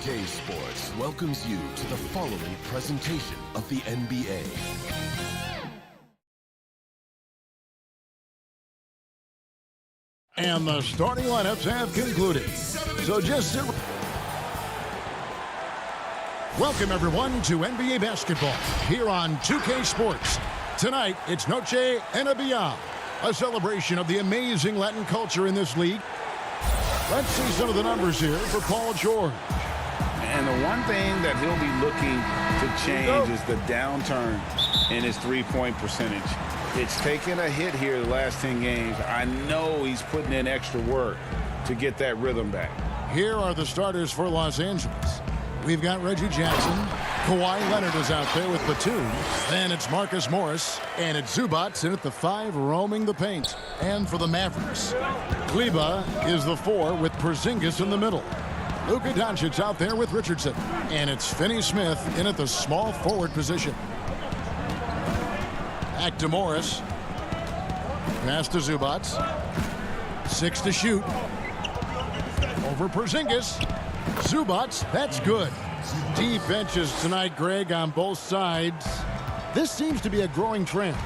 2K Sports welcomes you to the following presentation of the NBA. And the starting lineups have concluded. So just sit. Welcome, everyone, to NBA basketball here on 2K Sports. Tonight, it's Noche NBA, a celebration of the amazing Latin culture in this league. Let's see some of the numbers here for Paul George. And the one thing that he'll be looking to change is the downturn in his three-point percentage. It's taken a hit here the last 10 games. I know he's putting in extra work to get that rhythm back. Here are the starters for Los Angeles. We've got Reggie Jackson. Kawhi Leonard is out there with Batum. Then it's Marcus Morris. And it's Zubac in at the 5 roaming the paint. And for the Mavericks, Kleber is the 4 with Porzingis in the middle. Luka Doncic out there with Richardson. And it's Finney Smith in at the small forward position. Back to Morris. Pass to Zubac. 6 to shoot. Over Porzingis. Zubac, that's good. Deep benches tonight, Greg, on both sides. This seems to be a growing trend.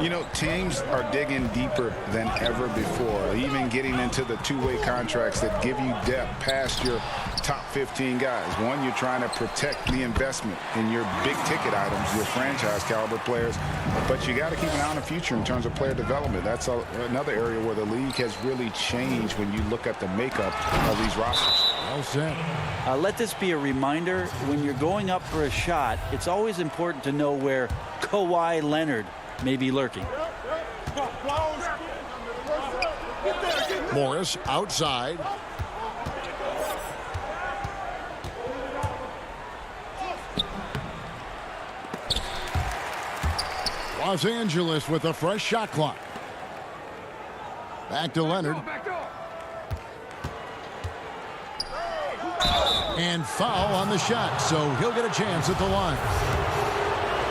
You know, teams are digging deeper than ever before, even getting into the two-way contracts that give you depth past your top 15 guys. One, you're trying to protect the investment in your big-ticket items, your franchise-caliber players, but you got to keep an eye on the future in terms of player development. That's another area where the league has really changed when you look at the makeup of these rosters. Well said. Let this be a reminder, when you're going up for a shot, it's always important to know where Kawhi Leonard may be lurking. Morris outside. Los Angeles with a fresh shot clock. Back to Leonard. And foul on the shot, so he'll get a chance at the line.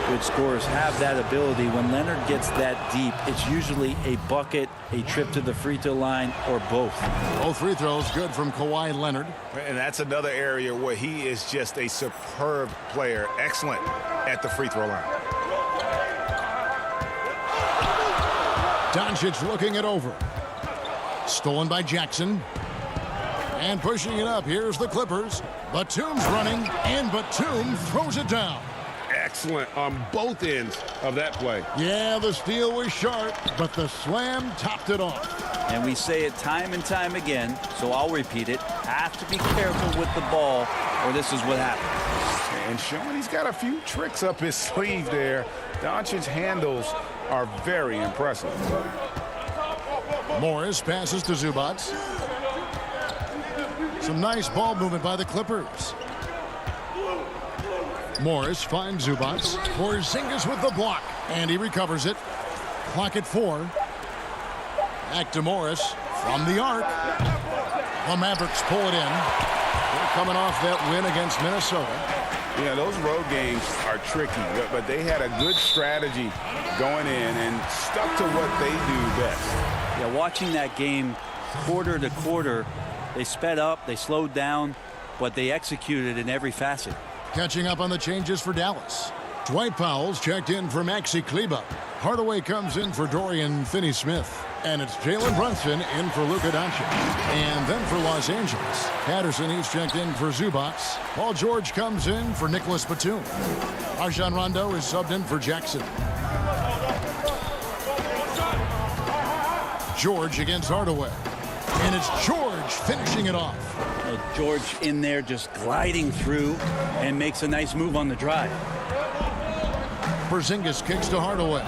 Good scorers have that ability. When Leonard gets that deep, it's usually a bucket, a trip to the free throw line, or both. Both free throws good from Kawhi Leonard. And that's another area where he is just a superb player. Excellent at the free throw line. Doncic looking it over. Stolen by Jackson. And pushing it up. Here's the Clippers. Batum's running, and Batum throws it down. Excellent on both ends of that play. Yeah, the steal was sharp, but the slam topped it off. And we say it time and time again, so I'll repeat it. Have to be careful with the ball, or this is what happens. And showing he's got a few tricks up his sleeve there. Doncic's handles are very impressive. Morris passes to Zubac. Some nice ball movement by the Clippers. Morris finds Zubac. Porzingis with the block. And he recovers it. Clock at 4. Back to Morris from the arc. The Mavericks pull it in. They're coming off that win against Minnesota. Yeah, those road games are tricky, but they had a good strategy going in and stuck to what they do best. Yeah, watching that game quarter to quarter, they sped up, they slowed down, but they executed in every facet. Catching up on the changes for Dallas. Dwight Powell's checked in for Maxi Kleber. Hardaway comes in for Dorian Finney-Smith. And it's Jalen Brunson in for Luka Doncic. And then for Los Angeles, Patterson, he's checked in for Zubac. Paul George comes in for Nicholas Batum. Rajon Rondo is subbed in for Jackson. George against Hardaway. And it's George finishing it off. George in there just gliding through and makes a nice move on the drive. Porzingis kicks to Hardaway.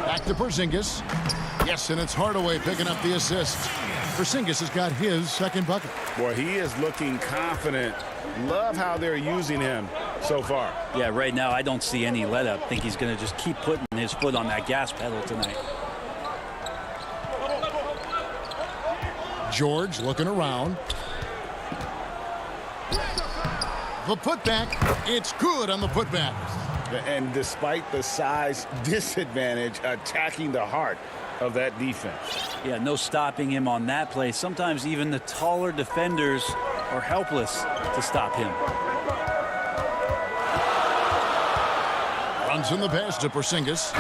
Back to Porzingis. Yes, and it's Hardaway picking up the assist. Porzingis has got his second bucket. Boy, he is looking confident. Love how they're using him so far. Yeah, right now I don't see any let up. I think he's going to just keep putting his foot on that gas pedal tonight. George looking around. The putback. It's good on the putback. And despite the size disadvantage, attacking the heart of that defense. Yeah, no stopping him on that play. Sometimes even the taller defenders are helpless to stop him. Runs in the pass to Porzingis.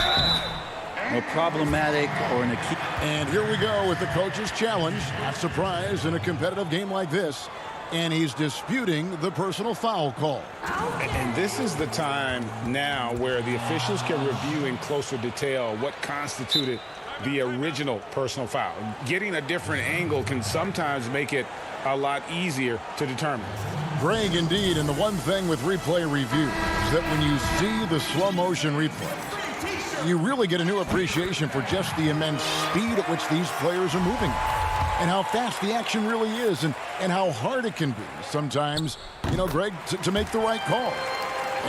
No problematic or an acute. And here we go with the coach's challenge. Not surprised in a competitive game like this. And he's disputing the personal foul call. And this is the time now where the officials can review in closer detail what constituted the original personal foul. Getting a different angle can sometimes make it a lot easier to determine. Greg, indeed, and the one thing with replay review is that when you see the slow motion replays, you really get a new appreciation for just the immense speed at which these players are moving and how fast the action really is and how hard it can be sometimes, you know, Greg, to make the right call.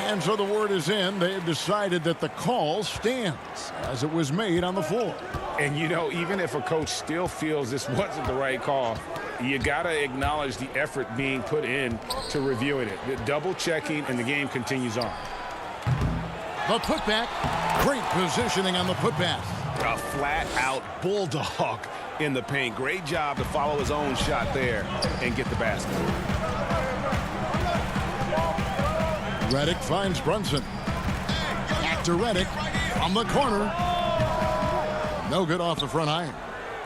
And so the word is in. They have decided that the call stands as it was made on the floor. And, you know, even if a coach still feels this wasn't the right call, you got to acknowledge the effort being put in to reviewing it. The double checking, and the game continues on. The putback. Great positioning on the putback. A flat-out bulldog in the paint. Great job to follow his own shot there and get the basket. Redick finds Brunson. Back to Redick from the corner. No good off the front iron.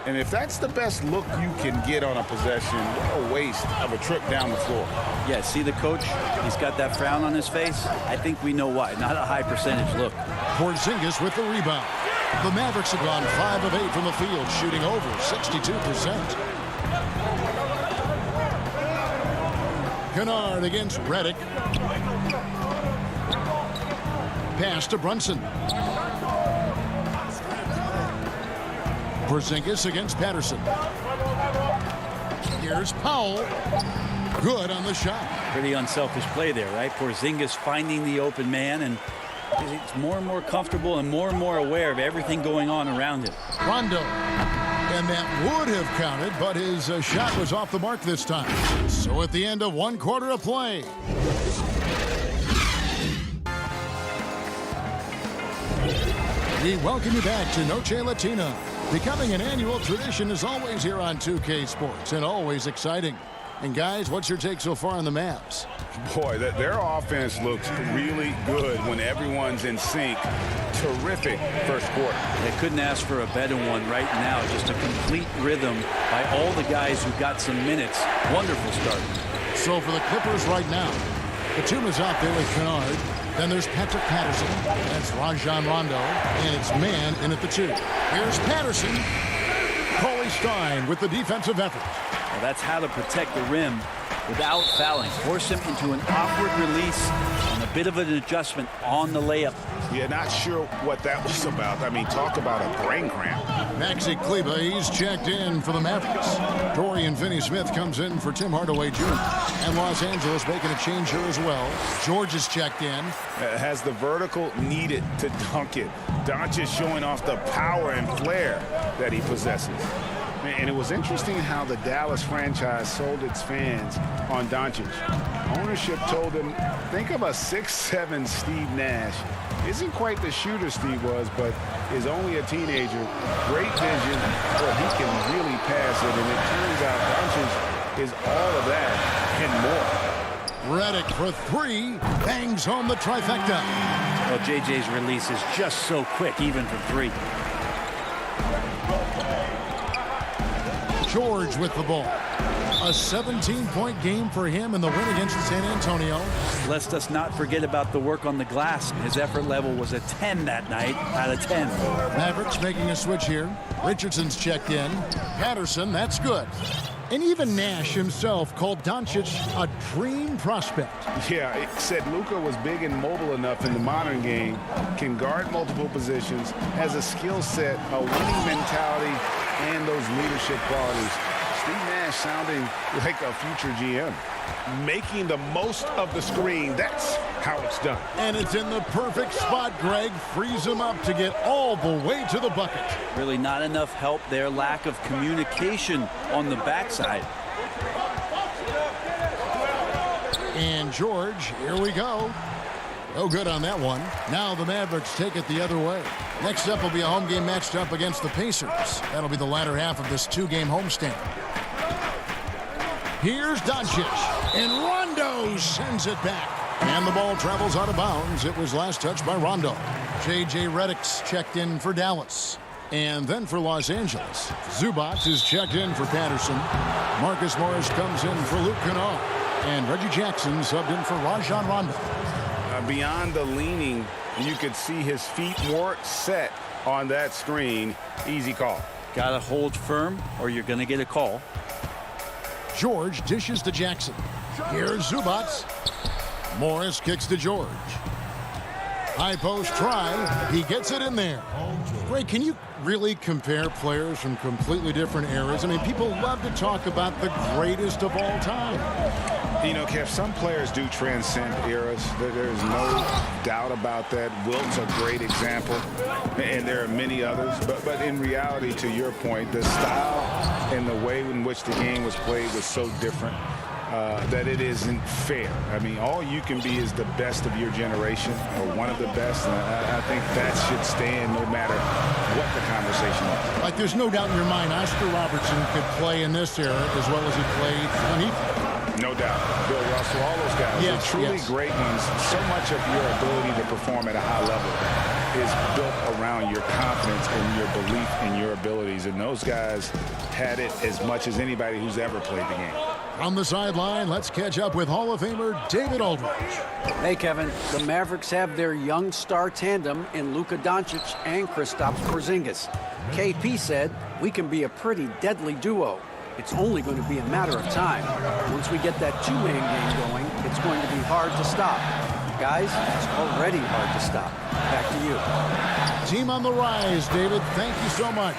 And if that's the best look you can get on a possession, what a waste of a trip down the floor. Yeah, see the coach? He's got that frown on his face. I think we know why. Not a high percentage look. Porzingis with the rebound. The Mavericks have gone 5 of 8 from the field, shooting over 62%. Kennard against Redick. Pass to Brunson. Porzingis against Patterson. Here's Powell. Good on the shot. Pretty unselfish play there, right? Porzingis finding the open man, and he's more and more comfortable and more aware of everything going on around him. Rondo. And that would have counted, but his shot was off the mark this time. So at the end of 1 quarter of play. We welcome you back to Noche Latina. Becoming an annual tradition is always here on 2K Sports and always exciting. And guys, what's your take so far on the Mavs? Boy, their offense looks really good when everyone's in sync. Terrific first quarter. They couldn't ask for a better one right now. Just a complete rhythm by all the guys who got some minutes. Wonderful start. So for the Clippers right now, Batum is out there with Kennard. Then there's Patrick Patterson. That's Rajon Rondo. And it's man in at the 2. Here's Patterson. Cauley Stein with the defensive effort. Well, that's how to protect the rim without fouling. Force him into an awkward release and a bit of an adjustment on the layup. Yeah, not sure what that was about. I mean, talk about a brain cramp. Maxi Kleber, he's checked in for the Mavericks. Dorian Finney-Smith comes in for Tim Hardaway Jr. And Los Angeles making a change here as well. George is checked in. Has the vertical needed to dunk it. Doncic showing off the power and flair that he possesses. And it was interesting how the Dallas franchise sold its fans on Doncic. Ownership told them, think of a 6'7" Steve Nash. Isn't quite the shooter Steve was, but is only a teenager. Great vision, but he can really pass it. And it turns out Doncic is all of that and more. Redick for 3. Bangs home the trifecta. Well, JJ's release is just so quick, even from 3. George with the ball. A 17-point game for him in the win against San Antonio. Lest us not forget about the work on the glass. His effort level was a 10 that night out of 10. Mavericks making a switch here. Richardson's checked in. Patterson, that's good. And even Nash himself called Doncic a dream prospect. Yeah, it said Luka was big and mobile enough in the modern game, can guard multiple positions, has a skill set, a winning mentality, and those leadership qualities. Steve Nash sounding like a future GM. Making the most of the screen. That's how it's done. And it's in the perfect spot, Greg. Frees him up to get all the way to the bucket. Really not enough help there. Lack of communication on the backside. And George, here we go. No good on that one. Now the Mavericks take it the other way. Next up will be a home game matched up against the Pacers. That'll be the latter half of this 2-game homestand. Here's Doncic, and Rondo sends it back. And the ball travels out of bounds. It was last touched by Rondo. J.J. Redick's checked in for Dallas. And then for Los Angeles, Zubac is checked in for Patterson. Marcus Morris comes in for Luke Kennard. And Reggie Jackson subbed in for Rajon Rondo. Beyond the leaning, you could see his feet more set on that screen. Easy call. Got to hold firm or you're going to get a call. George dishes to Jackson. Here's Zubac. Morris kicks to George. High post try. He gets it in there. Ray, can you really compare players from completely different eras? I mean, people love to talk about the greatest of all time. You know, Kev, some players do transcend eras. There's no doubt about that. Wilt's a great example, and there are many others. But in reality, to your point, the style and the way in which the game was played was so different that it isn't fair. I mean, all you can be is the best of your generation, or one of the best, and I think that should stand no matter what the conversation is. Like, there's no doubt in your mind Oscar Robertson could play in this era as well as he played when he played. No doubt. Bill Russell, all those guys, yes, the truly great ones. So much of your ability to perform at a high level is built around your confidence and your belief in your abilities. And those guys had it as much as anybody who's ever played the game. On the sideline, let's catch up with Hall of Famer David Aldridge. Hey, Kevin. The Mavericks have their young star tandem in Luka Doncic and Kristaps Porzingis. KP said, "We can be a pretty deadly duo. It's only going to be a matter of time. Once we get that two-man game going, it's going to be hard to stop. Guys, it's already hard to stop." Back to you. Team on the rise, David. Thank you so much.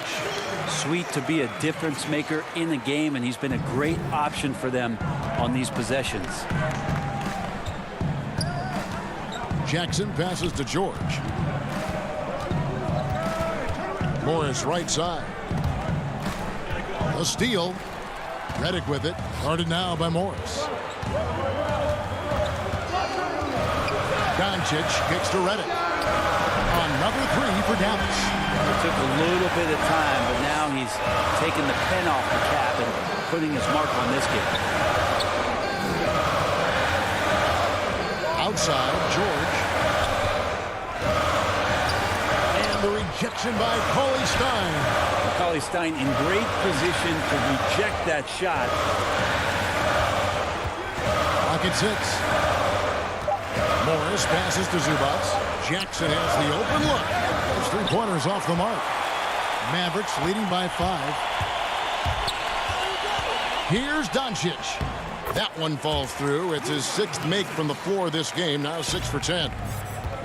Sweet to be a difference maker in the game, and he's been a great option for them on these possessions. Jackson passes to George. Morris right side. A steal. Redick with it. Guarded now by Morris. Doncic kicks to Redick. Another three for Dallas. It took a little bit of time, but now he's taking the pen off the cap and putting his mark on this game. Outside, George. And the rejection by Cauley Stein. Cauley Stein in great position to reject that shot. Pocket six. Morris passes to Zubac. Jackson has the open look. Those three-pointers off the mark. Mavericks leading by 5. Here's Doncic. That one falls through. It's his 6th make from the floor this game. Now 6 for 10.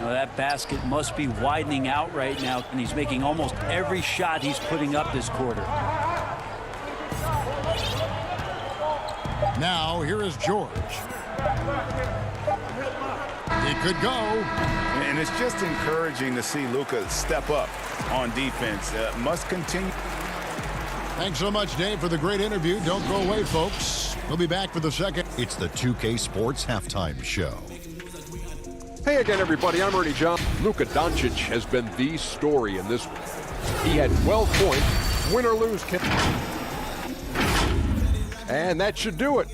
Now that basket must be widening out right now, and he's making almost every shot he's putting up this quarter. Now here is George. He could go. And it's just encouraging to see Luka step up on defense. Must continue. Thanks so much, Dave, for the great interview. Don't go away, folks. We'll be back for the second. It's the 2K Sports Halftime Show. Hey again, everybody. I'm Ernie John. Luka Doncic has been the story in this one. He had 12 points, win or lose. And that should do it.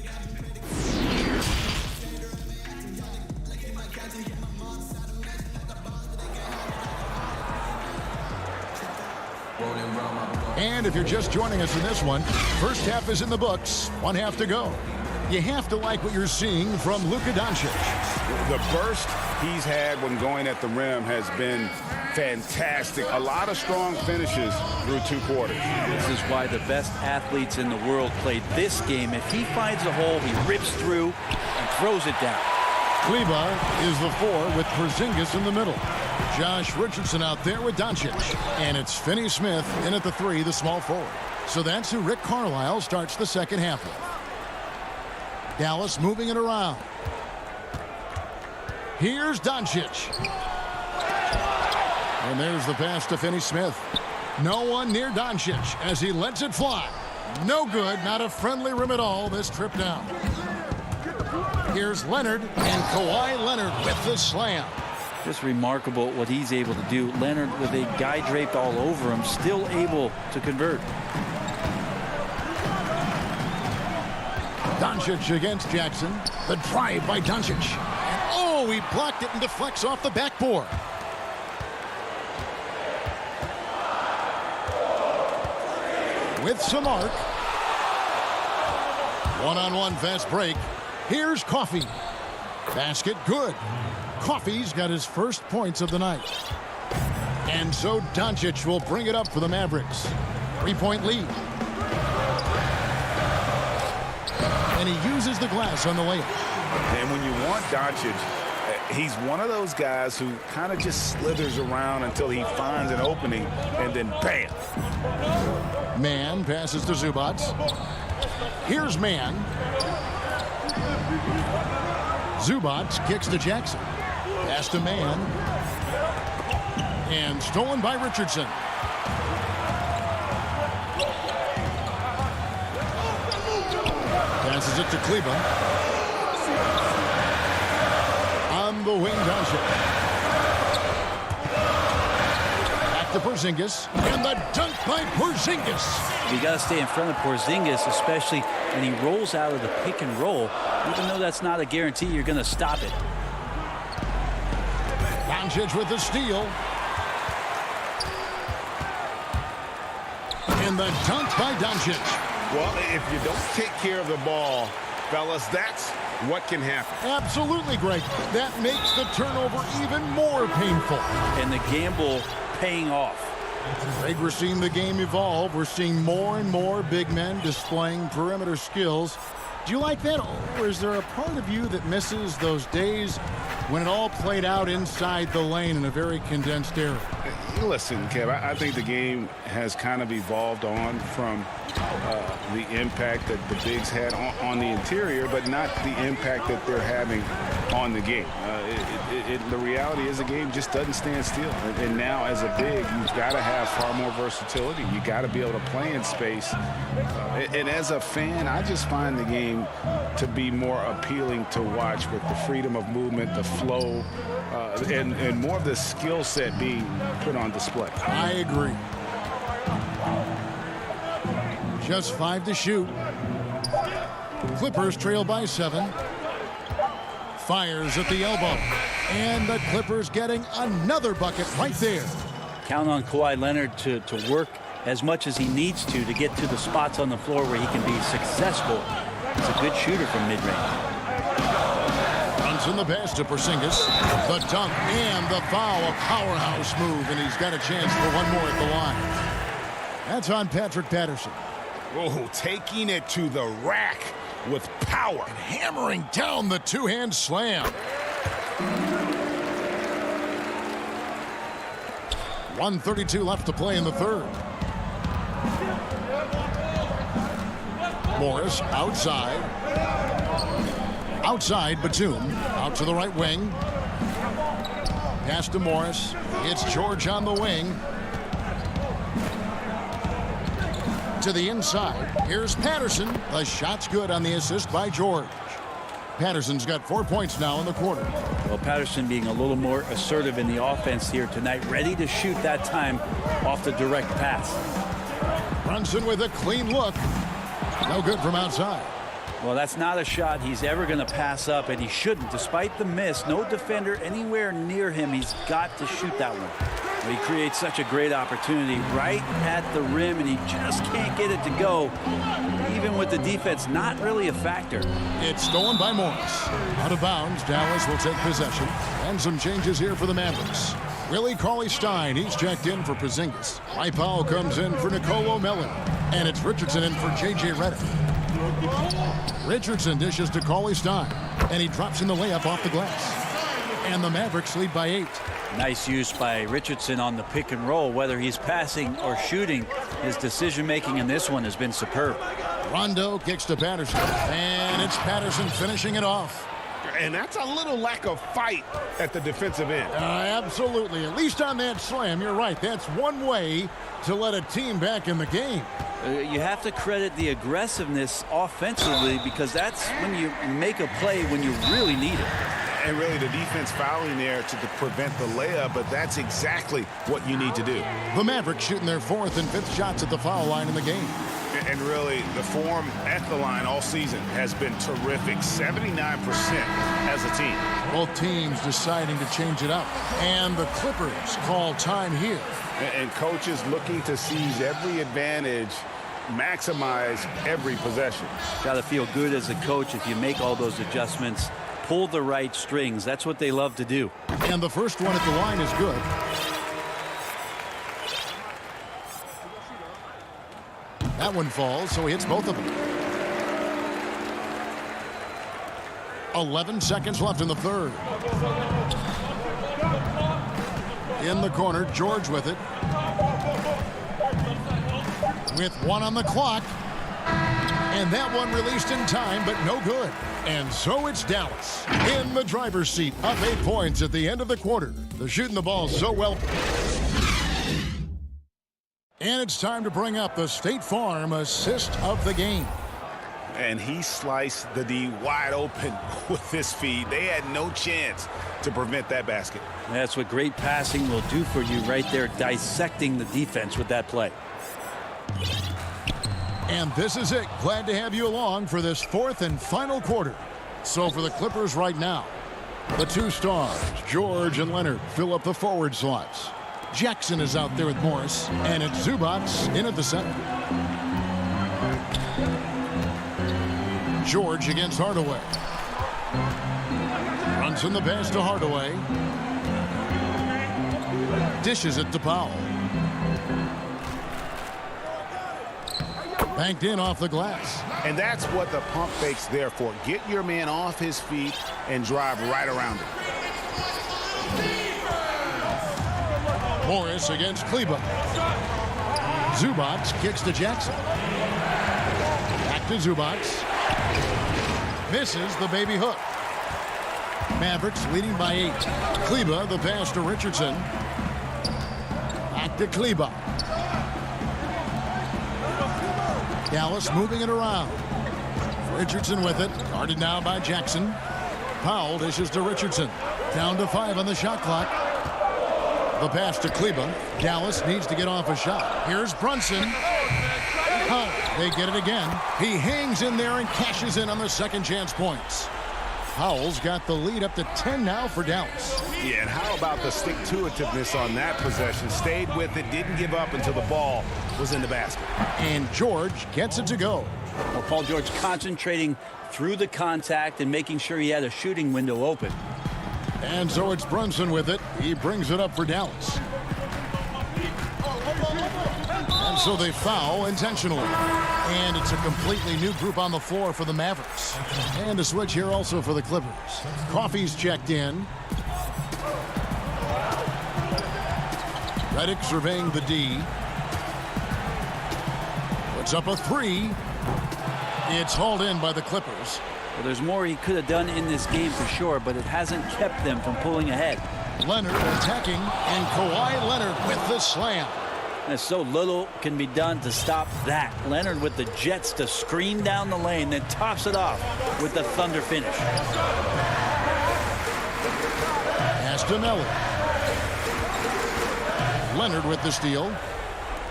And if you're just joining us in this one, first half is in the books, 1 half to go. You have to like what you're seeing from Luka Doncic. The burst he's had when going at the rim has been fantastic. A lot of strong finishes through 2 quarters. This is why the best athletes in the world play this game. If he finds a hole, he rips through and throws it down. Kleba is the 4 with Porzingis in the middle. Josh Richardson out there with Doncic. And it's Finney Smith in at the 3, the small forward. So that's who Rick Carlisle starts the second half with. Dallas moving it around. Here's Doncic. And there's the pass to Finney Smith. No one near Doncic as he lets it fly. No good, not a friendly rim at all this trip down. Here's Leonard, and Kawhi Leonard with the slam. Just remarkable what he's able to do. Leonard with a guy draped all over him, still able to convert. Doncic Doncic against Jackson. The drive by Doncic. And oh, he blocked it and deflects off the backboard. With some arc. One-on-one fast break. Here's Coffey. Basket good. Coffey's got his first points of the night. And so Doncic will bring it up for the Mavericks. 3-point lead. And he uses the glass on the layup. And when you want Doncic, he's one of those guys who kind of just slithers around until he finds an opening, and then bam. Mann passes to Zubac. Here's Mann. Zubac kicks to Jackson. Pass to Mann. And stolen by Richardson. Passes it to Kleba. On the wing, Doncic. Back to Porzingis. And the dunk by Porzingis. You got to stay in front of Porzingis, especially when he rolls out of the pick and roll. Even though that's not a guarantee, you're going to stop it. Doncic with the steal. And the dunk by Doncic. Well, if you don't take care of the ball, fellas, that's what can happen. Absolutely, Greg. That makes the turnover even more painful. And the gamble paying off. Greg, we're seeing the game evolve. We're seeing more and more big men displaying perimeter skills. Do you like that? Or is there a part of you that misses those days when it all played out inside the lane in a very condensed era? Listen, Kev, I think the game has kind of evolved on from the impact that the bigs had on the interior, but not the impact that they're having on the game. The reality is the game just doesn't stand still. And now as a big, you've got to have far more versatility. You got to be able to play in space. And as a fan, I just find the game to be more appealing to watch with the freedom of movement, the flow, and more of the skill set being put on display. I agree. Just 5 to shoot. Clippers trail by 7. Fires at the elbow. And the Clippers getting another bucket right there. Count on Kawhi Leonard to work as much as he needs to get to the spots on the floor where he can be successful. He's a good shooter from mid-range. Runs in the pass to Porzingis. The dunk and the foul. A powerhouse move, and he's got a chance for one more at the line. That's on Patrick Patterson. Oh, taking it to the rack with power. And hammering down the two-hand slam. 1:32 left to play in the third. Morris outside. Outside, Batum. Out to the right wing. Pass to Morris. It's George on the wing. To the inside. Here's Patterson. The shot's good on the assist by George. Patterson's got 4 points now in the quarter. Well, Patterson being a little more assertive in the offense here tonight, ready to shoot that time off the direct pass. Brunson with a clean look. No good from outside. Well, that's not a shot he's ever going to pass up, and he shouldn't. Despite the miss, no defender anywhere near him. He's got to shoot that one. He creates such a great opportunity right at the rim, and he just can't get it to go. Even with the defense not really a factor. It's stolen by Morris. Out of bounds, Dallas will take possession. And some changes here for the Mavericks. Willie Cauley-Stein, he's checked in for Porzingis. Mike Powell comes in for Nicolo Melli. And it's Richardson in for J.J. Redick. Richardson dishes to Cauley-Stein. And he drops in the layup off the glass. And the Mavericks lead by 8. Nice use by Richardson on the pick and roll. Whether he's passing or shooting, his decision-making in this one has been superb. Rondo kicks to Patterson. And it's Patterson finishing it off. And that's a little lack of fight at the defensive end. Absolutely. At least on that slam, you're right. That's one way to let a team back in the game. You have to credit the aggressiveness offensively, because that's when you make a play when you really need it. And really the defense fouling there to prevent the layup, but that's exactly what you need to do. The Mavericks shooting their 4th and 5th shots at the foul line in the game. And really, the form at the line all season has been terrific. 79% as a team. Both teams deciding to change it up. And the Clippers call time here. And coaches looking to seize every advantage, maximize every possession. Got to feel good as a coach if you make all those adjustments. Pull the right strings. That's what they love to do. And the first one at the line is good. That one falls, so he hits both of them. 11 seconds left in the third. In the corner, George with it. With one on the clock. And that one released in time, but no good. And so it's Dallas in the driver's seat, up 8 points at the end of the quarter. They're shooting the ball so well. And it's time to bring up the State Farm assist of the game. And he sliced the D wide open with this feed. They had no chance to prevent that basket. That's what great passing will do for you right there, dissecting the defense with that play. And this is it. Glad to have you along for this fourth and final quarter. So for the Clippers right now, the two stars, George and Leonard, fill up the forward slots. Jackson is out there with Morris, and it's Zubac in at the center. George against Hardaway. Runs in the pass to Hardaway. Dishes it to Powell. Banked in off the glass. And that's what the pump fake's there for. Get your man off his feet and drive right around him. Morris against Kleba. Zubac kicks to Jackson. Back to Zubac. Misses the baby hook. Mavericks leading by 8. Kleba, the pass to Richardson. Back to Kleba. Dallas moving it around. Richardson with it. Guarded now by Jackson. Powell dishes to Richardson. Down to 5 on the shot clock. The pass to Kleba. Dallas needs to get off a shot. Here's Brunson. Oh, they get it again. He hangs in there and cashes in on the second chance points. Powell's got the lead up to 10 now for Dallas. Yeah, and how about the stick-to-itiveness on that possession? Stayed with it, didn't give up until the ball was in the basket. And George gets it to go. Well, Paul George concentrating through the contact and making sure he had a shooting window open. And so it's Brunson with it. He brings it up for Dallas. And so they foul intentionally. And it's a completely new group on the floor for the Mavericks. And a switch here also for the Clippers. Coffey's checked in. Redick surveying the D. Puts up a 3. It's hauled in by the Clippers. Well, there's more he could have done in this game for sure, but it hasn't kept them from pulling ahead. Leonard attacking, and Kawhi Leonard with the slam. There's so little can be done to stop that. Leonard with the jets to screen down the lane, then tops it off with the thunder finish. Pass to Miller. Leonard with the steal.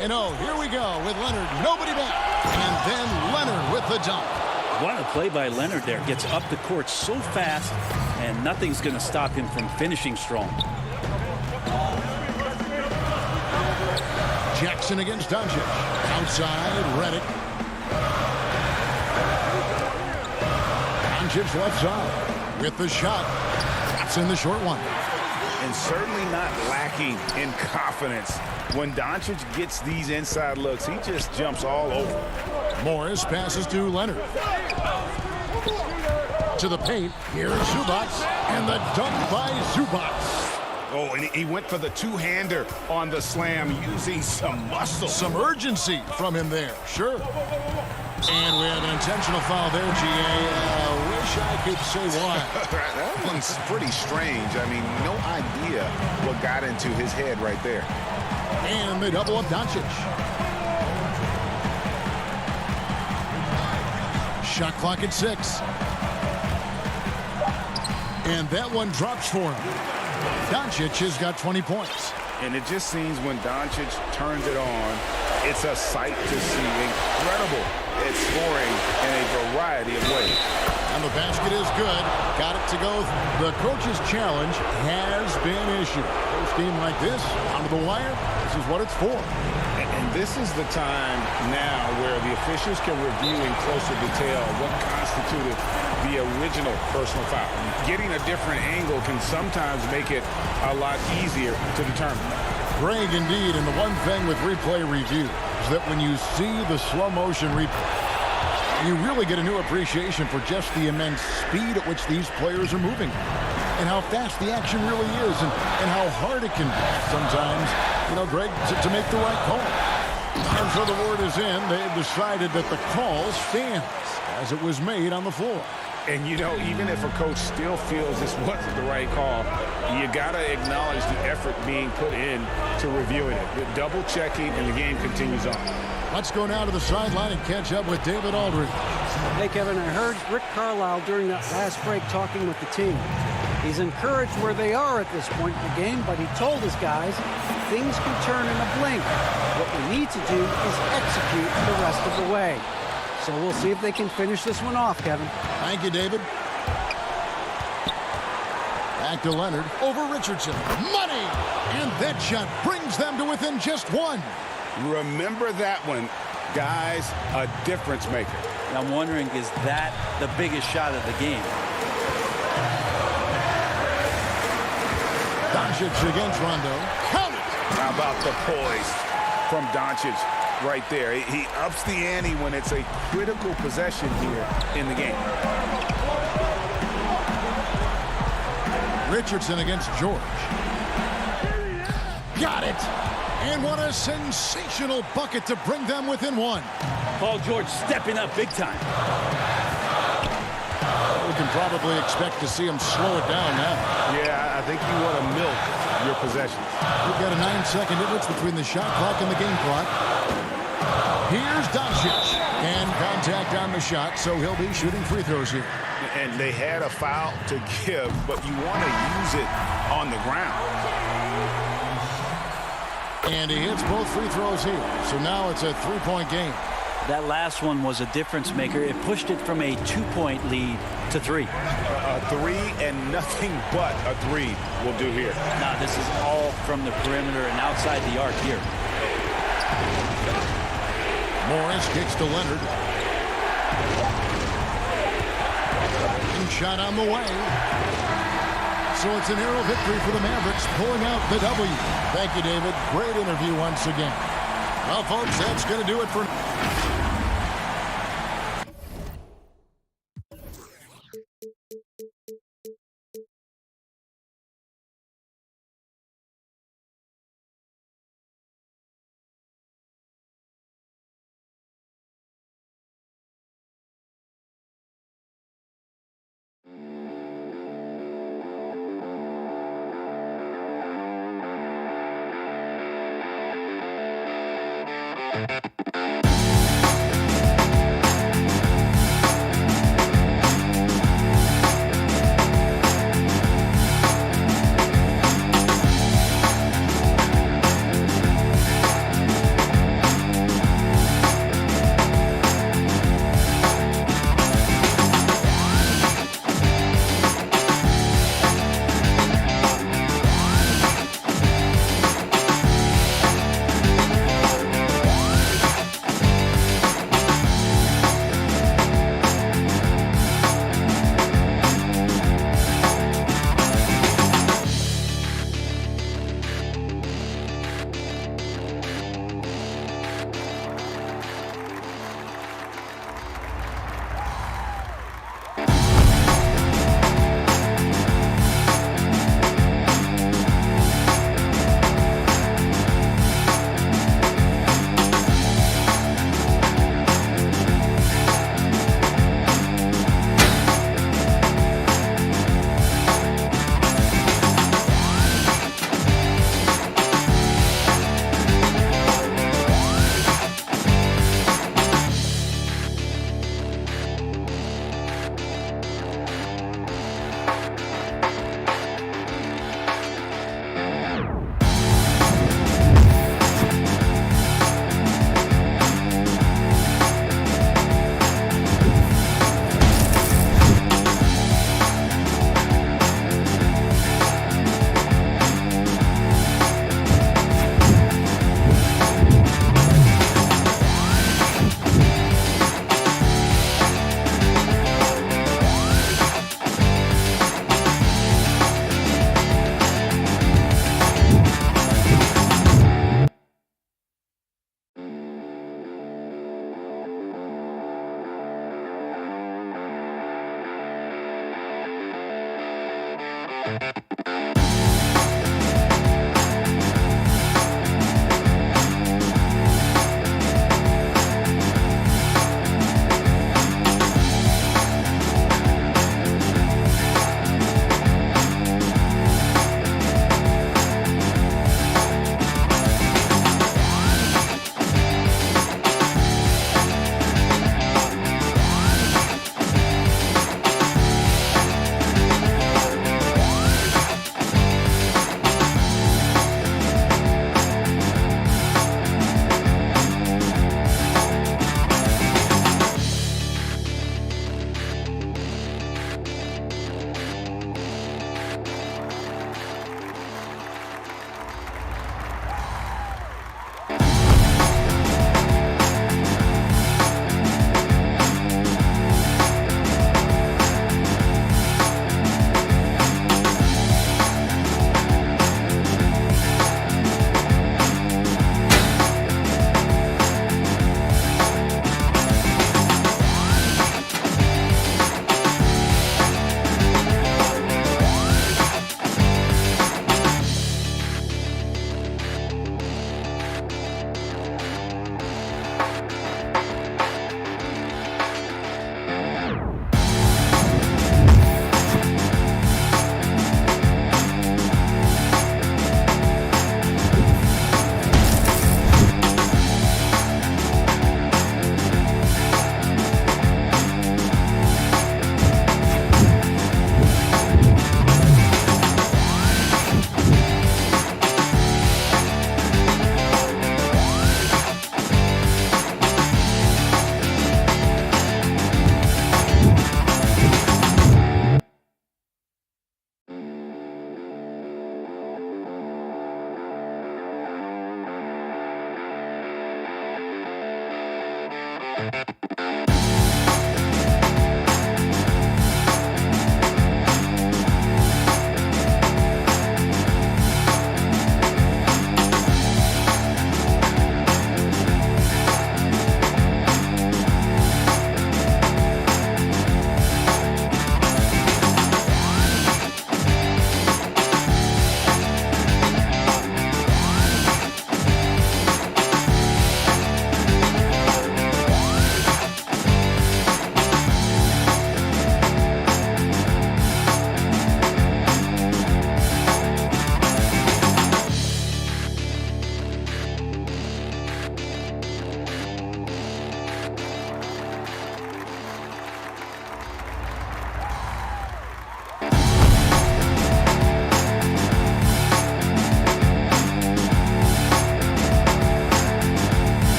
And oh, here we go with Leonard. Nobody back. And then Leonard with the dunk. What a play by Leonard there. Gets up the court so fast, and nothing's going to stop him from finishing strong. Jackson against Doncic. Outside, Redick. Doncic left side with the shot. That's in the short one. And certainly not lacking in confidence. When Doncic gets these inside looks, he just jumps all over. Morris passes to Leonard. To the paint. Here's Zubac. And the dunk by Zubac. Oh, and he went for the two-hander on the slam using some muscle. Some urgency from him there. Sure. And we have an intentional foul there, G.A. Wish I could say why. That one's pretty strange. I mean, no idea what got into his head right there. And they double up Doncic. Shot clock at 6. And that one drops for him. Doncic has got 20 points. And it just seems when Doncic turns it on, it's a sight to see. Incredible at scoring in a variety of ways. And the basket is good. Got it to go. The coach's challenge has been issued. First game like this, onto the wire, this is what it's for. And this is the time now where the officials can review in closer detail what constituted the original personal foul. Getting a different angle can sometimes make it a lot easier to determine. Greg, indeed, and the one thing with replay review is that when you see the slow motion replay, you really get a new appreciation for just the immense speed at which these players are moving and how fast the action really is and how hard it can be sometimes, you know, Greg, to make the right call. And so the word is in. They've decided that the call stands as it was made on the floor. And, you know, even if a coach still feels this wasn't the right call, you got to acknowledge the effort being put in to reviewing it. The double checking, and the game continues on. Let's go now to the sideline and catch up with David Aldridge. Hey, Kevin, I heard Rick Carlisle during that last break talking with the team. He's encouraged where they are at this point in the game, but he told his guys things can turn in a blink. What we need to do is execute the rest of the way. So we'll see if they can finish this one off, Kevin. Thank you, David. Back to Leonard. Over Richardson. Money! And that shot brings them to within just one. Remember that one, guys, a difference maker. I'm wondering, is that the biggest shot of the game? Doncic against Rondo. Count it! How about the poise from Doncic right there? He ups the ante when it's a critical possession here in the game. Richardson against George. Got it! And what a sensational bucket to bring them within one. Paul George stepping up big time. We can probably expect to see him slow it down now. Yeah, I think you want to milk your possessions. We've got a 9-second difference between the shot clock and the game clock. Here's Doncic. And contact on the shot, so he'll be shooting free throws here. And they had a foul to give, but you want to use it on the ground. And he hits both free throws here. So now it's a three-point game. That last one was a difference maker. It pushed it from a 2-point lead to 3. A 3 and nothing but a 3 will do here. Now this is all from the perimeter and outside the arc here. Morris kicks to Leonard. And shot on the way. So it's an narrow victory for the Mavericks, pulling out the W. Thank you, David. Great interview once again. Well, folks, that's going to do it for...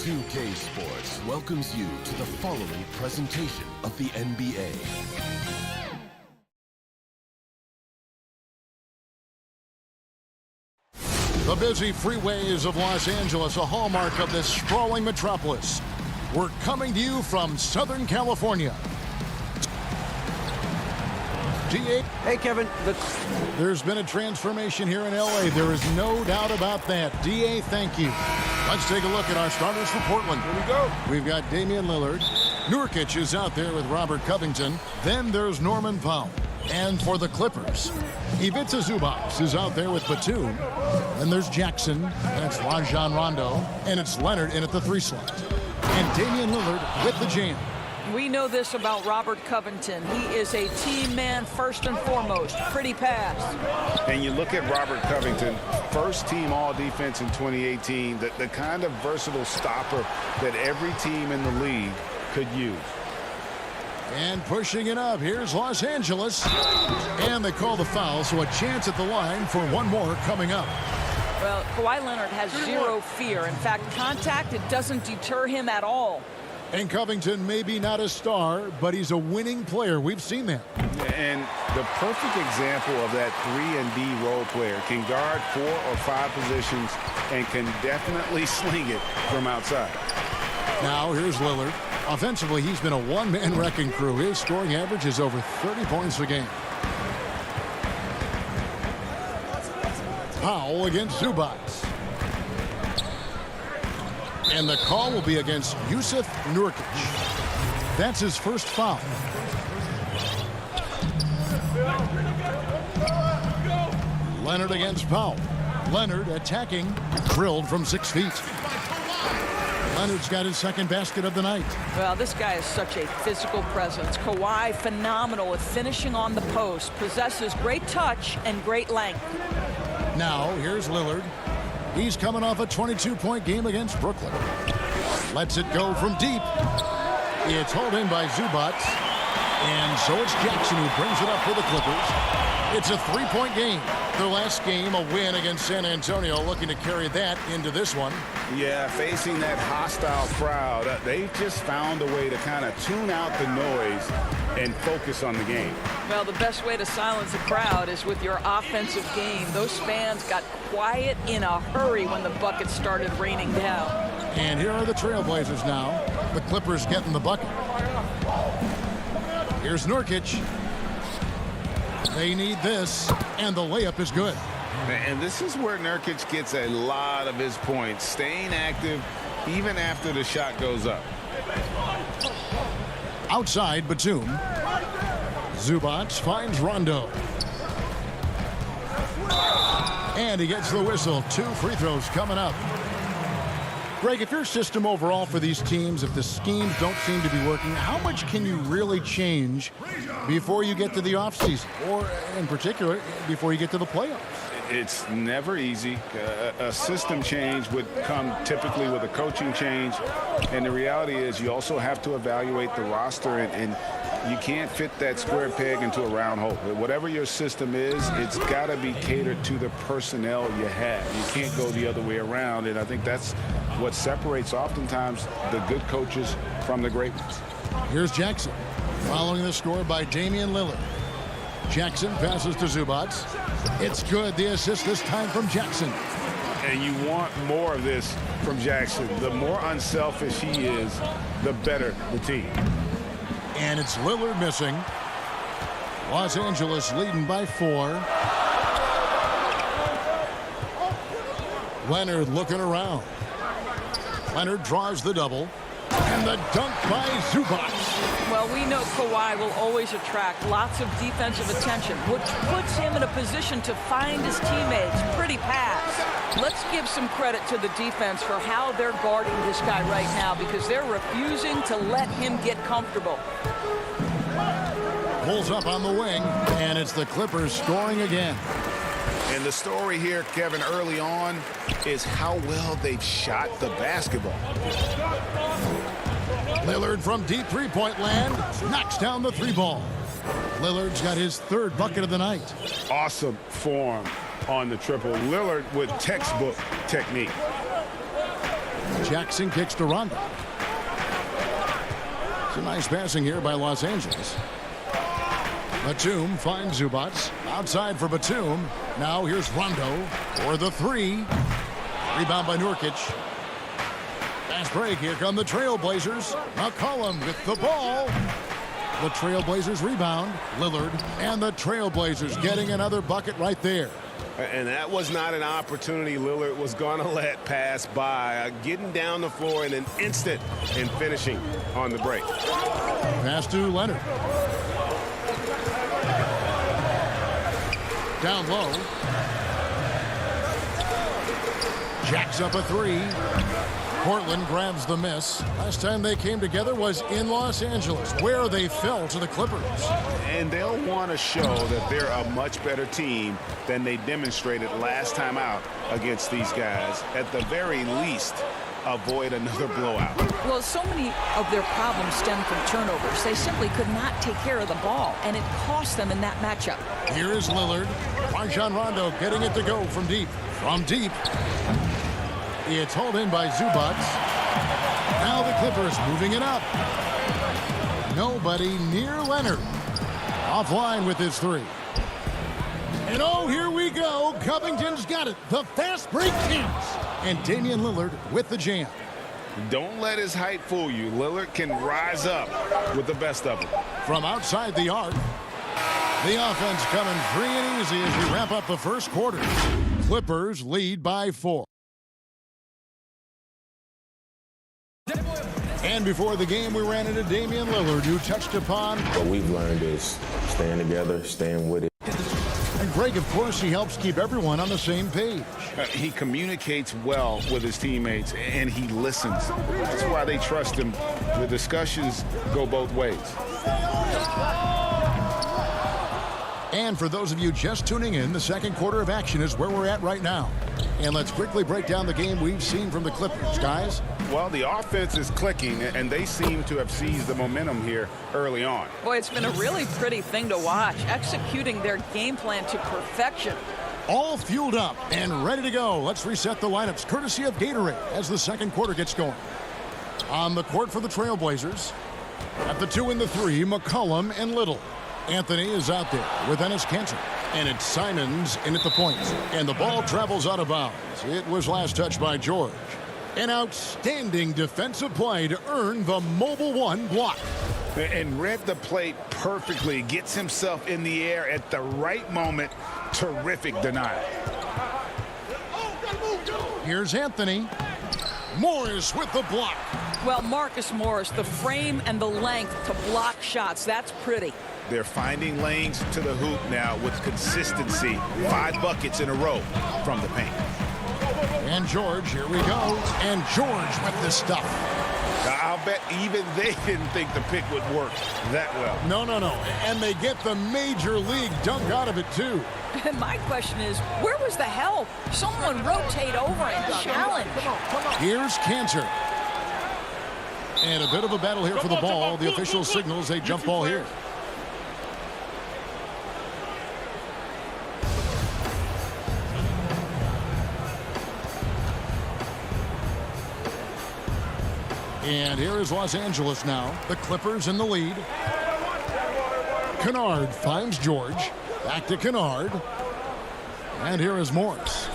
2K Sports welcomes you to the following presentation of the NBA. The busy freeways of Los Angeles, a hallmark of this sprawling metropolis. We're coming to you from Southern California. DA. Hey, Kevin. There's been a transformation here in LA. There is no doubt about that. DA, thank you. Let's take a look at our starters for Portland. Here we go. We've got Damian Lillard. Nurkic is out there with Robert Covington. Then there's Norman Powell. And for the Clippers, Ivica Zubac is out there with Batum. Then there's Jackson. That's Rajon Rondo. And it's Leonard in at the 3 slot. And Damian Lillard with the jam. We know this about Robert Covington. He is a team man first and foremost. Pretty pass. And you look at Robert Covington, first team all-defense in 2018, the kind of versatile stopper that every team in the league could use. And pushing it up, here's Los Angeles. And they call the foul, so a chance at the line for one more coming up. Well, Kawhi Leonard has zero fear. In fact, contact, it doesn't deter him at all. And Covington may be not a star, but he's a winning player. We've seen that. And the perfect example of that 3-and-D role player can guard 4 or 5 positions and can definitely sling it from outside. Now here's Lillard. Offensively, he's been a one-man wrecking crew. His scoring average is over 30 points a game. Powell against Zubac. And the call will be against Yusuf Nurkic. That's his first foul. Leonard against Powell. Leonard attacking, drilled from 6 feet. Leonard's got his second basket of the night. Well, this guy is such a physical presence. Kawhi, phenomenal at finishing on the post. Possesses great touch and great length. Now, here's Lillard. He's coming off a 22-point game against Brooklyn. Lets it go from deep. It's hauled in by Zubac. And so it's Jackson who brings it up for the Clippers. It's a 3-point game. Their last game, a win against San Antonio, looking to carry that into this one. Yeah, facing that hostile crowd, they've just found a way to kind of tune out the noise and focus on the game. Well, the best way to silence a crowd is with your offensive game. Those fans got quiet in a hurry when the buckets started raining down. And here are the Trailblazers now. The Clippers getting the bucket. Here's Nurkic. They need this, and the layup is good. And this is where Nurkic gets a lot of his points, staying active even after the shot goes up. Outside, Batum. Zubac finds Rondo. And he gets the whistle. 2 free throws coming up. Greg, if your system overall for these teams, if the schemes don't seem to be working, how much can you really change before you get to the offseason? Or, in particular, before you get to the playoffs? It's never easy. A system change would come typically with a coaching change. And the reality is you also have to evaluate the roster, and you can't fit that square peg into a round hole. Whatever your system is, it's got to be catered to the personnel you have. You can't go the other way around, and I think that's what separates oftentimes the good coaches from the great ones. Here's Jackson, following the score by Damian Lillard. Jackson passes to Zubac. It's good. The assist this time from Jackson. And you want more of this from Jackson. The more unselfish he is, the better the team. And it's Lillard missing. Los Angeles leading by 4. Leonard looking around. Leonard draws the double. And the dunk by Zubac. Well, we know Kawhi will always attract lots of defensive attention, which puts him in a position to find his teammates. Pretty pass. Let's give some credit to the defense for how they're guarding this guy right now, because they're refusing to let him get comfortable. Pulls up on the wing, and it's the Clippers scoring again. And the story here, Kevin, early on is how well they've shot the basketball. Lillard from deep three-point land knocks down the 3-ball. Lillard's got his 3rd bucket of the night. Awesome form on the triple. Lillard with textbook technique. Jackson kicks to Rondo. It's a nice passing here by Los Angeles. Batum finds Zubac. Outside for Batum. Now here's Rondo for the 3. Rebound by Nurkic. Fast break. Here come the Trailblazers. McCollum with the ball. The Trailblazers rebound. Lillard and the Trailblazers getting another bucket right there. And that was not an opportunity Lillard was going to let pass by. Getting down the floor in an instant and finishing on the break. Pass to Leonard. Down low. Jacks up a 3. Portland grabs the miss. Last time they came together was in Los Angeles, where they fell to the Clippers. And they'll want to show that they're a much better team than they demonstrated last time out against these guys. At the very least, avoid another blowout. Well, so many of their problems stem from turnovers. They simply could not take care of the ball, and it cost them in that matchup. Here is Lillard. Rajon Rondo getting it to go from deep. From deep. It's hauled in by Zubac. Now the Clippers moving it up. Nobody near Leonard. Offline with his 3. And oh, here we go. Covington's got it. The fast break counts. And Damian Lillard with the jam. Don't let his height fool you. Lillard can rise up with the best of them. From outside the arc. The offense coming free and easy as we wrap up the first quarter. Clippers lead by 4. And before the game, we ran into Damian Lillard, who touched upon. What we've learned is staying together, staying with it. And Greg, of course, he helps keep everyone on the same page. He communicates well with his teammates, and he listens. That's why they trust him. The discussions go both ways. And for those of you just tuning in, the second quarter of action is where we're at right now. And let's quickly break down the game we've seen from the Clippers, guys. Well, the offense is clicking, and they seem to have seized the momentum here early on. Boy, it's been a really pretty thing to watch, executing their game plan to perfection. All fueled up and ready to go. Let's reset the lineups, courtesy of Gatorade, as the second quarter gets going. On the court for the Trailblazers, at the 2 and the 3, McCollum and Little. Anthony is out there with Enes Kanter. And it's Simons in at the point. And the ball travels out of bounds. It was last touched by George. An outstanding defensive play to earn the Mobile One block. And read the play perfectly. Gets himself in the air at the right moment. Terrific denial. Here's Anthony. Morris with the block. Well, Marcus Morris, the frame and the length to block shots. That's pretty. They're finding lanes to the hoop now with consistency. 5 buckets in a row from the paint. And George, here we go. And George with the stuff. I'll bet even they didn't think the pick would work that well. No. And they get the major league dunk out of it, too. And my question is, where was the help? Someone rotate over and challenge. Here's Kanter. And a bit of a battle here for the ball. The official signals a jump ball here. And here is Los Angeles now. The Clippers in the lead. Kennard finds George. Back to Kennard. And here is Morris.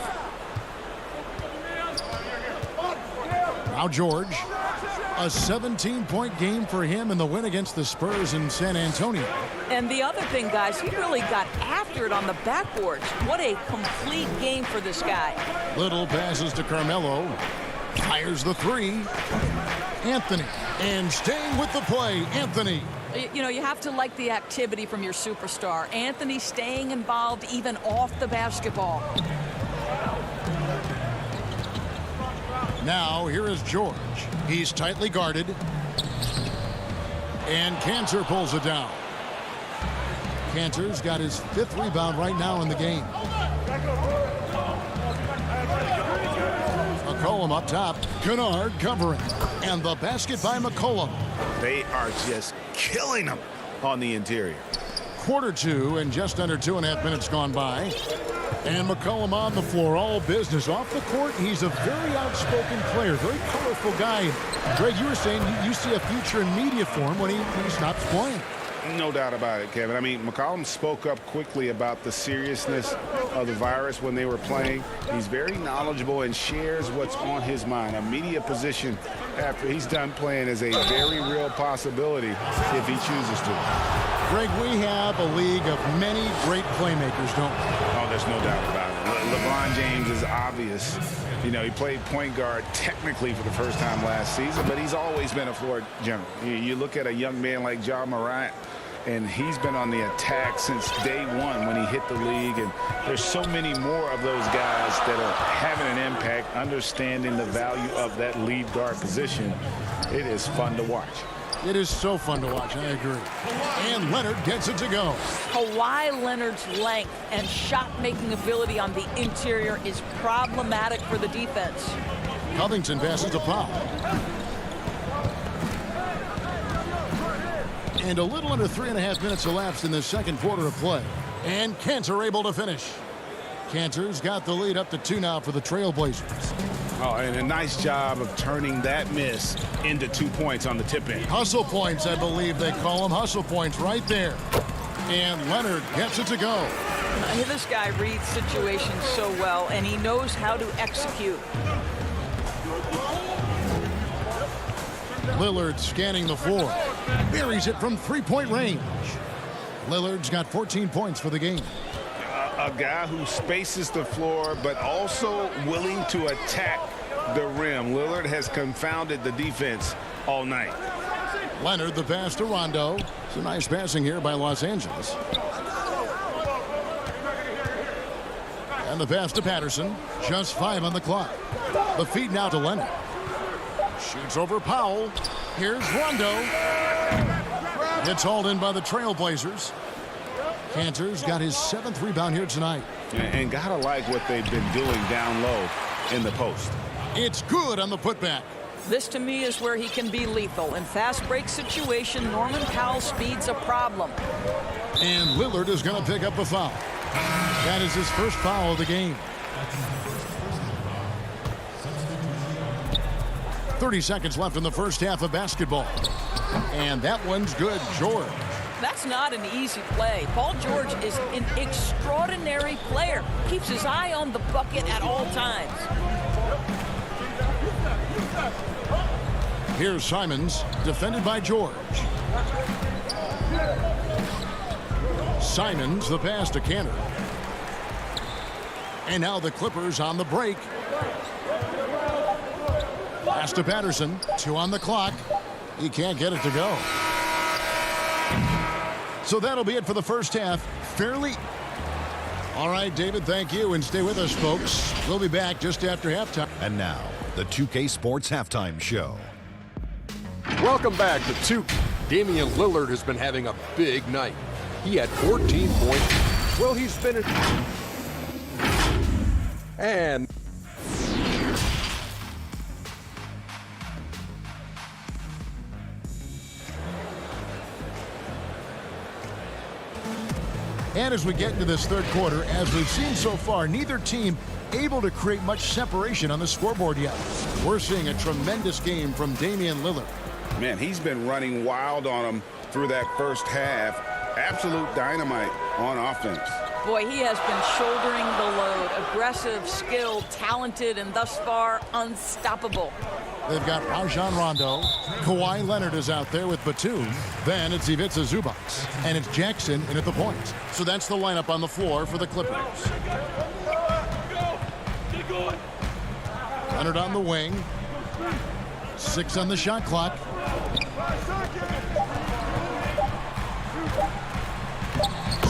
Now George. A 17-point game for him in the win against the Spurs in San Antonio. And the other thing, guys, he really got after it on the backboards. What a complete game for this guy. Little passes to Carmelo. Fires the 3. Anthony. And staying with the play, Anthony. You know, you have to like the activity from your superstar. Anthony staying involved even off the basketball. Now, here is George. He's tightly guarded. And Kanter pulls it down. Kanter's got his 5th rebound right now in the game. McCollum up top. Kennard covering. And the basket by McCollum. They are just killing them on the interior. Quarter 2 and just under 2.5 minutes gone by. And McCollum on the floor, all business. Off the court, he's a very outspoken player, very colorful guy. Greg, you were saying you see a future in media for him when he stops playing. No doubt about it, Kevin. I mean, McCollum spoke up quickly about the seriousness of the virus when they were playing. He's very knowledgeable and shares what's on his mind. A media position after he's done playing is a very real possibility if he chooses to. Greg, we have a league of many great playmakers, don't we? Oh, there's no doubt about it. LeBron James is obvious. You know, he played point guard technically for the first time last season, but he's always been a floor general. You look at a young man like Ja Morant, and he's been on the attack since day one when he hit the league. And there's so many more of those guys that are having an impact, understanding the value of that lead guard position. It is fun to watch. It is so fun to watch, I agree. And Leonard gets it to go. Kawhi Leonard's length and shot-making ability on the interior is problematic for the defense. Covington passes to Powell. And a little under 3.5 minutes elapsed in the second quarter of play. And Kanter able to finish. Kanter's got the lead up to 2 now for the Trailblazers. Oh, and a nice job of turning that miss into 2 points on the tip-in. Hustle points, I believe they call them. Hustle points right there. And Leonard gets it to go. This guy reads situations so well, and he knows how to execute. Lillard scanning the floor. Buries it from 3-point range. Lillard's got 14 points for the game. A guy who spaces the floor, but also willing to attack the rim. Lillard has confounded the defense all night. Leonard, the pass to Rondo. It's a nice passing here by Los Angeles. And the pass to Patterson. Just 5 on the clock. The feed now to Leonard. Shoots over Powell. Here's Rondo. It's hauled in by the Trailblazers. Cantor's got his 7th rebound here tonight. And gotta like what they've been doing down low in the post. It's good on the putback. This, to me, is where he can be lethal. In fast break situation, Norman Powell's speed's a problem. And Lillard is going to pick up a foul. That is his first foul of the game. 30 seconds left in the first half of basketball. And that one's good. George. That's not an easy play. Paul George is an extraordinary player. Keeps his eye on the bucket at all times. Here's Simons, defended by George. Simons, the pass to Cantor. And now the Clippers on the break. Pass to Patterson. 2 on the clock. He can't get it to go. So that'll be it for the first half. Fairly. All right, David, thank you. And stay with us, folks. We'll be back just after halftime. And now, the 2K Sports Halftime Show. Welcome back to 2. Damian Lillard has been having a big night. He had 14 points. Well, he's been and as we get into this third quarter, as we've seen so far, neither team able to create much separation on the scoreboard yet. We're seeing a tremendous game from Damian Lillard. Man, he's been running wild on them through that first half. Absolute dynamite on offense. Boy, he has been shouldering the load. Aggressive, skilled, talented, and thus far unstoppable. They've got Rajon Rondo. Kawhi Leonard is out there with Batum. Then it's Ivica Zubac. And it's Jackson in at the point. So that's the lineup on the floor for the Clippers. Leonard on the wing. 6 on the shot clock.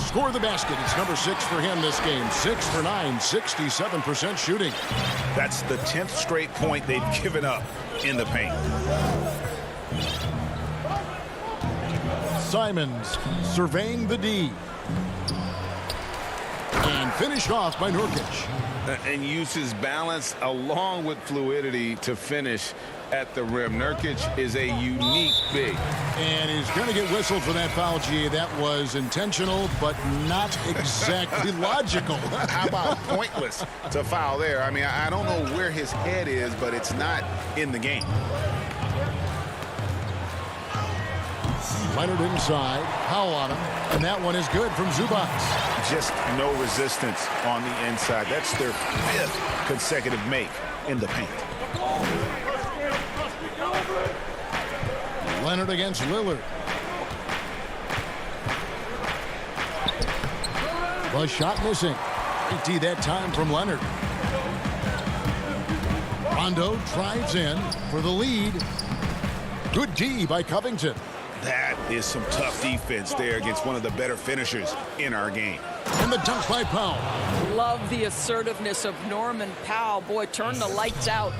Score the basket. It's number 6 for him this game. 6 for 9, 67% shooting. That's the 10th straight point they've given up in the paint. Simons surveying the D. And finished off by Nurkic. And uses balance along with fluidity to finish at the rim. Nurkic is a unique big. And he's going to get whistled for that foul, G. That was intentional, but not exactly logical. How about pointless to foul there? I mean, I don't know where his head is, but it's not in the game. Leonard inside. Powell on him. And that one is good from Zubac. Just no resistance on the inside. That's their 5th consecutive make in the paint. Leonard against Lillard. The shot missing. 80 that time from Leonard. Rondo drives in for the lead. Good D by Covington. That is some tough defense there against one of the better finishers in our game. And the dunk by Powell. Love the assertiveness of Norman Powell. Boy, turn the lights out.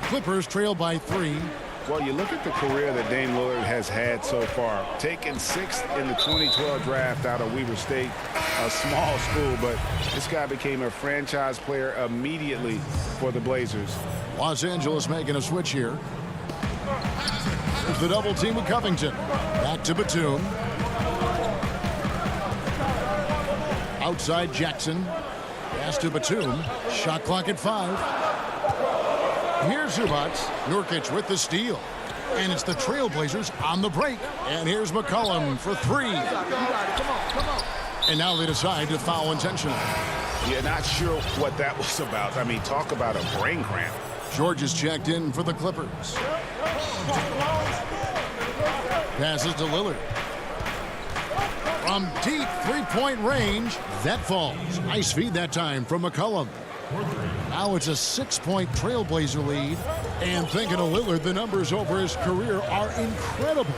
Clippers trail by 3. Well, you look at the career that Dame Lillard has had so far. Taken 6th in the 2012 draft out of Weber State, a small school, but this guy became a franchise player immediately for the Blazers. Los Angeles making a switch here. There's the double team with Covington. Back to Batum. Outside Jackson. Pass to Batum. Shot clock at 5. Here's Zubac. Nurkic with the steal. And it's the Trailblazers on the break. And here's McCollum for 3. And now they decide to foul intentionally. Yeah, not sure what that was about. I mean, talk about a brain cramp. George is checked in for the Clippers. Passes to Lillard. From deep 3-point range, that falls. Nice feed that time from McCollum. Now it's a 6-point Trailblazer lead. And thinking of Lillard, the numbers over his career are incredible.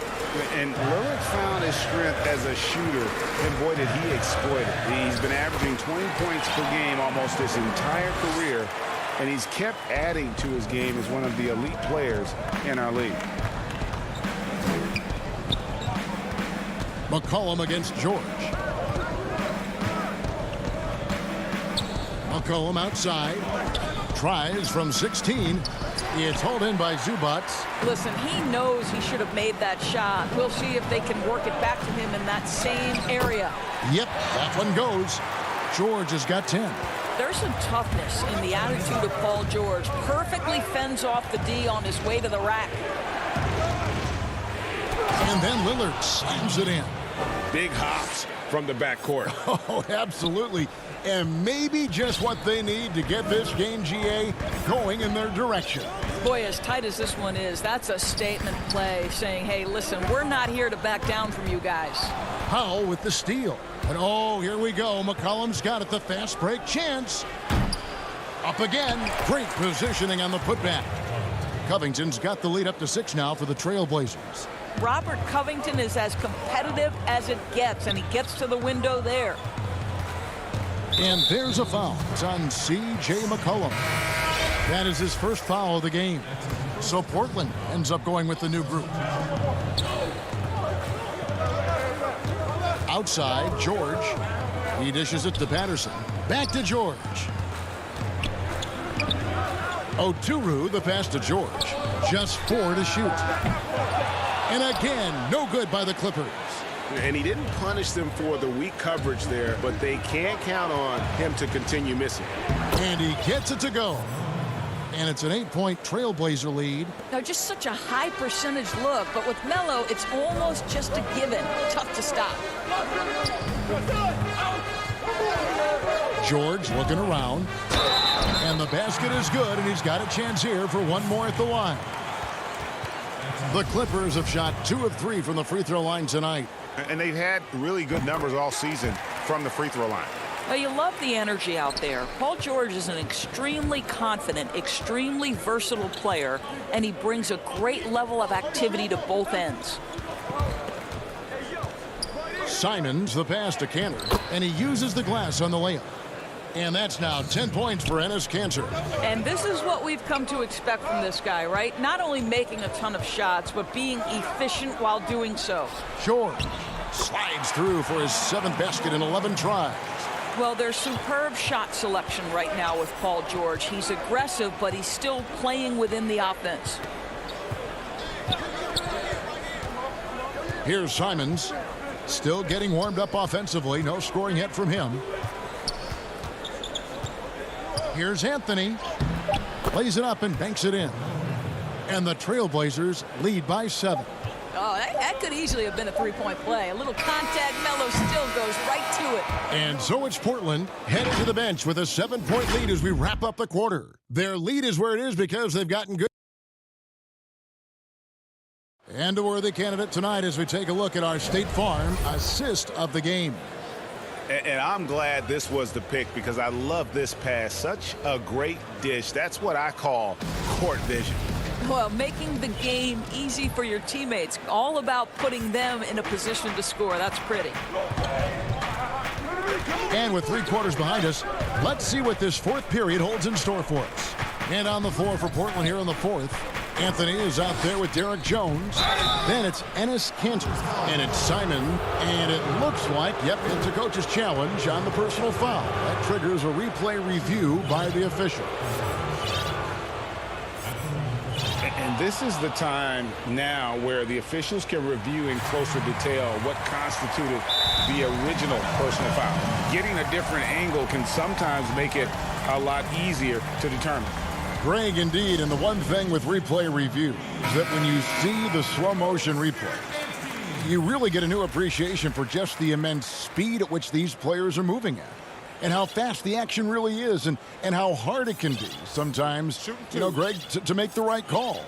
And Lillard found his strength as a shooter, and boy, did he exploit it. He's been averaging 20 points per game almost his entire career, and he's kept adding to his game as one of the elite players in our league. McCollum against George. McCollum outside. Tries from 16. It's hauled in by Zubac. Listen, he knows he should have made that shot. We'll see if they can work it back to him in that same area. Yep, that one goes. George has got 10. There's some toughness in the attitude of Paul George. Perfectly fends off the D on his way to the rack. And then Lillard slams it in. Big hops from the backcourt. Oh, absolutely. And maybe just what they need to get this game, GA, going in their direction. Boy, as tight as this one is, that's a statement play saying, hey, listen, we're not here to back down from you guys. Powell with the steal. And oh, here we go. McCollum's got it, the fast break chance. Up again. Great positioning on the putback. Covington's got the lead up to 6 now for the Trailblazers. Robert Covington is as competitive as it gets, and he gets to the window there. And there's a foul. It's on C.J. McCollum. That is his first foul of the game. So Portland ends up going with the new group. Outside, George. He dishes it to Patterson. Back to George. Oturu, the pass to George. Just 4 to shoot. And again, no good by the Clippers. And he didn't punish them for the weak coverage there, but they can't count on him to continue missing. And he gets it to go. And it's an 8-point Trailblazer lead. Now, just such a high percentage look, but with Melo, it's almost just a given. Tough to stop. George looking around. And the basket is good, and he's got a chance here for one more at the line. The Clippers have shot 2 of 3 from the free throw line tonight. And they've had really good numbers all season from the free throw line. Well, you love the energy out there. Paul George is an extremely confident, extremely versatile player, and he brings a great level of activity to both ends. Simons the pass to Cantor, and he uses the glass on the layup. And that's now 10 points for Enes Kanter. And this is what we've come to expect from this guy, right? Not only making a ton of shots, but being efficient while doing so. George slides through for his 7th basket in 11 tries. Well, there's superb shot selection right now with Paul George. He's aggressive, but he's still playing within the offense. Here's Simons, still getting warmed up offensively. No scoring yet from him. Here's Anthony. Plays it up and banks it in. And the Trailblazers lead by 7. Oh, that could easily have been a 3-point play. A little contact, Melo still goes right to it. And so it's Portland headed to the bench with a 7-point lead as we wrap up the quarter. Their lead is where it is because they've gotten good. And a worthy candidate tonight as we take a look at our State Farm assist of the game. And I'm glad this was the pick because I love this pass. Such a great dish. That's what I call court vision. Well, making the game easy for your teammates. All about putting them in a position to score. That's pretty. And with 3 quarters behind us, let's see what this 4th period holds in store for us. And on the floor for Portland here in the 4th, Anthony is out there with Derek Jones. Then it's Enes Kanter. And it's Simon. And it looks like, yep, it's a coach's challenge on the personal foul. That triggers a replay review by the official. And this is the time now where the officials can review in closer detail what constituted the original personal foul. Getting a different angle can sometimes make it a lot easier to determine. Greg, indeed, and the one thing with replay review is that when you see the slow motion replay, you really get a new appreciation for just the immense speed at which these players are moving at. And how fast the action really is, and how hard it can be sometimes, Greg, to make the right call.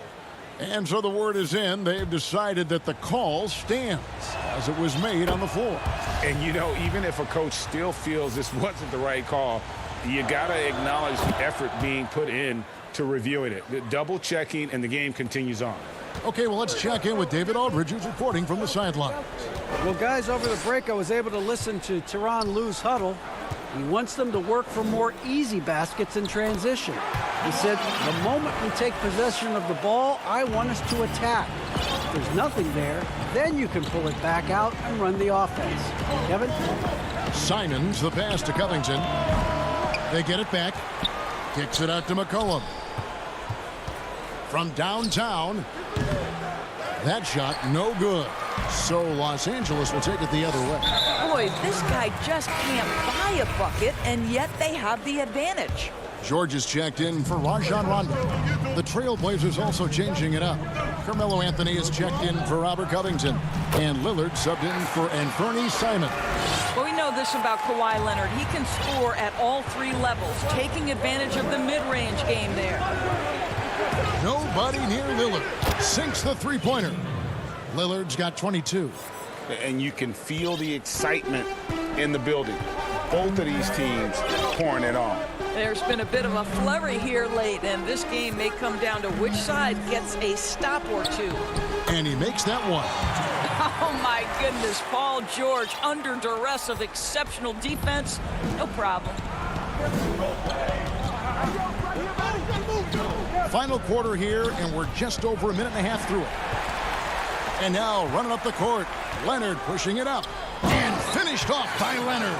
And so the word is in. They've decided that the call stands as it was made on the floor. And, even if a coach still feels this wasn't the right call, You got to acknowledge the effort being put in to reviewing it. The double checking, and the game continues on. Okay, well, let's check in with David Aldridge, who's reporting from the sidelines. Well, guys, over the break, I was able to listen to Tyronn Lue's huddle. He wants them to work for more easy baskets in transition. He said, the moment we take possession of the ball, I want us to attack. If there's nothing there, then you can pull it back out and run the offense. Kevin? Simons, the pass to Covington. They get it back. Kicks it out to McCollum. From downtown. That shot, no good. So Los Angeles will take it the other way. Boy, this guy just can't buy a bucket, and yet they have the advantage. George is checked in for Rajon Rondo. The Trailblazers also changing it up. Carmelo Anthony is checked in for Robert Covington. And Lillard subbed in for Anthony Simons. Well, we know this about Kawhi Leonard. He can score at all three levels, taking advantage of the mid-range game there. Nobody near Lillard. Sinks the three-pointer. Lillard's got 22. And you can feel the excitement in the building. Both of these teams pouring it on. There's been a bit of a flurry here late, and this game may come down to which side gets a stop or two. And he makes that one. Oh, my goodness. Paul George under duress of exceptional defense. No problem. Final quarter here, and we're just over a minute and a half through it. And now running up the court, Leonard pushing it up. And finished off by Leonard.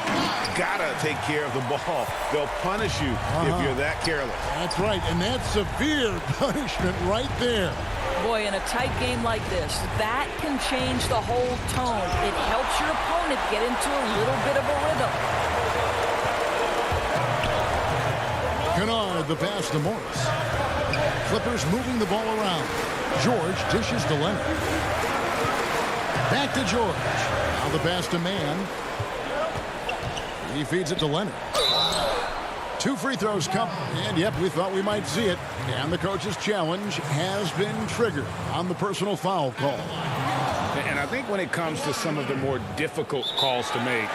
Gotta take care of the ball. They'll punish you if you're that careless. That's right, and that's severe punishment right there. Boy, in a tight game like this, that can change the whole tone. It helps your opponent get into a little bit of a rhythm. Kennard, the pass to Morris. Clippers moving the ball around. George dishes to Leonard. Back to George. Now the pass to Mann. He feeds it to Leonard. 2 free throws come, and yep, we thought we might see it. And the coach's challenge has been triggered on the personal foul call. And I think when it comes to some of the more difficult calls to make,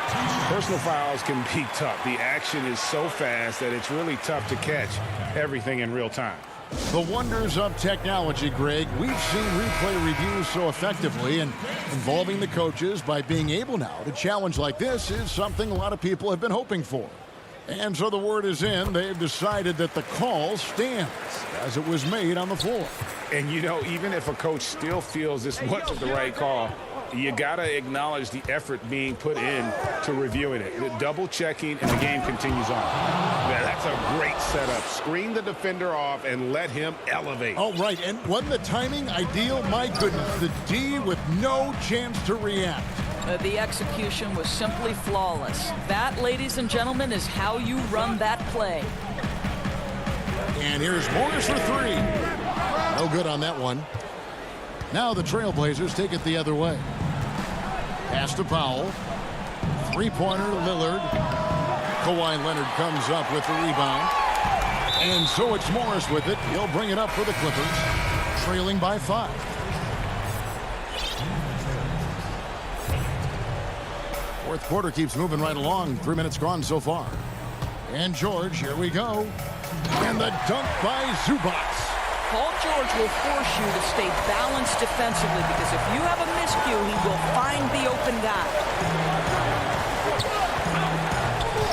personal fouls can be tough. The action is so fast that it's really tough to catch everything in real time. The wonders of technology, Greg. We've seen replay reviews so effectively, and involving the coaches by being able now to challenge like this is something a lot of people have been hoping for. And so the word is in. They've decided that the call stands as it was made on the floor. And, you know, even if a coach still feels this wasn't the right call, you got to acknowledge the effort being put in to reviewing it. The double checking, and the game continues on. Yeah, that's a great setup. Screen the defender off and let him elevate. Oh, right. And wasn't the timing ideal? My goodness. The D with no chance to react. The execution was simply flawless. That, ladies and gentlemen, is how you run that play. And here's Morris for 3. No good on that one. Now the Trailblazers take it the other way. Pass to Powell. Three-pointer to Lillard. Kawhi Leonard comes up with the rebound. And so it's Morris with it. He'll bring it up for the Clippers, trailing by 5. Fourth quarter keeps moving right along. 3 minutes gone so far. And George, here we go. And the dunk by Zubac. Paul George will force you to stay balanced defensively, because if you have a miscue, he will find the open guy.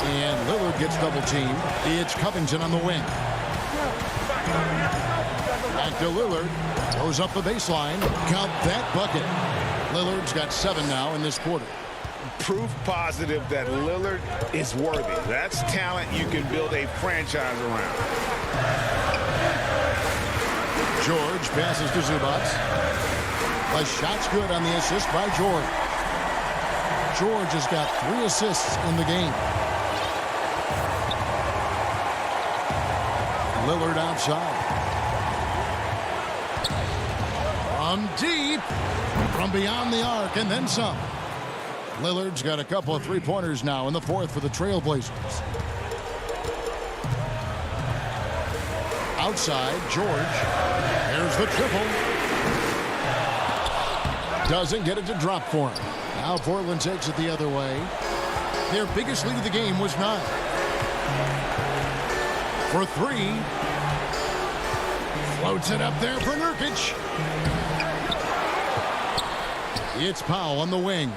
And Lillard gets double-teamed. It's Covington on the wing. Back to Lillard. Goes up the baseline. Count that bucket. Lillard's got 7 now in this quarter. Proof positive that Lillard is worthy. That's talent you can build a franchise around. George passes to Zubac. The shot's good on the assist by George. George has got 3 assists in the game. Lillard outside. From deep. From beyond the arc, and then some. Lillard's got a couple of three-pointers now in the fourth for the Trailblazers. Outside, George. There's the triple. Doesn't get it to drop for him. Now Portland takes it the other way. Their biggest lead of the game was 9. for three. Floats it up there for Nurkic. It's Powell on the wing.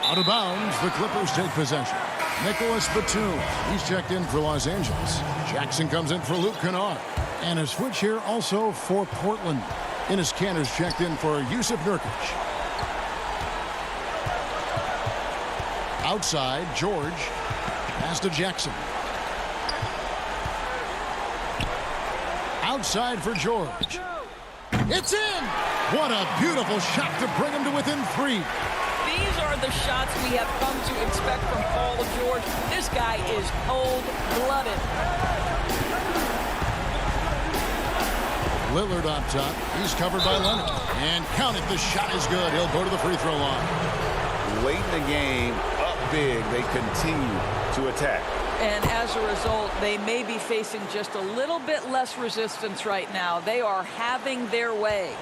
Out of bounds, the Clippers take possession. Nicholas Batum, he's checked in for Los Angeles. Jackson comes in for Luke Kennard. And a switch here also for Portland. Enes Kanter's checked in for Yusuf Nurkic. Outside, George. Pass to Jackson. Outside for George. It's in! What a beautiful shot to bring him to within three. These are the shots we have come to expect from Paul George. This guy is cold-blooded. Lillard on top. He's covered by Leonard. And count it, the shot is good. He'll go to the free throw line. Late in the game, up big, they continue to attack. And as a result, they may be facing just a little bit less resistance right now. They are having their way.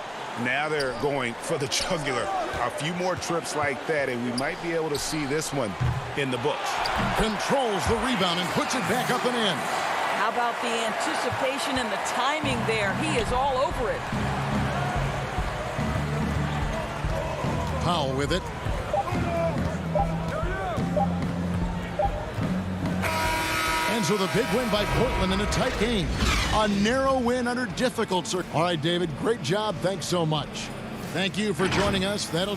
Now they're going for the jugular. A few more trips like that, and we might be able to see this one in the books. Controls the rebound and puts it back up and in. How about the anticipation and the timing there? He is all over it. Powell with it. Ends with a big win by Portland in a tight game. A narrow win under difficult circumstances. All right, David, great job. Thanks so much. Thank you for joining us. That'll...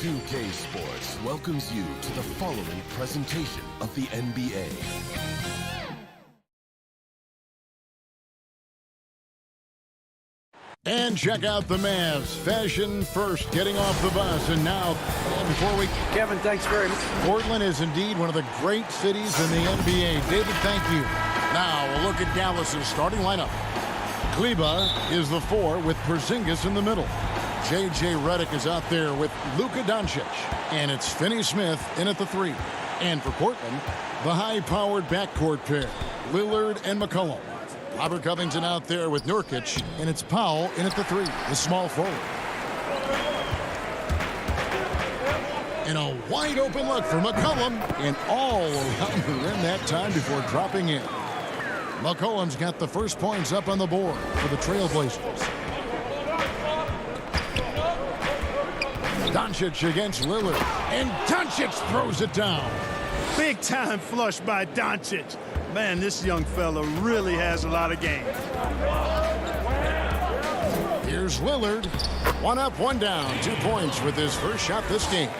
2K Sports welcomes you to the following presentation of the NBA. And check out the Mavs. Fashion first, getting off the bus. And now, before we... Kevin, thanks very much. Portland is indeed one of the great cities in the NBA. David, thank you. Now, a look at Dallas's starting lineup. Kleba is the 4 with Porzingis in the middle. J.J. Redick is out there with Luka Doncic. And it's Finney Smith in at the 3. And for Portland, the high-powered backcourt pair, Lillard and McCollum. Robert Covington out there with Nurkic, and it's Powell in at the 3, the small forward. And a wide-open look for McCollum, and all around the rim that time before dropping in. McCollum's got the first points up on the board for the Trailblazers. Doncic against Lillard, and Doncic throws it down. Big time flush by Doncic. Man, this young fella really has a lot of game. Here's Lillard. 1 up, 1 down. 2 points with his first shot this game.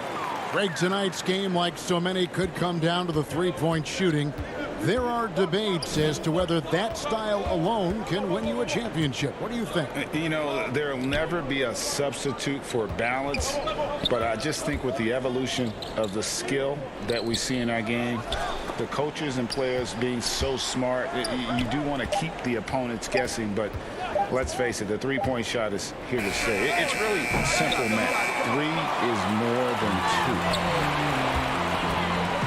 Greg, tonight's game, like so many, could come down to the three-point shooting. There are debates as to whether that style alone can win you a championship. What do you think? You know, there will never be a substitute for balance, but I just think with the evolution of the skill that we see in our game, the coaches and players being so smart, you do want to keep the opponents guessing, but let's face it, the three-point shot is here to stay. It's really simple, man. 3 is more than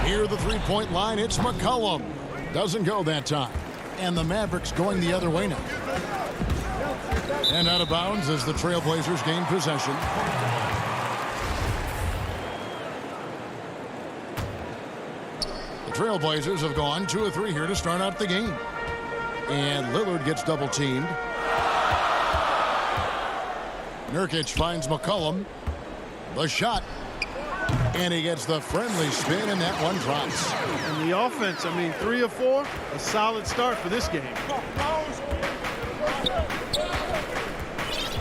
2. Near the three-point line, it's McCollum. Doesn't go that time. And the Mavericks going the other way now. And out of bounds as the Trailblazers gain possession. The Trailblazers have gone 2 of 3 here to start out the game. And Lillard gets double teamed. Nurkic finds McCollum. The shot. And he gets the friendly spin, and that one drops. And the offense, I mean, 3 of 4, a solid start for this game.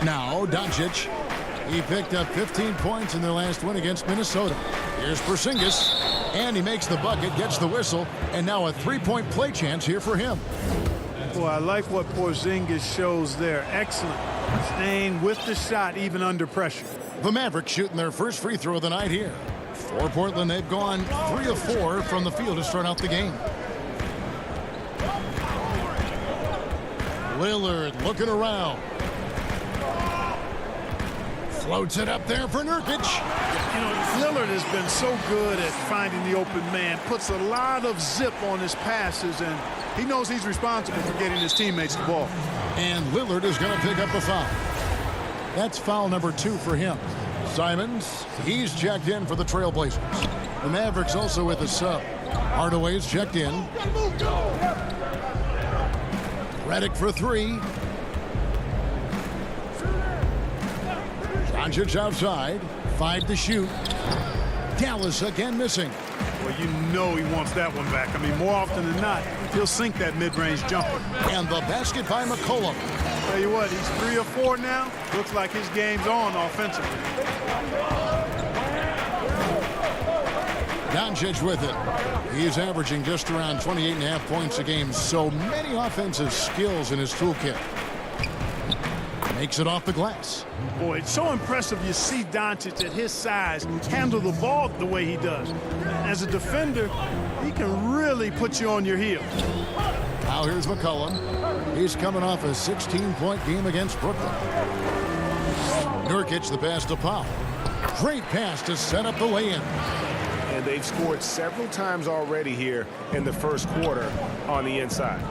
Now, Doncic. He picked up 15 points in their last win against Minnesota. Here's Porzingis, and he makes the bucket, gets the whistle, and now a 3-point play chance here for him. Boy, I like what Porzingis shows there. Excellent. Staying with the shot even under pressure. The Mavericks shooting their first free throw of the night here. For Portland, they've gone 3 of 4 from the field to start out the game. Lillard looking around. Floats it up there for Nurkic. You know, Lillard has been so good at finding the open man. Puts a lot of zip on his passes, and he knows he's responsible for getting his teammates the ball. And Lillard is going to pick up a foul. That's foul number 2 for him. Simons, he's checked in for the Trailblazers. The Mavericks also with a sub. Hardaway's checked in. Redick for 3. Doncic outside. 5 to shoot. Dallas again missing. Well, you know he wants that one back. I mean, more often than not, he'll sink that mid-range jumper. And the basket by McCollum. Tell you what, he's 3 of 4 now. Looks like his game's on offensively. Doncic with it. He's averaging just around 28.5 points a game. So many offensive skills in his toolkit. Makes it off the glass. Boy, it's so impressive you see Doncic at his size handle the ball the way he does. As a defender, he can really put you on your heels. Now here's McCollum. He's coming off a 16-point game against Brooklyn. Nurkic the pass to Powell. Great pass to set up the lay-in. And they've scored several times already here in the first quarter on the inside.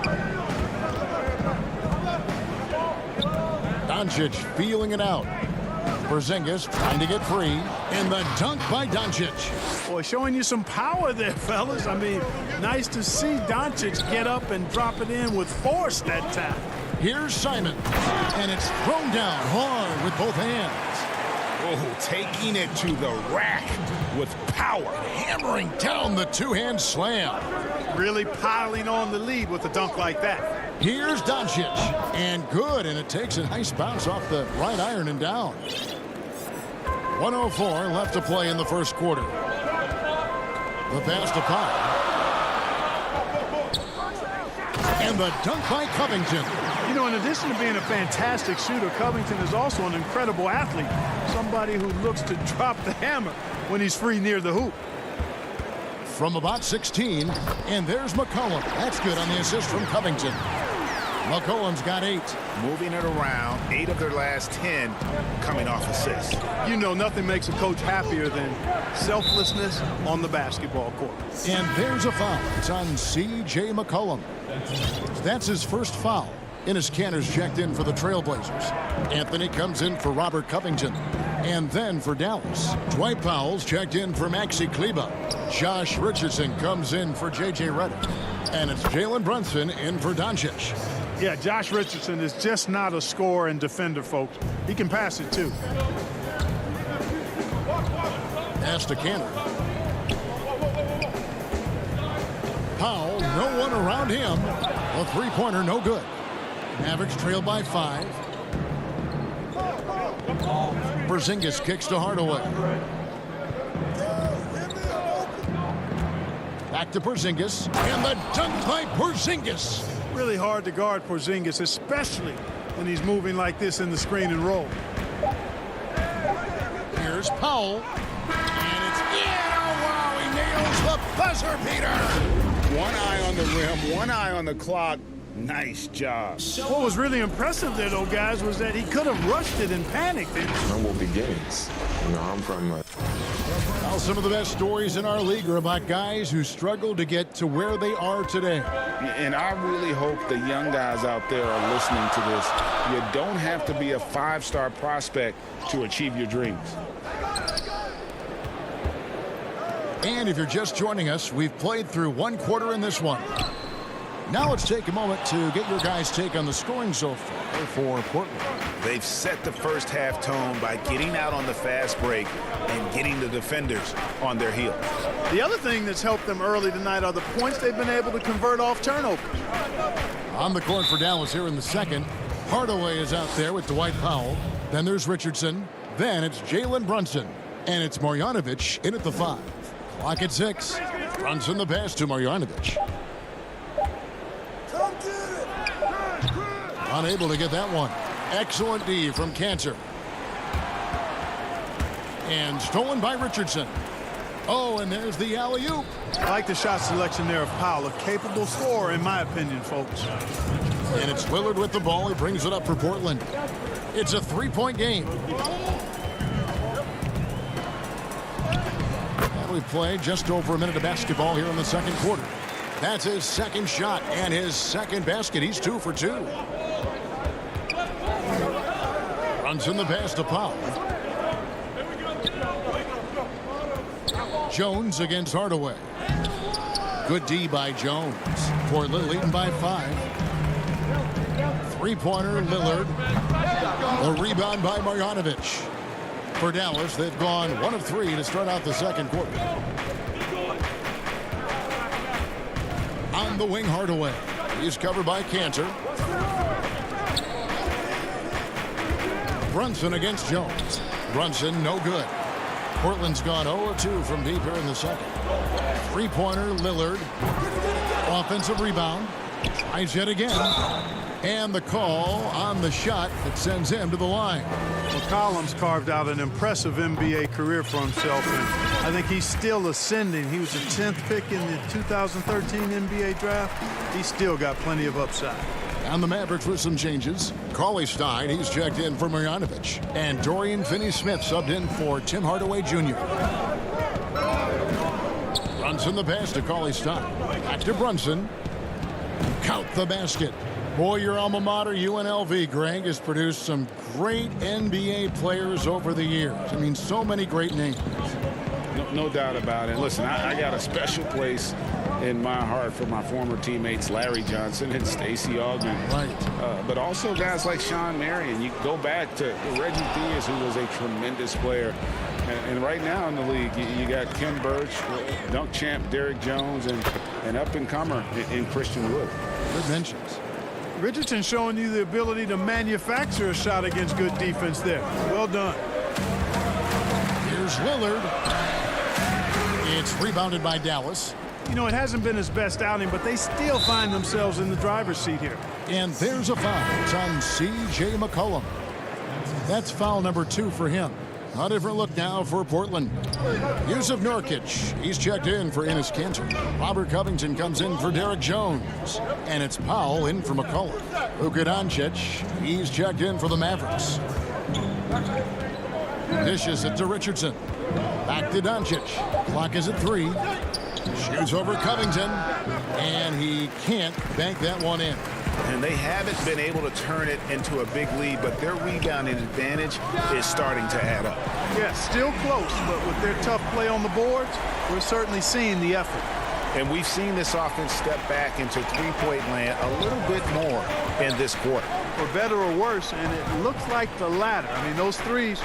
Doncic feeling it out. Porzingis trying to get free. And the dunk by Doncic. Boy, showing you some power there, fellas. I mean, nice to see Doncic get up and drop it in with force that time. Here's Simon. And it's thrown down hard with both hands. Oh, taking it to the rack with power. Hammering down the two-hand slam. Really piling on the lead with a dunk like that. Here's Doncic. And good, and it takes a nice bounce off the right iron and down. 1:04 left to play in the first quarter. The pass to Powell. And the dunk by Covington. You know, in addition to being a fantastic shooter, Covington is also an incredible athlete. Somebody who looks to drop the hammer when he's free near the hoop. From about 16, and there's McCollum. That's good on the assist from Covington. McCollum's got 8. Moving it around, 8 of their last 10 coming off assists. You know, nothing makes a coach happier than selflessness on the basketball court. And there's a foul. It's on C.J. McCollum. That's his first foul. Enes Kanter's checked in for the Trailblazers. Anthony comes in for Robert Covington. And then for Dallas, Dwight Powell's checked in for Maxi Kleber. Josh Richardson comes in for J.J. Redick. And it's Jalen Brunson in for Doncic. Yeah, Josh Richardson is just not a scorer and defender, folks. He can pass it, too. Pass to Kanter. Powell, no one around him. A three-pointer, no good. Mavericks trail by 5. Porzingis kicks to Hardaway. Back to Porzingis. And the dunk by Porzingis. Really hard to guard Porzingis, especially when he's moving like this in the screen and roll. Here's Powell. And it's in. Oh, wow, he nails the buzzer beater. One eye on the rim, one eye on the clock. Nice job. What was really impressive there, though, guys, was that he could have rushed it and panicked. Humble beginnings. You know, I'm from Well, some of the best stories in our league are about guys who struggled to get to where they are today. And I really hope the young guys out there are listening to this. You don't have to be a 5-star prospect to achieve your dreams. And if you're just joining us, we've played through one quarter in this one. Now let's take a moment to get your guys' take on the scoring so far for Portland. They've set the first half tone by getting out on the fast break and getting the defenders on their heels. The other thing that's helped them early tonight are the points they've been able to convert off turnovers. On the court for Dallas here in the second. Hardaway is out there with Dwight Powell. Then there's Richardson. Then it's Jalen Brunson. And it's Marjanovic in at the 5. Clock at 6. Brunson the pass to Marjanovic. Unable to get that one. Excellent D from Cantor. And stolen by Richardson. Oh, and there's the alley-oop. I like the shot selection there of Powell. A capable scorer, in my opinion, folks. And it's Lillard with the ball. He brings it up for Portland. It's a 3-point game. And we've played just over a minute of basketball here in the second quarter. That's his second shot and his second basket. He's 2 for 2. Runs in the pass to Powell. Jones against Hardaway. Good D by Jones. Portland leading by 5. Three-pointer, Lillard. A rebound by Marjanovic. For Dallas, they've gone 1 of 3 to start out the second quarter. On the wing, Hardaway. He's covered by Cantor. Brunson against Jones. Brunson, no good. Portland's gone 0-2 from deep here in the second. Three-pointer, Lillard. Offensive rebound. Tries yet again. And the call on the shot that sends him to the line. Well, Collins carved out an impressive NBA career for himself, and I think he's still ascending. He was the 10th pick in the 2013 NBA draft. He's still got plenty of upside. On the Mavericks with some changes. Cauley Stein, he's checked in for Marjanovic. And Dorian Finney-Smith subbed in for Tim Hardaway Jr. Brunson the pass to Cauley Stein. Back to Brunson. Count the basket. Boy, your alma mater, UNLV, Greg, has produced some great NBA players over the years. I mean, so many great names. No doubt about it. Listen, I got a special place in my heart for my former teammates Larry Johnson and Stacey Augmon. Right. But also guys like Sean Marion. You go back to Reggie Theus, who was a tremendous player. And right now in the league, you got Kim Birch, dunk champ Derrick Jones, and up-and-comer in Christian Wood. Good mentions. Richardson showing you the ability to manufacture a shot against good defense there. Well done. Here's Lillard. It's rebounded by Dallas. You know, it hasn't been his best outing, but they still find themselves in the driver's seat here. And there's a foul. It's on C.J. McCollum. That's foul number 2 for him. A different look now for Portland. Yusuf Nurkic. He's checked in for Enes Kanter. Robert Covington comes in for Derrick Jones. And it's Powell in for McCollum. Luka Doncic. He's checked in for the Mavericks. Dishes it to Richardson. Back to Doncic. Clock is at 3. Shoots over Covington. And he can't bank that one in. And they haven't been able to turn it into a big lead, but their rebounding advantage is starting to add up. Yeah, still close, but with their tough play on the boards, we're certainly seeing the effort. And we've seen this offense step back into three-point land a little bit more in this quarter. For better or worse, and it looks like the latter. I mean, those threes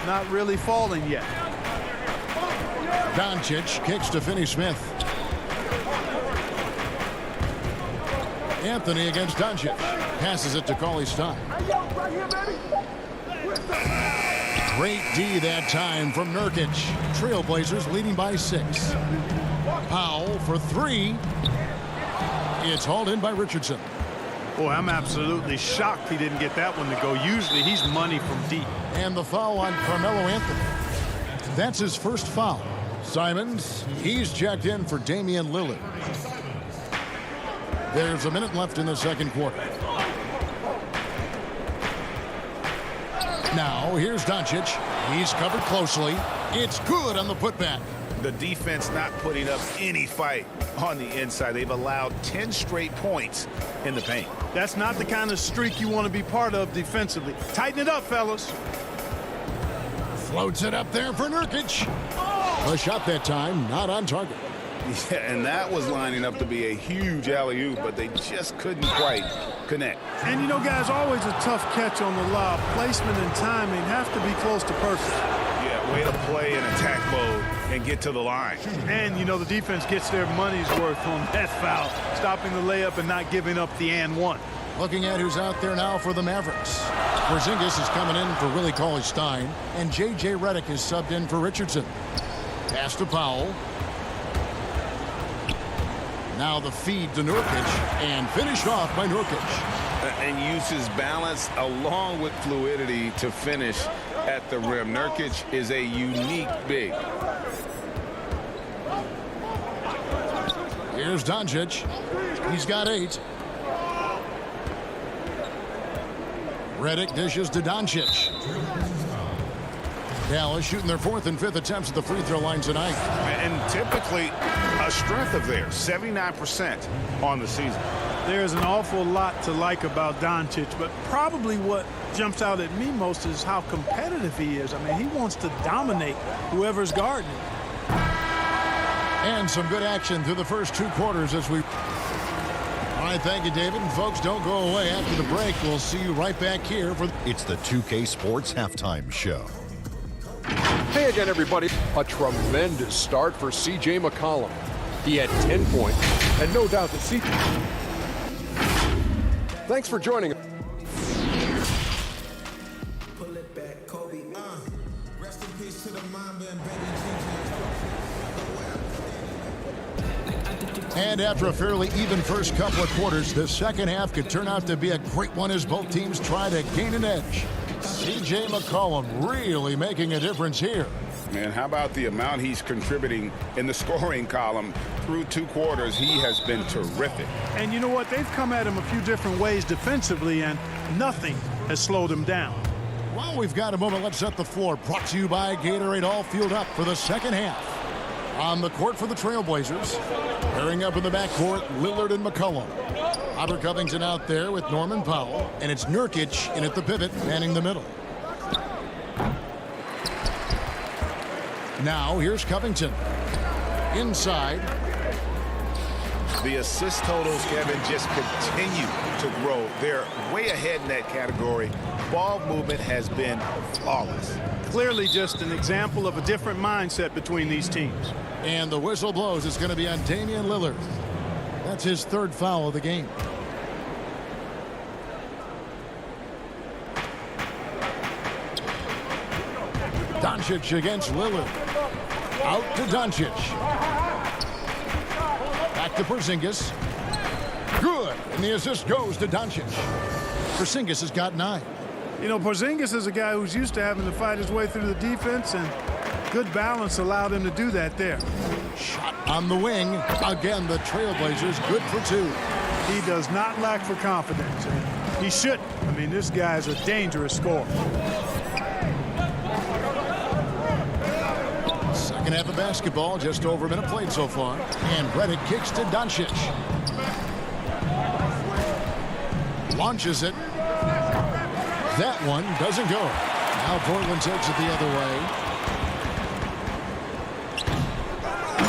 not really falling yet. Doncic kicks to Finney-Smith. Anthony against Doncic. Passes it to Cauley Stein. Great D that time from Nurkic. Trailblazers leading by 6. Powell for 3. It's hauled in by Richardson. Boy, I'm absolutely shocked he didn't get that one to go. Usually he's money from deep. And the foul on Carmelo Anthony. That's his first foul. Simons, he's checked in for Damian Lillard. There's a minute left in the second quarter. Now, here's Doncic. He's covered closely. It's good on the putback. The defense not putting up any fight on the inside. They've allowed 10 straight points in the paint. That's not the kind of streak you want to be part of defensively. Tighten it up, fellas. Floats it up there for Nurkic. A shot that time, not on target. Yeah, and that was lining up to be a huge alley-oop, but they just couldn't quite connect. And, you know, guys, always a tough catch on the lob. Placement and timing have to be close to perfect. Yeah, way to play in attack mode and get to the line. And, you know, the defense gets their money's worth on that foul, stopping the layup and not giving up the and one. Looking at who's out there now for the Mavericks. Porzingis is coming in for Willie Cauley-Stein, and J.J. Redick is subbed in for Richardson. Pass to Powell. Now the feed to Nurkic, and finished off by Nurkic. And uses balance along with fluidity to finish at the rim. Nurkic is a unique big. Here's Doncic. He's got 8. Redick dishes to Doncic. Dallas shooting their 4th and 5th attempts at the free throw line tonight. And typically a strength of theirs, 79% on the season. There's an awful lot to like about Doncic, but probably what jumps out at me most is how competitive he is. I mean, he wants to dominate whoever's guarding him. And some good action through the first 2 quarters as we... All right, thank you, David. And folks, don't go away after the break. We'll see you right back here for... It's the 2K Sports Halftime Show. Hey again, everybody. A tremendous start for C.J. McCollum. He had 10 points, and no doubt that C. Thanks for joining us. Pull it back, Kobe. Rest in peace to the Mamba and baby And after a fairly even first couple of quarters, the second half could turn out to be a great one as both teams try to gain an edge. C.J. McCollum really making a difference here. Man, how about the amount he's contributing in the scoring column through 2 quarters? He has been terrific. And you know what? They've come at him a few different ways defensively, and nothing has slowed him down. Well, we've got a moment. Let's set the floor. Brought to you by Gatorade. All fueled up for the second half. On the court for the Trailblazers. Pairing up in the backcourt, Lillard and McCollum. Robert Covington out there with Norman Powell. And it's Nurkic in at the pivot, manning the middle. Now, here's Covington. Inside. The assist totals, Kevin, just continue to grow. They're way ahead in that category. Ball movement has been flawless. Clearly just an example of a different mindset between these teams. And the whistle blows. It's going to be on Damian Lillard. That's his 3rd foul of the game. Doncic against Lillard. Out to Doncic. Back to Porzingis. Good. And the assist goes to Doncic. Porzingis has got 9. You know, Porzingis is a guy who's used to having to fight his way through the defense, and good balance allowed him to do that there. Shot on the wing. Again, the Trailblazers good for 2. He does not lack for confidence. He shouldn't. I mean, this guy's a dangerous scorer. Second half of basketball, just over a minute played so far. And Redick kicks to Doncic. Launches it. That one doesn't go. Now Portland takes it the other way.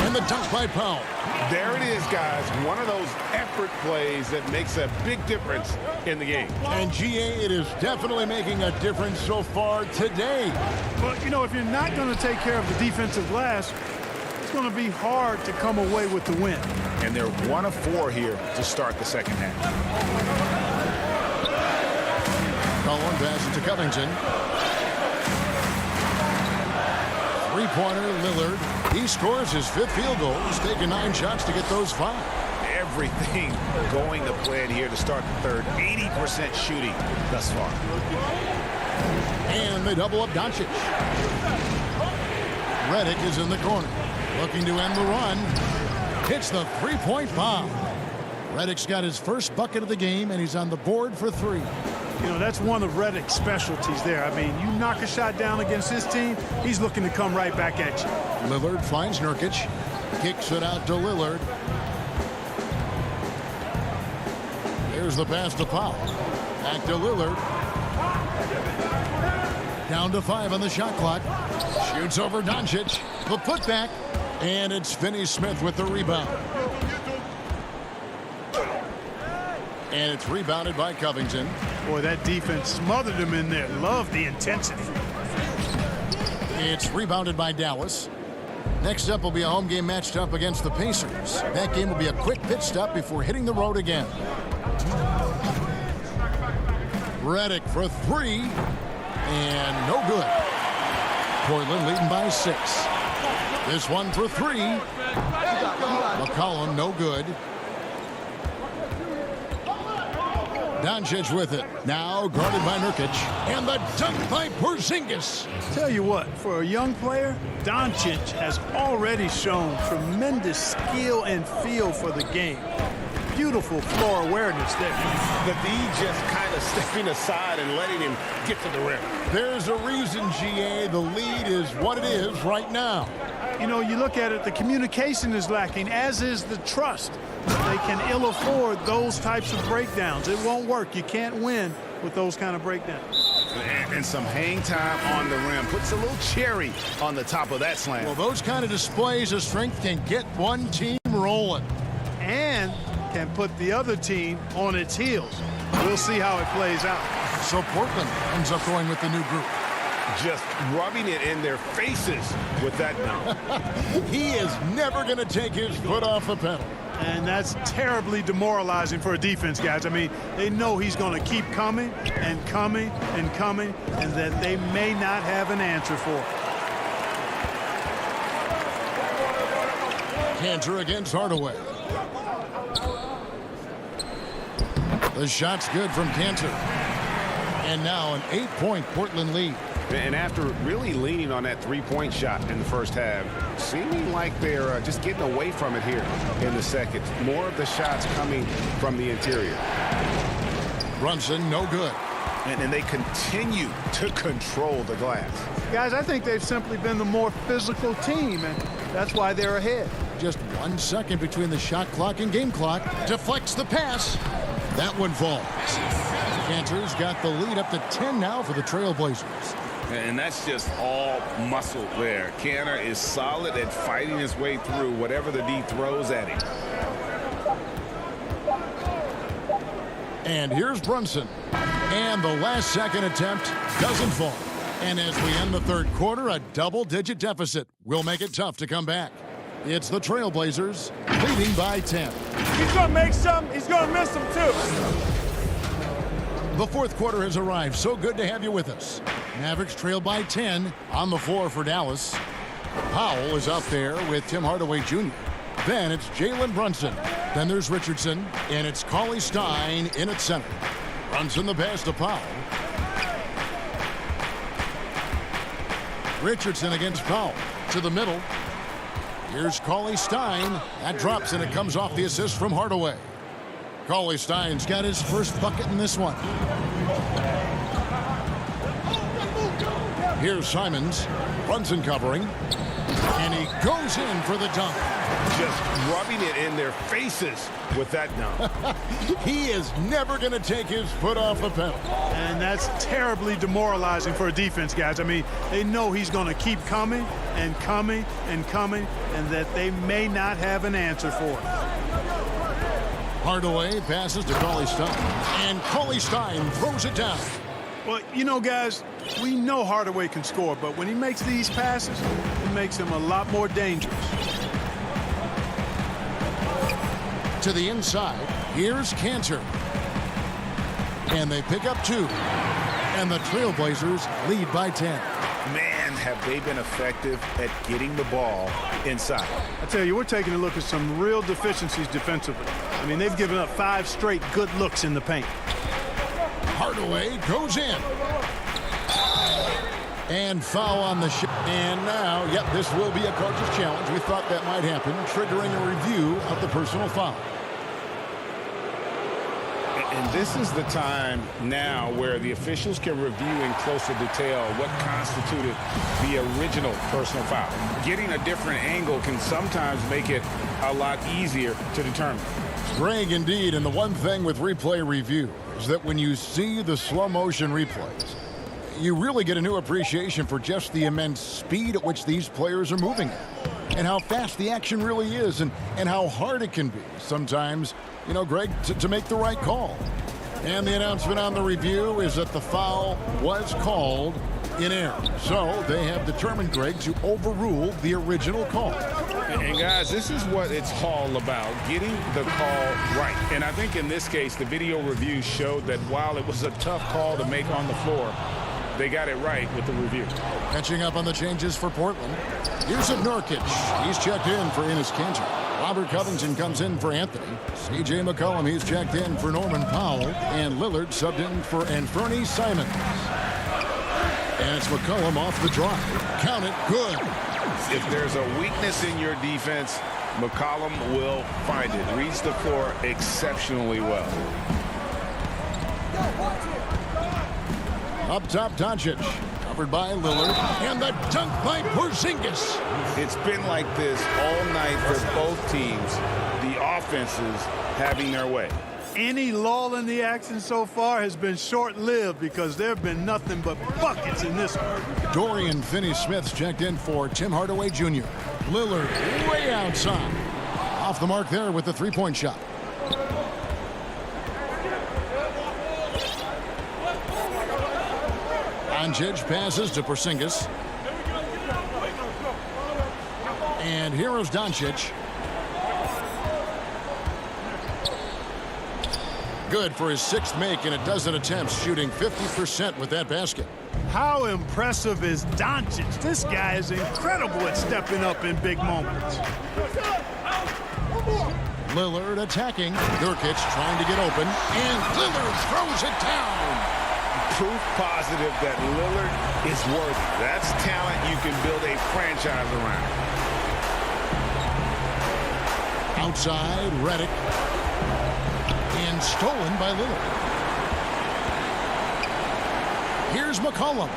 And the dunk by Powell. There it is, guys. One of those effort plays that makes a big difference in the game. And GA, it is definitely making a difference so far today. But, you know, if you're not going to take care of the defensive glass, it's going to be hard to come away with the win. And they're 1 of 4 here to start the second half. Cullen passes to Covington. 3-pointer, Lillard. He scores his 5th field goal. He's taken 9 shots to get those 5. Everything going to plan here to start the third. 80% shooting thus far. And they double up Doncic. Redick is in the corner. Looking to end the run. Hits the 3-point bomb. Redick's got his first bucket of the game, and he's on the board for 3. You know, that's one of Redick's specialties there. I mean, you knock a shot down against his team, he's looking to come right back at you. Lillard finds Nurkic. Kicks it out to Lillard. Here's the pass to Powell. Back to Lillard. Down to 5 on the shot clock. Shoots over Doncic. The putback. And it's Finney-Smith with the rebound. And it's rebounded by Covington. Boy, that defense smothered him in there. Love the intensity. It's rebounded by Dallas. Next up will be a home game matched up against the Pacers. That game will be a quick pit stop before hitting the road again. Redick for 3. And no good. Portland leading by 6. This one for 3. McCollum no good. Doncic with it. Now guarded by Nurkic. And the dunk by Porzingis. Tell you what, for a young player, Doncic has already shown tremendous skill and feel for the game. Beautiful floor awareness there. The D just kind of stepping aside and letting him get to the rim. There's a reason, GA, the lead is what it is right now. You know, you look at it, the communication is lacking, as is the trust. They can ill afford those types of breakdowns. It won't work. You can't win with those kind of breakdowns. And some hang time on the rim. Puts a little cherry on the top of that slam. Well, those kind of displays of strength can get one team rolling. And can put the other team on its heels. We'll see how it plays out. So Portland ends up going with the new group. Just rubbing it in their faces with that dunk. He is never going to take his foot off the pedal. And that's terribly demoralizing for a defense, guys. I mean, they know he's going to keep coming and coming and coming, and that they may not have an answer for it. Cantor against Hardaway. The shot's good from Cantor. And now an 8-point Portland lead. And after really leaning on that three-point shot in the first half, seeming like they're just getting away from it here in the second. More of the shots coming from the interior. Brunson, no good. And they continue to control the glass. Guys, I think they've simply been the more physical team, and that's why they're ahead. Just 1 second between the shot clock and game clock. Deflects the pass. That one falls. Cantor's got the lead up to 10 now for the Trailblazers. And that's just all muscle there. Cantor is solid at fighting his way through whatever the D throws at him. And here's Brunson. And the last second attempt doesn't fall. And as we end the third quarter, a double-digit deficit will make it tough to come back. It's the Trailblazers leading by 10. He's going to make some. He's going to miss them, too. The fourth quarter has arrived. So good to have you with us. Mavericks trail by 10 on the floor for Dallas. Powell is out there with Tim Hardaway Jr. Then it's Jalen Brunson. Then there's Richardson, and it's Cauley Stein in at center. Brunson the pass to Powell. Richardson against Powell to the middle. Here's Cauley Stein. That drops, and it comes off the assist from Hardaway. Cauley Stein's got his first bucket in this one. Here's Simons. Brunson covering. And he goes in for the dunk. Just rubbing it in their faces with that dunk. He is never going to take his foot off the pedal. And that's terribly demoralizing for a defense, guys. I mean, they know he's going to keep coming and coming and coming, and that they may not have an answer for it. Hardaway passes to Cauley Stein. And Cauley Stein throws it down. Well, you know, guys, we know Hardaway can score, but when he makes these passes, it makes him a lot more dangerous. To the inside, here's Cantor. And they pick up 2. And the Trailblazers lead by 10. Man, have they been effective at getting the ball inside. I tell you, we're taking a look at some real deficiencies defensively. I mean, they've given up 5 straight good looks in the paint. Hardaway goes in. And foul on the shot. And now, yep, this will be a coach's challenge. We thought that might happen, triggering a review of the personal foul. And this is the time now where the officials can review in closer detail what constituted the original personal foul. Getting a different angle can sometimes make it a lot easier to determine. Greg, indeed, and the one thing with replay review is that when you see the slow motion replays, you really get a new appreciation for just the immense speed at which these players are moving at, and how fast the action really is, and how hard it can be sometimes, you know, Greg, to make the right call. And the announcement on the review is that the foul was called in error. So they have determined, Greg, to overrule the original call. And guys, this is what it's all about, getting the call right. And I think in this case, the video review showed that while it was a tough call to make on the floor, they got it right with the review. Catching up on the changes for Portland. Here's Nurkic. He's checked in for Enes Kanter. Robert Covington comes in for Anthony. C.J. McCollum, he's checked in for Norman Powell. And Lillard subbed in for Anthony Simons. And it's McCollum off the drive. Count it, good. If there's a weakness in your defense, McCollum will find it. Reads the floor exceptionally well. Up top, Doncic. Covered by Lillard. And the dunk by Porzingis. It's been like this all night for both teams. The offenses having their way. Any lull in the action so far has been short-lived because there have been nothing but buckets in this one. Dorian Finney-Smith's checked in for Tim Hardaway Jr. Lillard way outside. Off the mark there with the three-point shot. Doncic passes to Porzingis. And here is Doncic. Good for his sixth make in a dozen attempts, shooting 50% with that basket. How impressive is Doncic? This guy is incredible at stepping up in big moments. Lillard attacking. Nurkic trying to get open. And Lillard throws it down. Proof positive that Lillard is worthy. That's talent you can build a franchise around. Outside, Redick. And stolen by Lillard. Here's McCollum.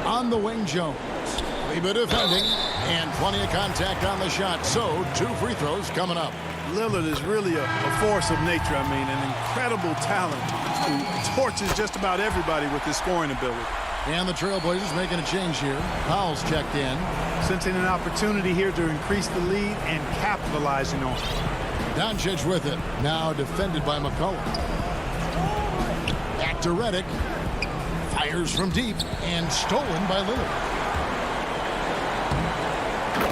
On the wing, Jones. Leba defending. And plenty of contact on the shot. So, 2 free throws coming up. Lillard is really a force of nature. I mean, an incredible talent who torches just about everybody with his scoring ability. And the Trailblazers making a change here. Powell's checked in. Sensing an opportunity here to increase the lead and capitalizing on it. Doncic with it. Now defended by McCollum. Back to Redick. Fires from deep and stolen by Lillard.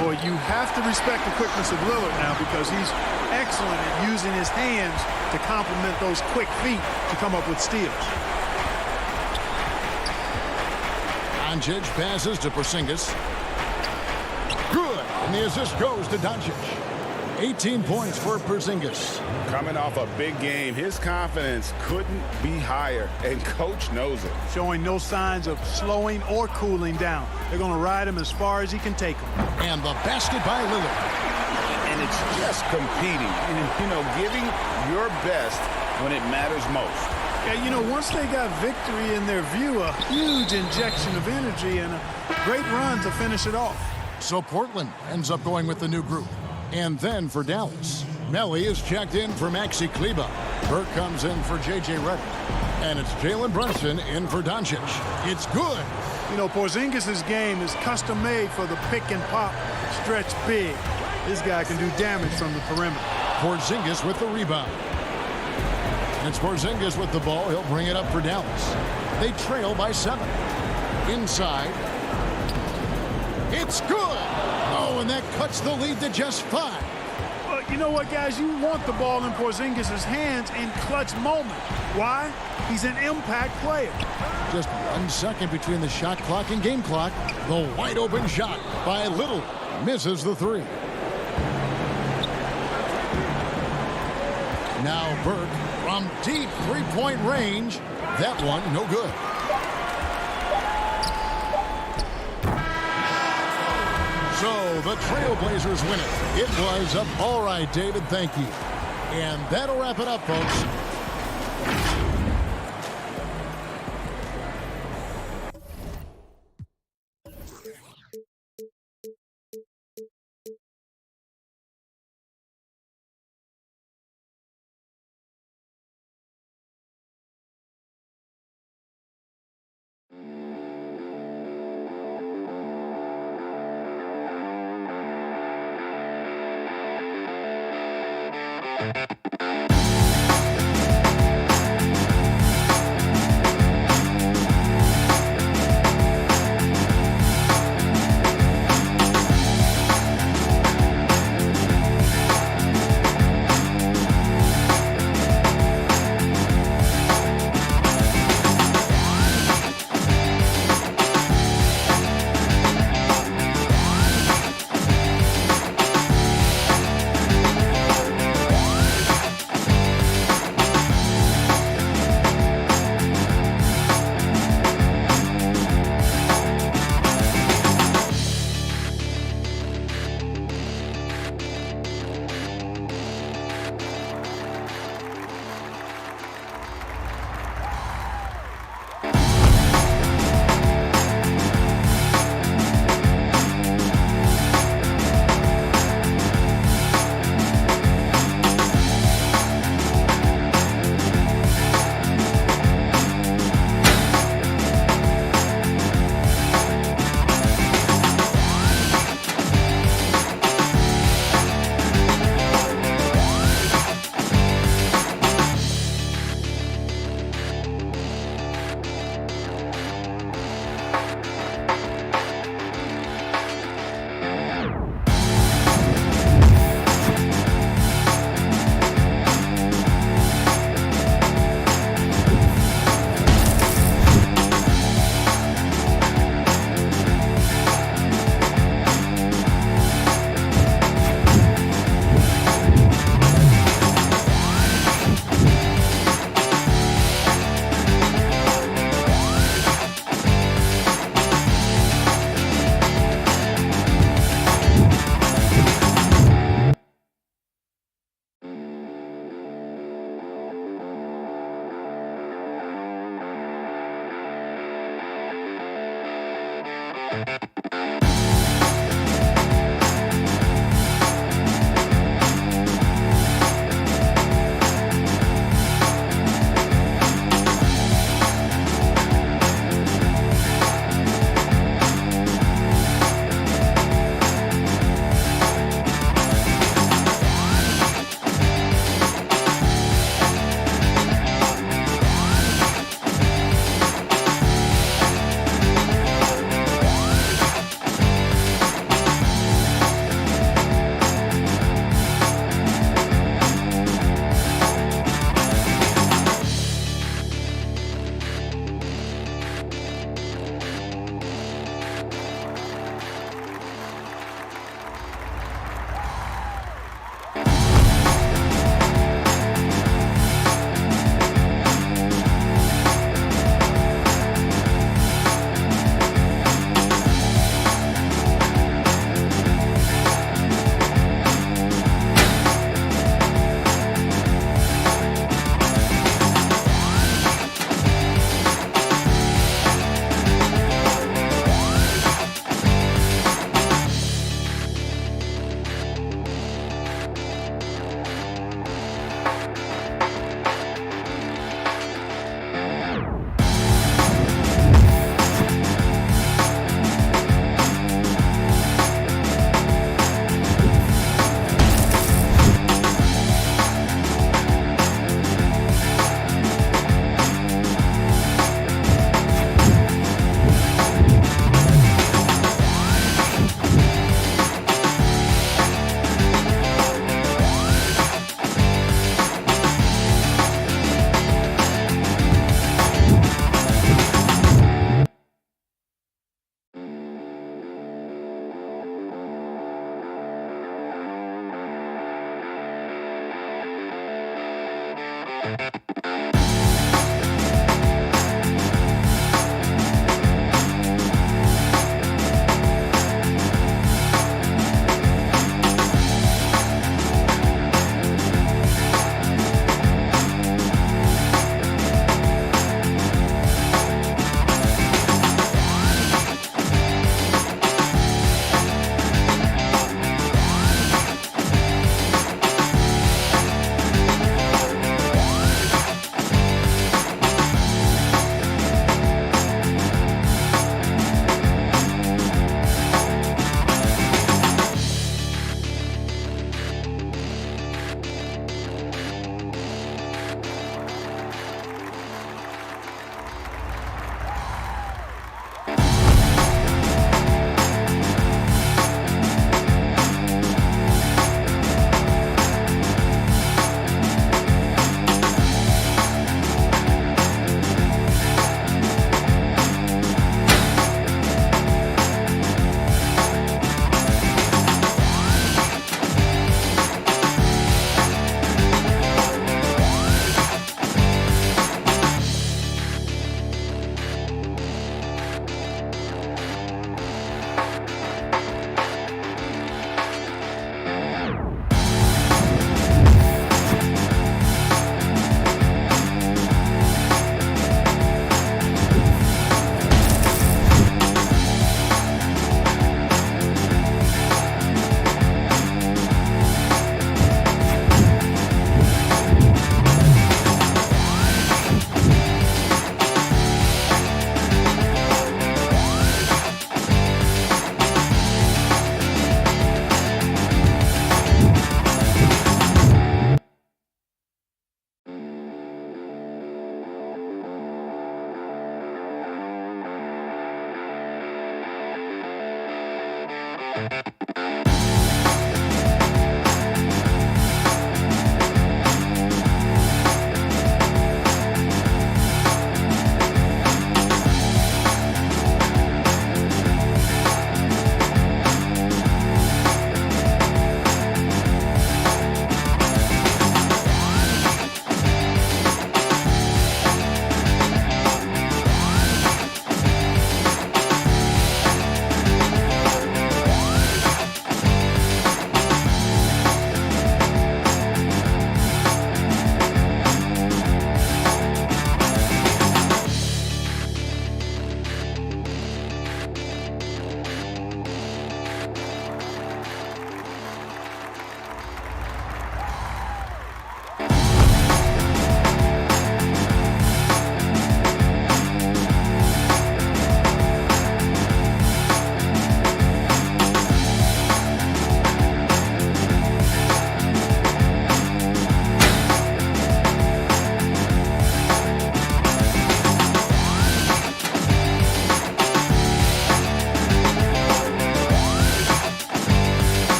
Boy, you have to respect the quickness of Lillard now because he's excellent at using his hands to complement those quick feet to come up with steals. Doncic passes to Porzingis. Good. And the assist goes to Doncic. 18 points for Porzingis. Coming off a big game, his confidence couldn't be higher, and coach knows it. Showing no signs of slowing or cooling down. They're going to ride him as far as he can take him. And the basket by Lillard. And it's just competing and, you know, giving your best when it matters most. Yeah, you know, once they got victory in their view, a huge injection of energy and a great run to finish it off. So Portland ends up going with the new group. And then for Dallas, Melly is checked in for Maxi Kleber. Burke comes in for J.J. Redick. And it's Jalen Brunson in for Doncic. It's good. You know, Porzingis' game is custom-made for the pick-and-pop stretch big. This guy can do damage from the perimeter. Porzingis with the rebound. It's Porzingis with the ball. He'll bring it up for Dallas. They trail by 7. Inside. It's good. Oh, and that cuts the lead to just 5. But you know what, guys? You want the ball in Porzingis' hands in clutch moment. Why? He's an impact player. Just 1 second between the shot clock and game clock. The wide open shot by Little. Misses the 3. Now Burke from deep three-point range. That one no good. So the Trailblazers win it. It was all right, David. Thank you. And that'll wrap it up, folks.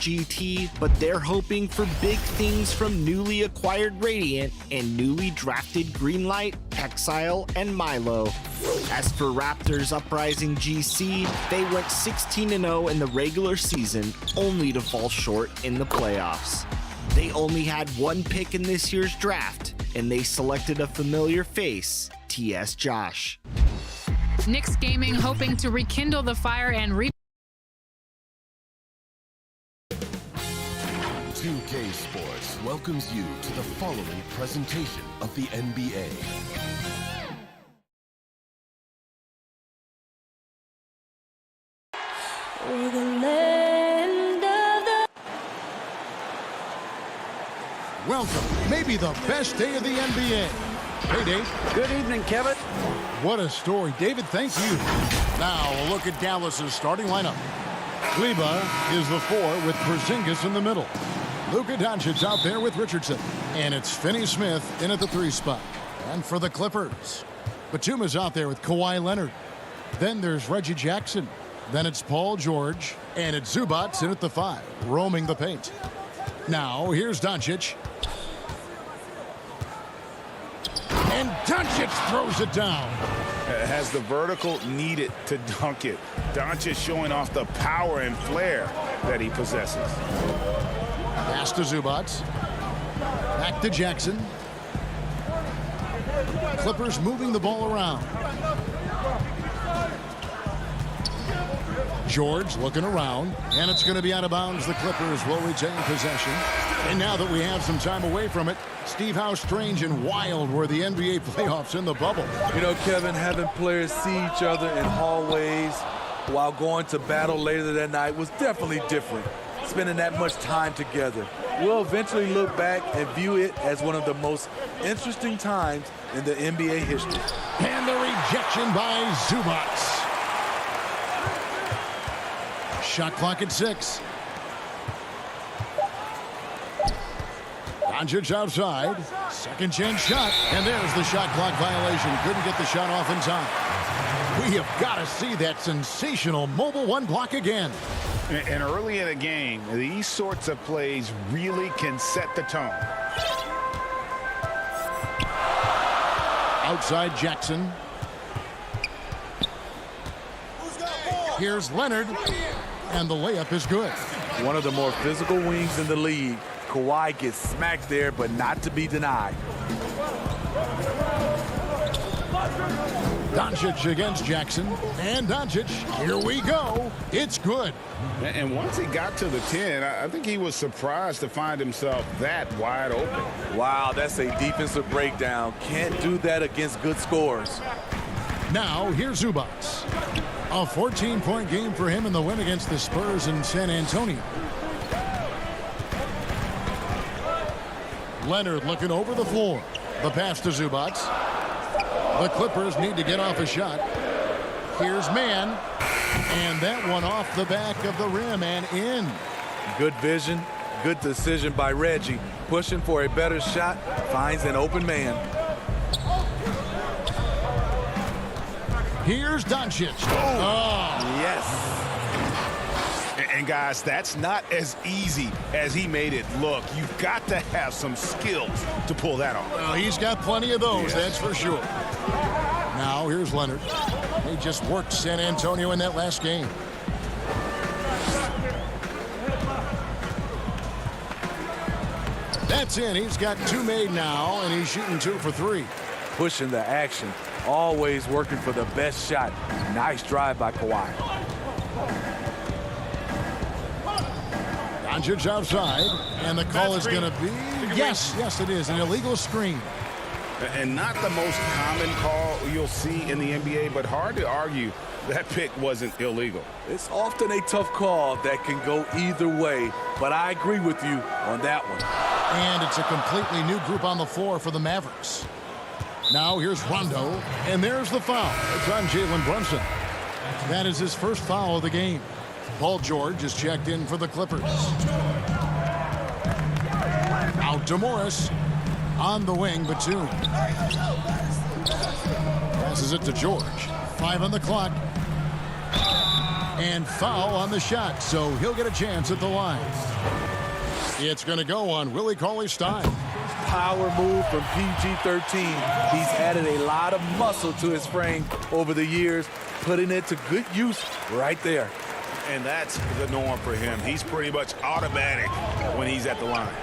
GT, but they're hoping for big things from newly acquired Radiant and newly drafted Greenlight, Exile, and Milo. As for Raptors Uprising GC, they went 16-0 in the regular season, only to fall short in the playoffs. They only had one pick in this year's draft, and they selected a familiar face, TS Josh. Knicks Gaming hoping to rekindle the fire and 2K Sports welcomes you to the following presentation of the NBA. Welcome, maybe the best day of the NBA. Hey, Dave. Good evening, Kevin. What a story. David, thank you. Now, a look at Dallas's starting lineup. Kleba is the 4 with Porzingis in the middle. Luka Doncic out there with Richardson. And it's Finney-Smith in at the 3 spot. And for the Clippers, Batum's out there with Kawhi Leonard. Then there's Reggie Jackson. Then it's Paul George. And it's Zubac in at the 5, roaming the paint. Now, here's Doncic. And Doncic throws it down. Has the vertical needed to dunk it. Doncic showing off the power and flair that he possesses. Pass to Zubac. Back to Jackson. Clippers moving the ball around. George looking around, and it's going to be out of bounds. The Clippers will retain possession. And now that we have some time away from it, Steve, how strange and wild were the NBA playoffs in the bubble? You know, Kevin, having players see each other in hallways while going to battle later that night was definitely different. Spending that much time together. We'll eventually look back and view it as one of the most interesting times in the NBA history. And the rejection by Zubac. Shot clock at 6. Doncic outside. Second chance shot. And there's the shot clock violation. Couldn't get the shot off in time. We have got to see that sensational mobile 1 block again. And early in a game, these sorts of plays really can set the tone. Outside Jackson. Here's Leonard. and the layup is good. One of the more physical wings in the league. Kawhi gets smacked there, but not to be denied. Doncic against Jackson, and Doncic, here we go. It's good. And once he got to the 10, I think he was surprised to find himself that wide open. Wow, that's a defensive breakdown. Can't do that against good scores. Now, here's Zubac. A 14-point game for him in the win against the Spurs in San Antonio. Leonard looking over the floor. The pass to Zubac. The Clippers need to get off a shot. Here's Mann. And that one off the back of the rim and in. Good vision, good decision by Reggie. Pushing for a better shot, finds an open man. Here's Doncic. Oh, yes. And guys, that's not as easy as he made it look. You've got to have some skills to pull that off. Well, he's got plenty of those, that's for sure. Now, here's Leonard. He just worked San Antonio in that last game. That's in. He's got 2 made now, and he's shooting 2 for 3. Pushing the action. Always working for the best shot. Nice drive by Kawhi. Doncic outside, and the call is going to be, yes, it is, an illegal screen. And not the most common call you'll see in the NBA, but hard to argue that pick wasn't illegal. It's often a tough call that can go either way, but I agree with you on that one. And it's a completely new group on the floor for the Mavericks. Now here's Rondo, and there's the foul. It's on Jalen Brunson. That is his first foul of the game. Paul George is checked in for the Clippers. Out to Morris. On the wing, Batum. Passes it to George. 5 on the clock. And foul on the shot, so he'll get a chance at the line. It's going to go on Willie Cauley-Stein. Power move from PG-13. He's added a lot of muscle to his frame over the years, putting it to good use right there. And that's the norm for him. He's pretty much automatic when he's at the line.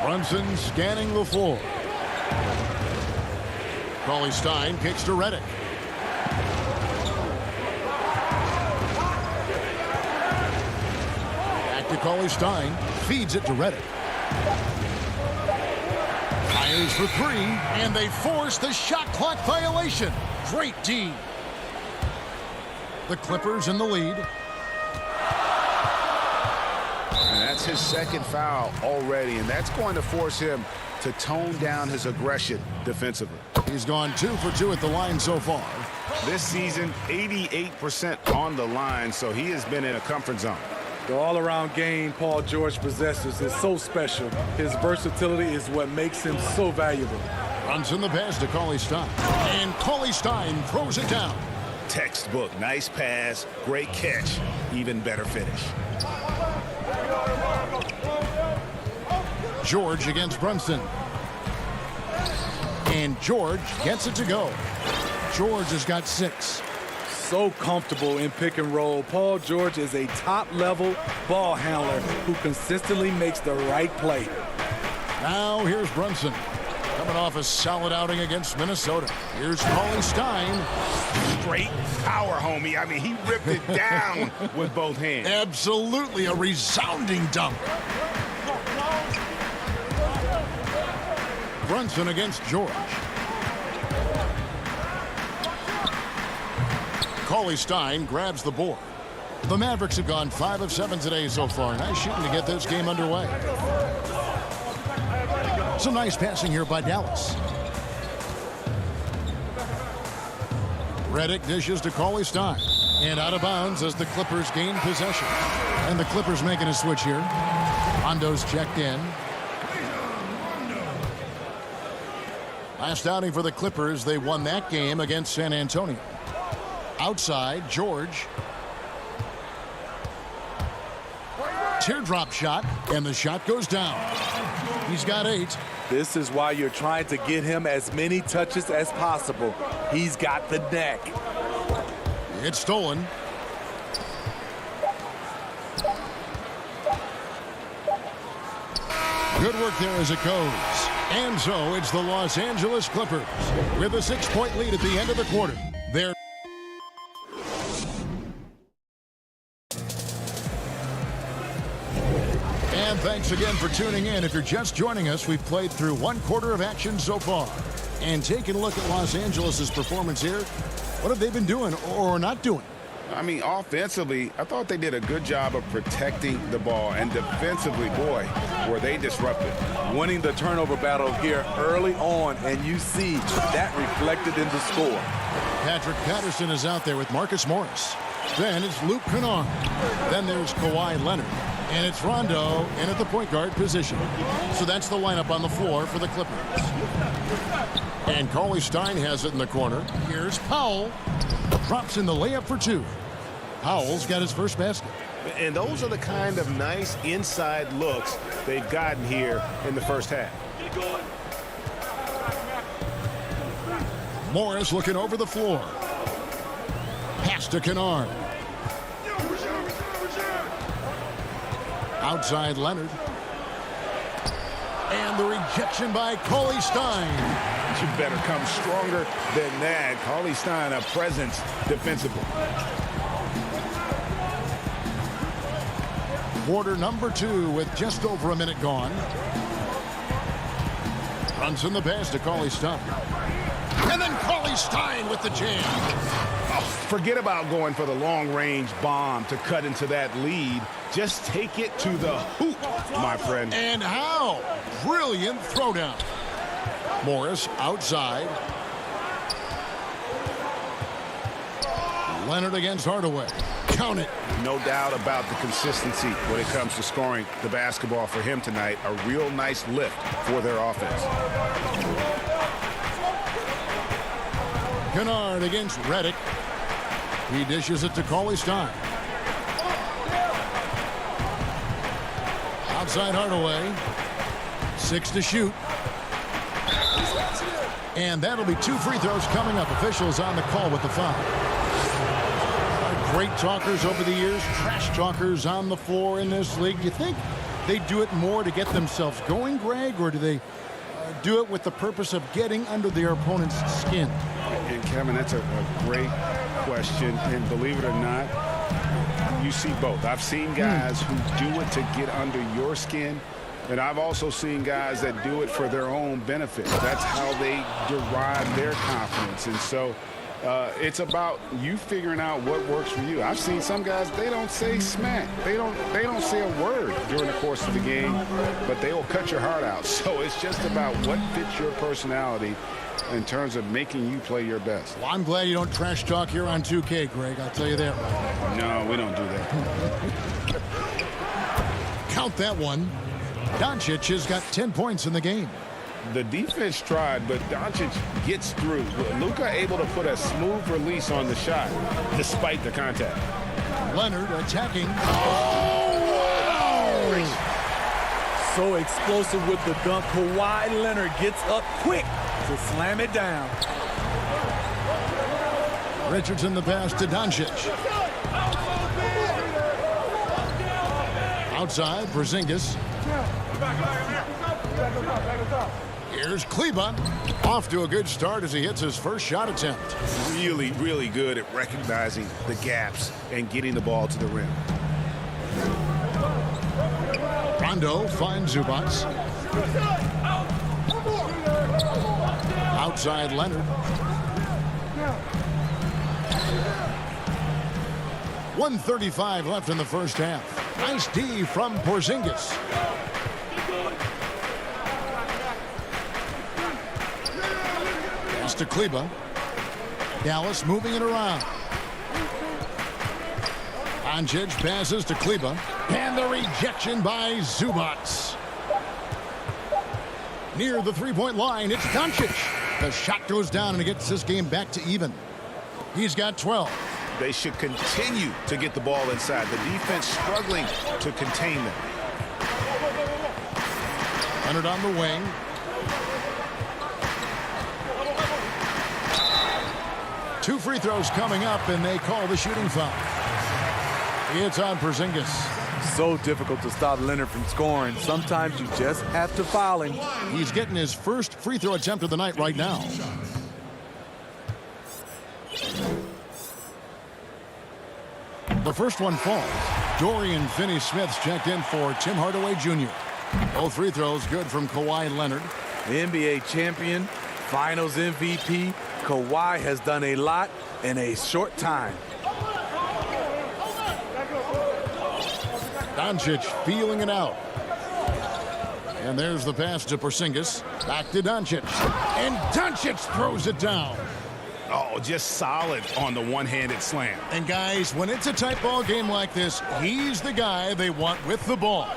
Brunson scanning the floor. Cauley-Stein kicks to Redick. Back to Cauley-Stein. Feeds it to Redick. Fires for 3, and they force the shot clock violation. Great D. The Clippers in the lead. And that's his second foul already, and that's going to force him to tone down his aggression defensively. He's gone 2 for 2 at the line so far. This season, 88% on the line, so he has been in a comfort zone. The all-around game Paul George possesses is so special. His versatility is what makes him so valuable. Brunson the pass to Cauley-Stein, and Cauley-Stein throws it down. Textbook, nice pass, great catch, even better finish. George against Brunson. And George gets it to go. George has got 6. So comfortable in pick and roll. Paul George is a top-level ball handler who consistently makes the right play. Now here's Brunson. Coming off a solid outing against Minnesota. Here's Cauley-Stein. Straight power, homie. I mean, he ripped it down with both hands. Absolutely a resounding dunk. Brunson against George. Cauley-Stein grabs the board. The Mavericks have gone 5 of 7 today so far. Nice shooting to get this game underway. Some nice passing here by Dallas. Redick dishes to Cauley-Stein. And out of bounds as the Clippers gain possession. And the Clippers making a switch here. Hondo's checked in. Last outing for the Clippers, they won that game against San Antonio. Outside, George. Teardrop shot, and the shot goes down. He's got 8. This is why you're trying to get him as many touches as possible. He's got the neck. It's stolen. Good work there as it goes. And so it's the Los Angeles Clippers with a 6-point lead at the end of the quarter. They're And thanks again for tuning in. If you're just joining us, we've played through one quarter of action so far. And taking a look at Los Angeles' performance here, what have they been doing or not doing? I mean, offensively, I thought they did a good job of protecting the ball. And defensively, boy, were they disruptive. Winning the turnover battle here early on, and you see that reflected in the score. Patrick Patterson is out there with Marcus Morris. Then it's Luke Kennard. Then there's Kawhi Leonard. And it's Rondo in at the point guard position. So that's the lineup on the floor for the Clippers. And Cauley Stein has it in the corner. Here's Powell. Drops in the layup for two. Powell's got his first basket. And those are the kind of nice inside looks they've gotten here in the first half. Morris looking over the floor. Pass to Kennard. Outside Leonard. And the rejection by Cauley Stein. You better come stronger than that. Cauley Stein, a presence defensively. Quarter number 2 with just over a minute gone. Brunson the pass to Cauley Stein. And then Cauley Stein with the jam. Oh, forget about going for the long-range bomb to cut into that lead. Just take it to the hoop, my friend. And how? Brilliant throwdown. Morris outside. Leonard against Hardaway. Count it. No doubt about the consistency when it comes to scoring the basketball for him tonight. A real nice lift for their offense. Kennard against Redick. He dishes it to Cauley Stein. Outside Hardaway. 6 to shoot. And that'll be 2 free throws coming up. Officials on the call with the foul. Great talkers over the years, trash talkers on the floor in this league. Do you think they do it more to get themselves going, Greg, or do they do it with the purpose of getting under their opponent's skin? And Kevin, that's a great question. And believe it or not, you see both. I've seen guys who do it to get under your skin. And I've also seen guys that do it for their own benefit. That's how they derive their confidence. And so it's about you figuring out what works for you. I've seen some guys, they don't say smack. They don't say a word during the course of the game, but they will cut your heart out. So it's just about what fits your personality in terms of making you play your best. Well, I'm glad you don't trash talk here on 2K, Greg. I'll tell you that right now. No, we don't do that. Count that one. Doncic has got 10 points in the game. The defense tried, but Doncic gets through. Luka able to put a smooth release on the shot despite the contact. Leonard attacking. So explosive with the dunk. Kawhi Leonard gets up quick to slam it down. Richardson the pass to Doncic. Outside, Porzingis. Here's Kleba. Off to a good start as he hits his first shot attempt. Really, really good at recognizing the gaps and getting the ball to the rim. Rondo finds Zubats. Outside Leonard. 1:35 left in the first half. Nice D from Porzingis. Pass to Kleba. Dallas moving it around. Doncic passes to Kleba. And the rejection by Zubats. Near the three-point line, it's Doncic. The shot goes down and it gets this game back to even. He's got 12. They should continue to get the ball inside. The defense struggling to contain them. Leonard on the wing. 2 free throws coming up, and they call the shooting foul. It's on Porzingis. So difficult to stop Leonard from scoring. Sometimes you just have to foul him. He's getting his first free throw attempt of the night right now. The first one falls. Dorian Finney-Smith's checked in for Tim Hardaway Jr. Both free throws good from Kawhi Leonard. The NBA champion, Finals MVP, Kawhi has done a lot in a short time. Doncic feeling it out. And there's the pass to Porzingis. Back to Doncic. And Doncic throws it down. Oh, just solid on the one-handed slam. And guys, when it's a tight ball game like this, he's the guy they want with the ball.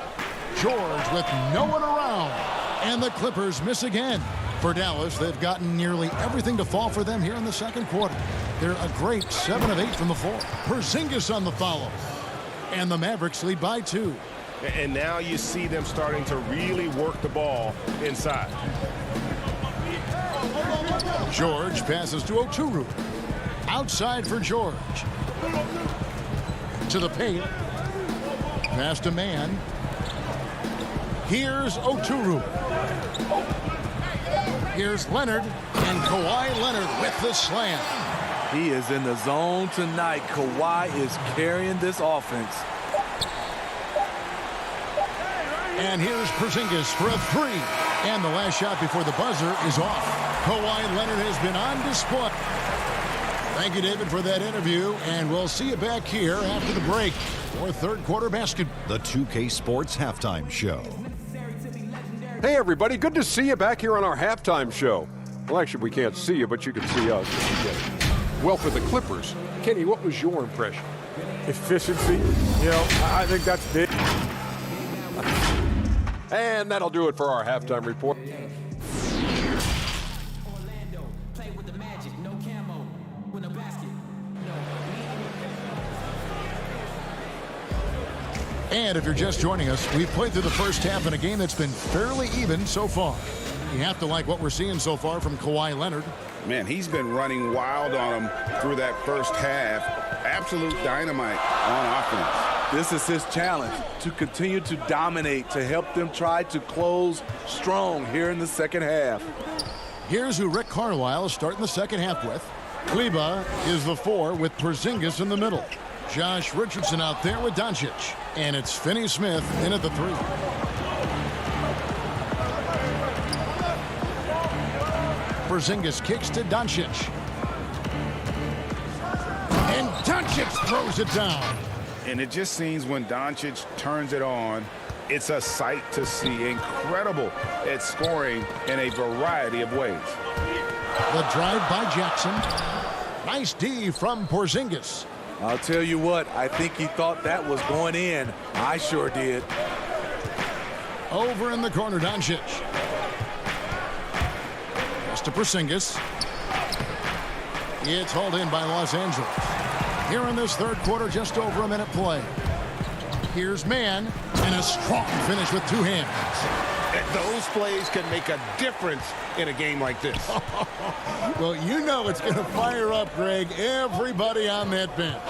George with no one around. And the Clippers miss again. For Dallas, they've gotten nearly everything to fall for them here in the second quarter. They're a great 7 of 8 from the floor. Porzingis on the follow. And the Mavericks lead by 2. And now you see them starting to really work the ball inside. George passes to Oturu. Outside for George. To the paint. Pass to man. Here's Oturu. Here's Leonard. And Kawhi Leonard with the slam. He is in the zone tonight. Kawhi is carrying this offense. And here's Porzingis for a 3. And the last shot before the buzzer is off. Kawhi Leonard has been on display. Thank you, David, for that interview. And we'll see you back here after the break for third quarter basketball. The 2K Sports Halftime Show. Hey, everybody. Good to see you back here on our halftime show. Well, actually, we can't see you, but you can see us. Well, for the Clippers, Kenny, what was your impression? Efficiency. You know, I think that's big. And that'll do it for our halftime report. And if you're just joining us, we've played through the first half in a game that's been fairly even so far. You have to like what we're seeing so far from Kawhi Leonard. Man, he's been running wild on him through that first half. Absolute dynamite on offense. This is his challenge, to continue to dominate, to help them try to close strong here in the second half. Here's who Rick Carlisle is starting the second half with. Kleba is the 4 with Porzingis in the middle. Josh Richardson out there with Doncic. And it's Finney-Smith in at the 3. Porzingis kicks to Doncic. And Doncic throws it down. And it just seems when Doncic turns it on, it's a sight to see. Incredible at scoring in a variety of ways. The drive by Jackson. Nice D from Porzingis. I'll tell you what, I think he thought that was going in. I sure did. Over in the corner, Doncic. Pass to Porzingis. It's hauled in by Los Angeles. Here in this third quarter, just over a minute play. Here's man, and a strong finish with 2 hands. Those plays can make a difference in a game like this. Well, you know it's going to fire up, Greg, everybody on that bench.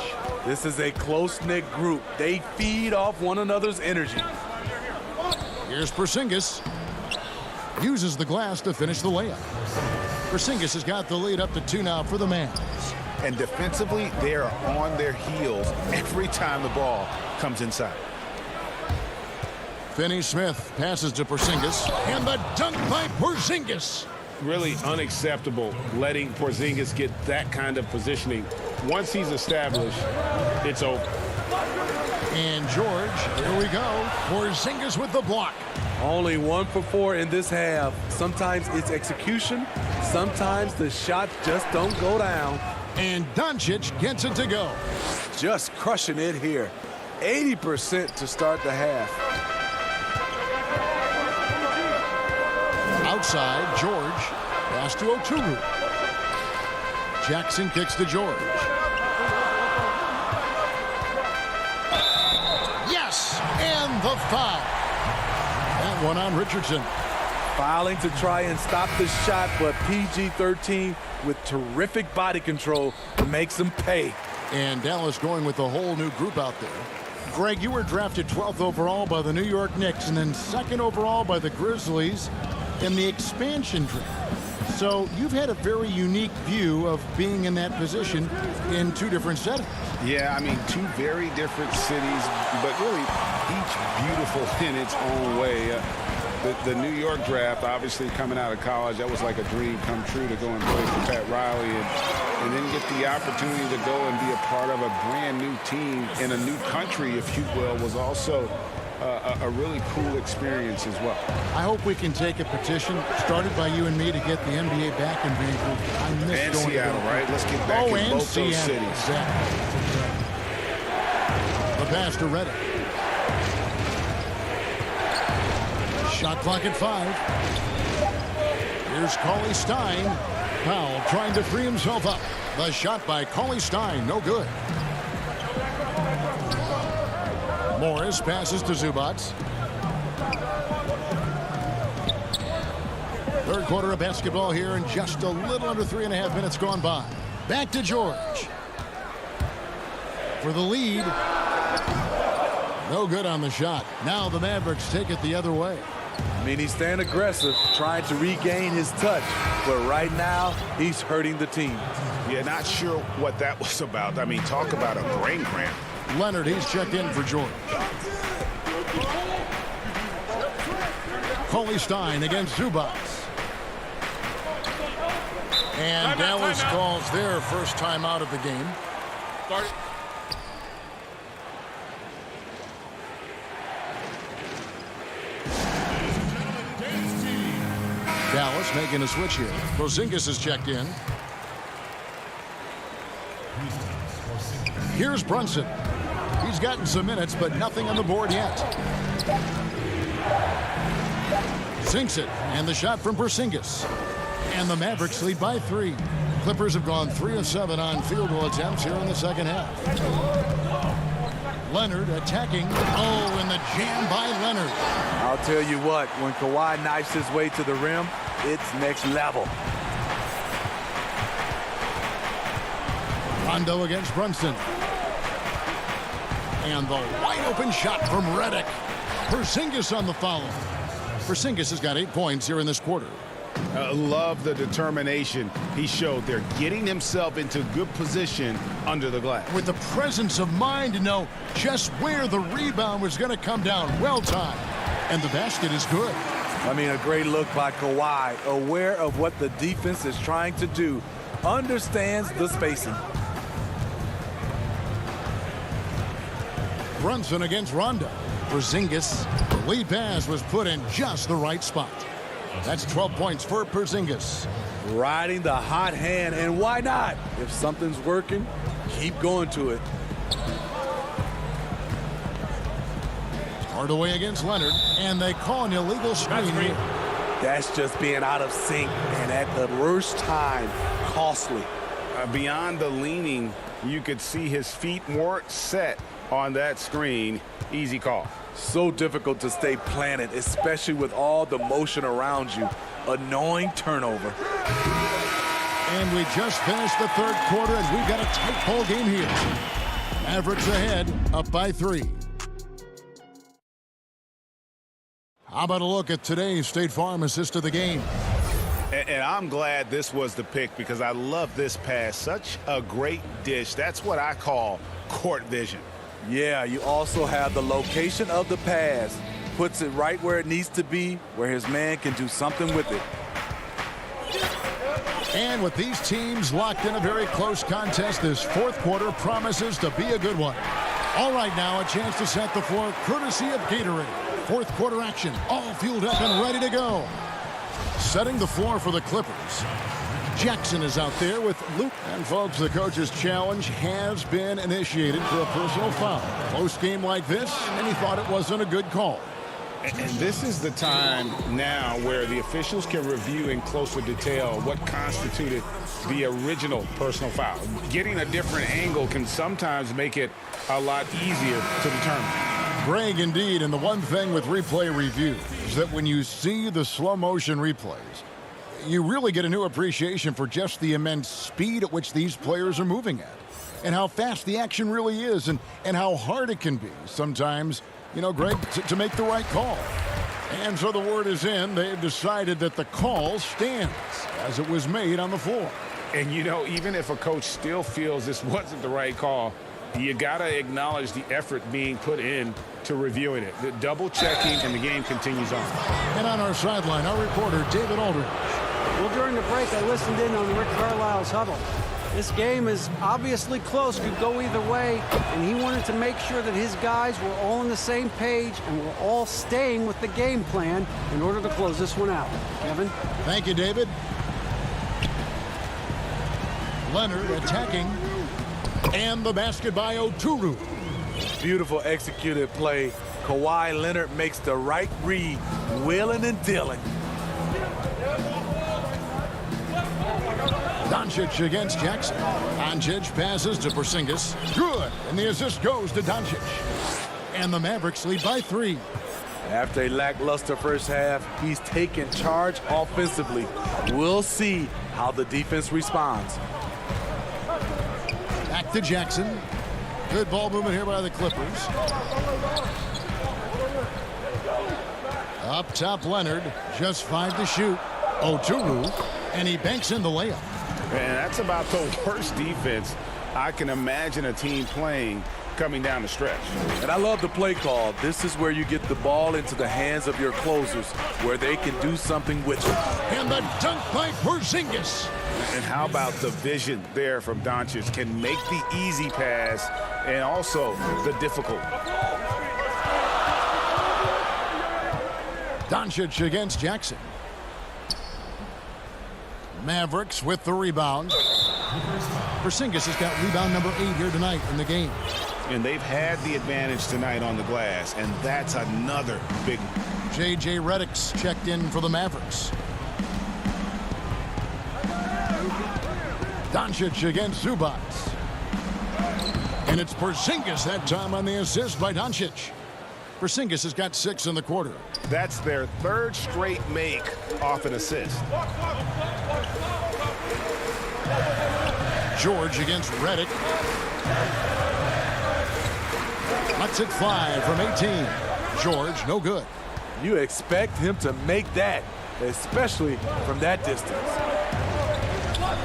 This is a close-knit group. They feed off one another's energy. Here's Porzingis. Uses the glass to finish the layup. Porzingis has got the lead up to 2 now for the Mavs. And defensively, they are on their heels every time the ball comes inside. Finney-Smith passes to Porzingis, and the dunk by Porzingis. Really unacceptable letting Porzingis get that kind of positioning. Once he's established, it's over. And George, here we go. Porzingis with the block. Only 1 for 4 in this half. Sometimes it's execution. Sometimes the shots just don't go down. And Doncic gets it to go. Just crushing it here. 80% to start the half. Outside, George. Pass to Oturu. Jackson kicks to George. Yes! And the foul. That one on Richardson. Fouling to try and stop the shot, but PG-13 with terrific body control makes him pay. And Dallas going with a whole new group out there. Greg, you were drafted 12th overall by the New York Knicks and then 2nd overall by the Grizzlies in the expansion draft. So you've had a very unique view of being in that position in 2 different settings. Yeah, I mean, 2 very different cities, but really each beautiful in its own way. The New York draft, obviously coming out of college, that was like a dream come true to go and play for Pat Riley and then get the opportunity to go and be a part of a brand new team in a new country, if you will, was also a really cool experience as well. I hope we can take a petition started by you and me to get the NBA back in Vancouver. I miss and going Seattle, to right? Let's get back in and both Seattle. those cities. Exactly. The pass to Reddick. Shot clock at 5. Here's Cauley Stein. Powell trying to free himself up. The shot by Cauley Stein, no good. Morris passes to Zubac. Third quarter of basketball here, and just a little under 3.5 minutes gone by. Back to George. For the lead. No good on the shot. Now the Mavericks take it the other way. I mean, he's staying aggressive, trying to regain his touch. But right now, he's hurting the team. Yeah, not sure what that was about. I mean, talk about a brain cramp. Leonard, he's checked in for George. Cauley Stein against Zubac. And Dallas calls their first time out of the game. Start it. Dallas making a switch here. Porzingis is checked in. Here's Brunson. He's gotten some minutes, but nothing on the board yet. Sinks it, and the shot from Porzingis. And the Mavericks lead by 3. Clippers have gone 3 of 7 on field goal attempts here in the second half. Leonard attacking. Oh, and the jam by Leonard. I'll tell you what, when Kawhi knifes his way to the rim, it's next level. Rondo against Brunson. And the wide open shot from Reddick. Porzingis on the follow. Porzingis has got 8 points here in this quarter. Love the determination he showed there, getting himself into good position under the glass. With the presence of mind to know just where the rebound was going to come down. Well timed. And the basket is good. I mean, a great look by Kawhi, aware of what the defense is trying to do, understands the spacing. Brunson against Rondo. Porzingis. The lead pass was put in just the right spot. That's 12 points for Porzingis. Riding the hot hand, and why not? If something's working, keep going to it. Hardaway against Leonard, and they call an illegal screen here. That's just being out of sync, and at the worst time, costly. Beyond the leaning, you could see his feet weren't set on that screen. Easy call. So difficult to stay planted, especially with all the motion around you. Annoying turnover. And we just finished the third quarter, and we've got a tight ball game here. Mavericks ahead, up by 3. How about a look at today's State Farm assist of the game? And I'm glad this was the pick because I love this pass. Such a great dish. That's what I call court vision. Yeah, you also have the location of the pass. Puts it right where it needs to be, where his man can do something with it. And with these teams locked in a very close contest, this fourth quarter promises to be a good one. All right, now a chance to set the floor courtesy of Gatorade. Fourth quarter action, all fueled up and ready to go. Setting the floor for the Clippers. Jackson is out there with Luke. And folks, the coach's challenge has been initiated for a personal foul. Close game like this, and he thought it wasn't a good call. And this is the time now where the officials can review in closer detail what constituted the original personal foul. Getting a different angle can sometimes make it a lot easier to determine. Greg, indeed, and the one thing with replay review is that when you see the slow motion replays, you really get a new appreciation for just the immense speed at which these players are moving at, and how fast the action really is, and how hard it can be sometimes, you know, Greg, to make the right call. And so the word is in. They've decided that the call stands as it was made on the floor. And, you know, even if a coach still feels this wasn't the right call, you got to acknowledge the effort being put in to reviewing it. The double checking, and the game continues on. And on our sideline, our reporter, David Aldridge. Well, during the break, I listened in on Rick Carlisle's huddle. This game is obviously close, could go either way, and he wanted to make sure that his guys were all on the same page and were all staying with the game plan in order to close this one out. Kevin? Thank you, David. Leonard attacking, and the basket by Oturu. Beautiful executed play. Kawhi Leonard makes the right read, wheeling and dealing. Doncic against Jackson. Doncic passes to Porzingis. Good. And the assist goes to Doncic. And the Mavericks lead by 3. After a lackluster first half, he's taken charge offensively. We'll see how the defense responds. Back to Jackson. Good ball movement here by the Clippers. Up top, Leonard. Just 5 to shoot. Oturu. And he banks in the layup. And that's about the worst defense I can imagine a team playing coming down the stretch. And I love the play call. This is where you get the ball into the hands of your closers, where they can do something with it. And the dunk by Porzingis. And how about the vision there from Doncic? Can make the easy pass and also the difficult. Doncic against Jackson. Mavericks with the rebound. Porzingis has got rebound number 8 here tonight in the game. And they've had the advantage tonight on the glass, and that's another big one. J.J. Redick's checked in for the Mavericks. Doncic against Zubac. And it's Porzingis that time on the assist by Doncic. Porzingis has got 6 in the quarter. That's their 3rd straight make off an assist. George against Redick. Lets it fly from 18. George, no good. You expect him to make that, especially from that distance.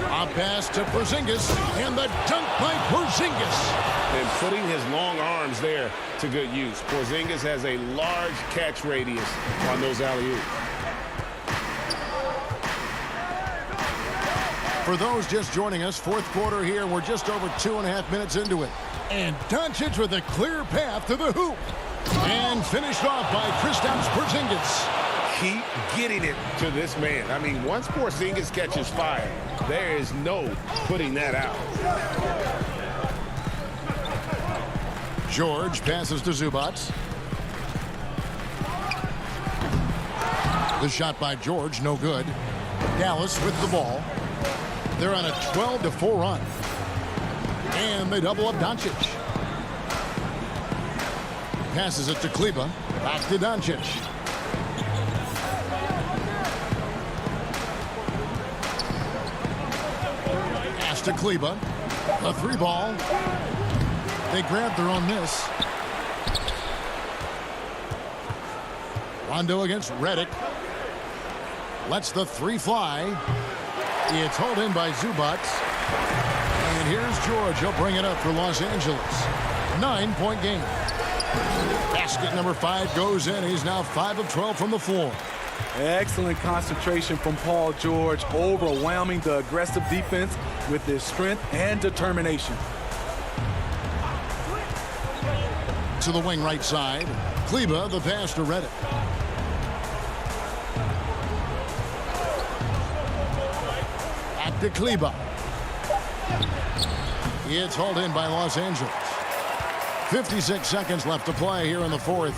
A pass to Porzingis, and the dunk by Porzingis. And putting his long arms there to good use. Porzingis has a large catch radius on those alley-oops. For those just joining us, 4th quarter here. We're just over 2.5 minutes into it. And Doncic with a clear path to the hoop. And finished off by Kristaps Porzingis. Keep getting it to this man. I mean, once Porzingis catches fire, there is no putting that out. George passes to Zubac. The shot by George, no good. Dallas with the ball. They're on a 12-4 run. And they double up Doncic. Passes it to Kleber. Back to Doncic. Pass to Kleber. A 3-ball. They grab their own miss. Rondo against Redick. Lets the 3 fly. It's hauled in by Zubac. And here's George. He'll bring it up for Los Angeles. 9-point game. Basket number 5 goes in. He's now 5 of 12 from the floor. Excellent concentration from Paul George, overwhelming the aggressive defense with his strength and determination. To the wing right side. Kleber, the pass to Redick. Back to Kleber. It's hauled in by Los Angeles. 56 seconds left to play here in the 4th.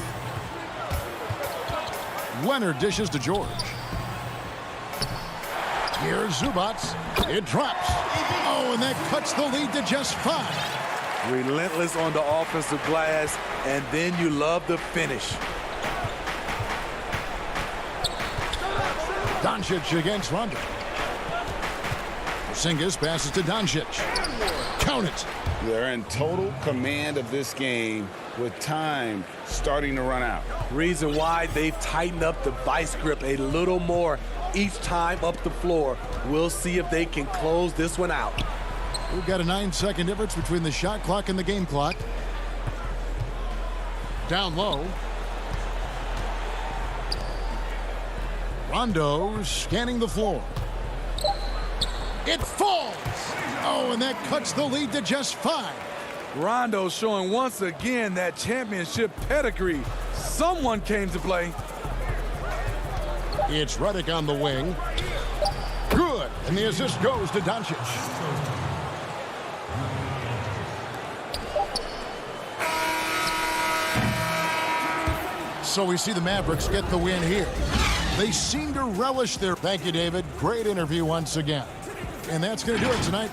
Leonard dishes to George. Here's Zubac. It drops. Oh, and that cuts the lead to just 5. Relentless on the offensive glass, and then you love the finish. Doncic against Rondo. Porzingis passes to Doncic. Count it. They're in total command of this game with time starting to run out. Reason why they've tightened up the vice grip a little more each time up the floor. We'll see if they can close this one out. We've got a 9-second difference between the shot clock and the game clock. Down low. Rondo scanning the floor. It falls. Oh, and that cuts the lead to just 5. Rondo showing once again that championship pedigree. Someone came to play. It's Redick on the wing. Good. And the assist goes to Doncic. So we see the Mavericks get the win here. They seem to relish their... Thank you, David. Great interview once again. And that's going to do it tonight.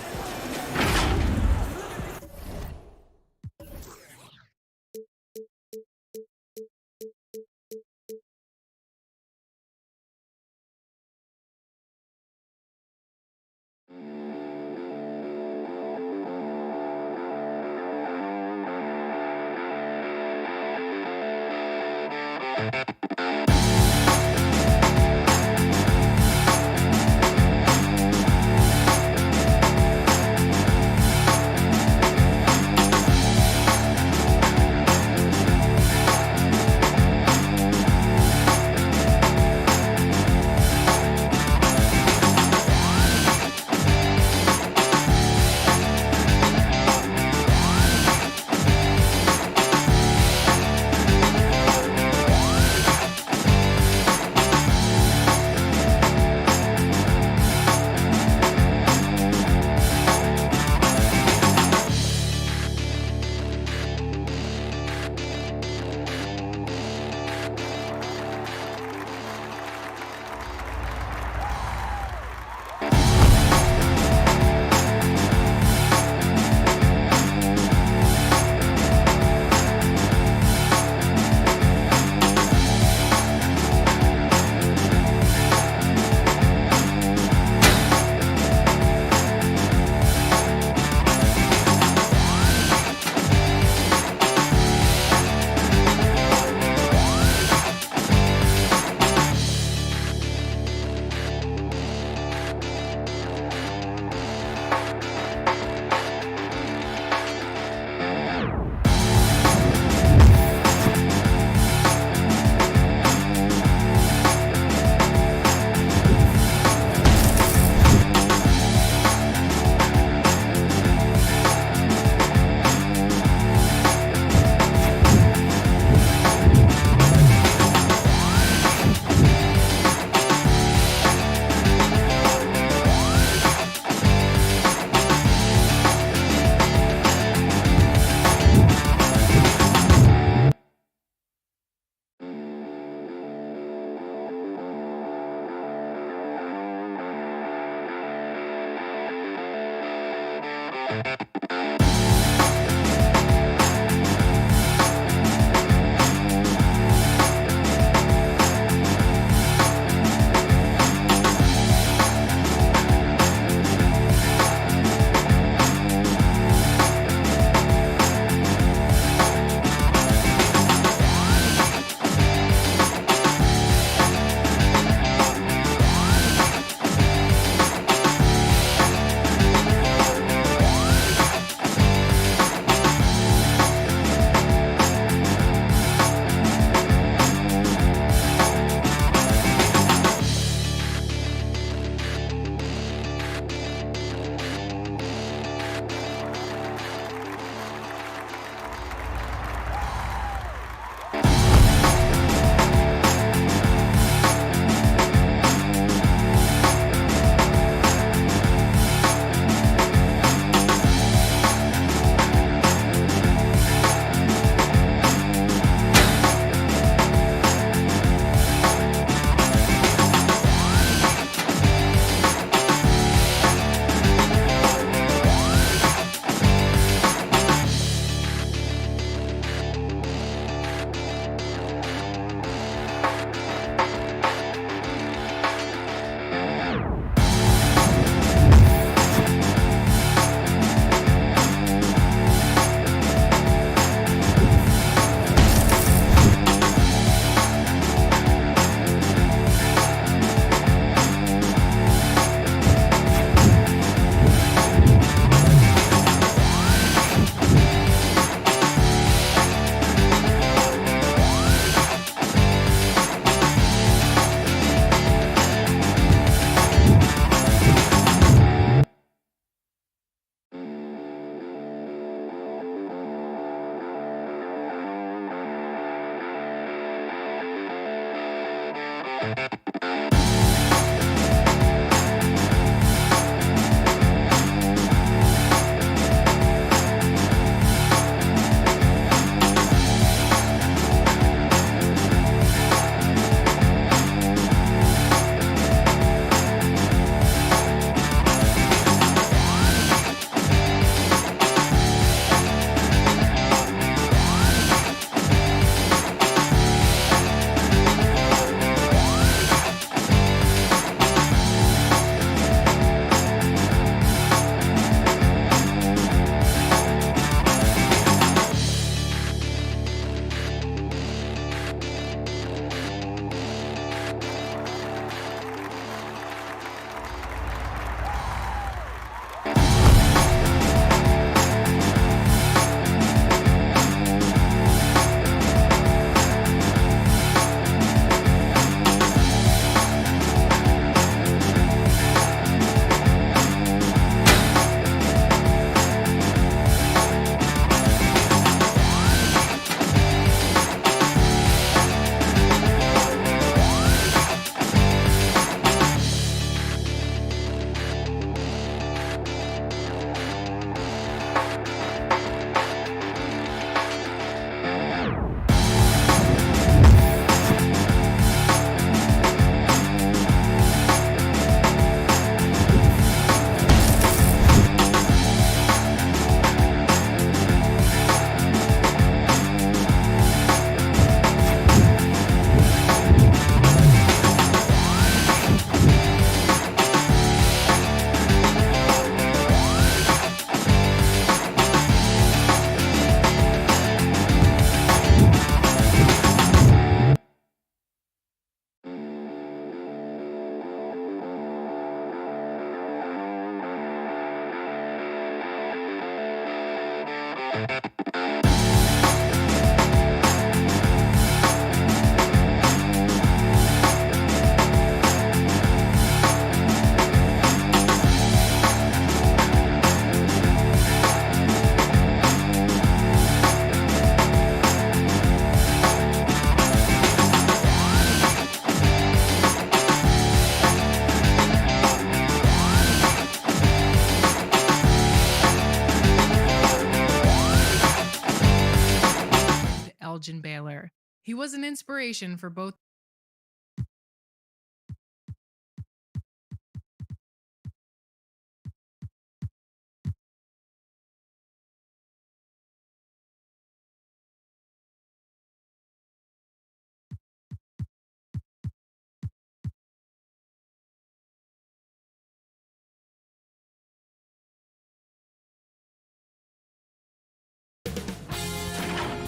Baylor. He was an inspiration for both.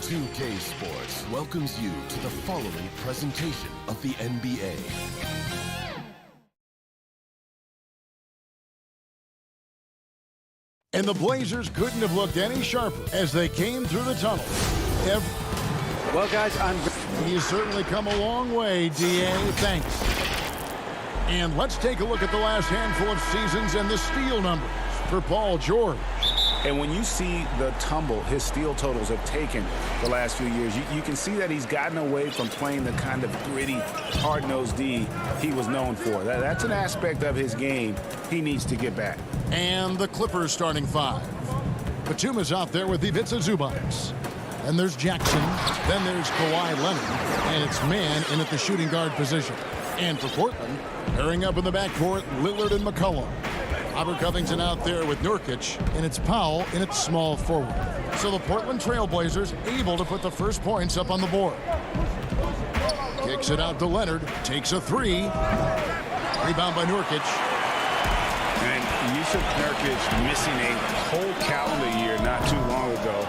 .2K Sports welcomes you to the following presentation of the NBA. And the Blazers couldn't have looked any sharper as they came through the tunnel. Well, guys, He's certainly come a long way, D.A. Thanks. And let's take a look at the last handful of seasons and the steal numbers for Paul George. And when you see the tumble his steal totals have taken the last few years, you can see that he's gotten away from playing the kind of gritty, hard-nosed D he was known for. That's an aspect of his game he needs to get back. And the Clippers starting five. Batum is out there with Ivica Zubac. Then there's Jackson. Then there's Kawhi Leonard. And it's man in at the shooting guard position. And for Portland, pairing up in the backcourt, Lillard and McCollum. Robert Covington out there with Nurkic, and it's Powell in its small forward. So the Portland Trailblazers able to put the first points up on the board. Kicks it out to Leonard, takes a three. Rebound by Nurkic. And Yusuf Nurkic missing a whole calendar year not too long ago,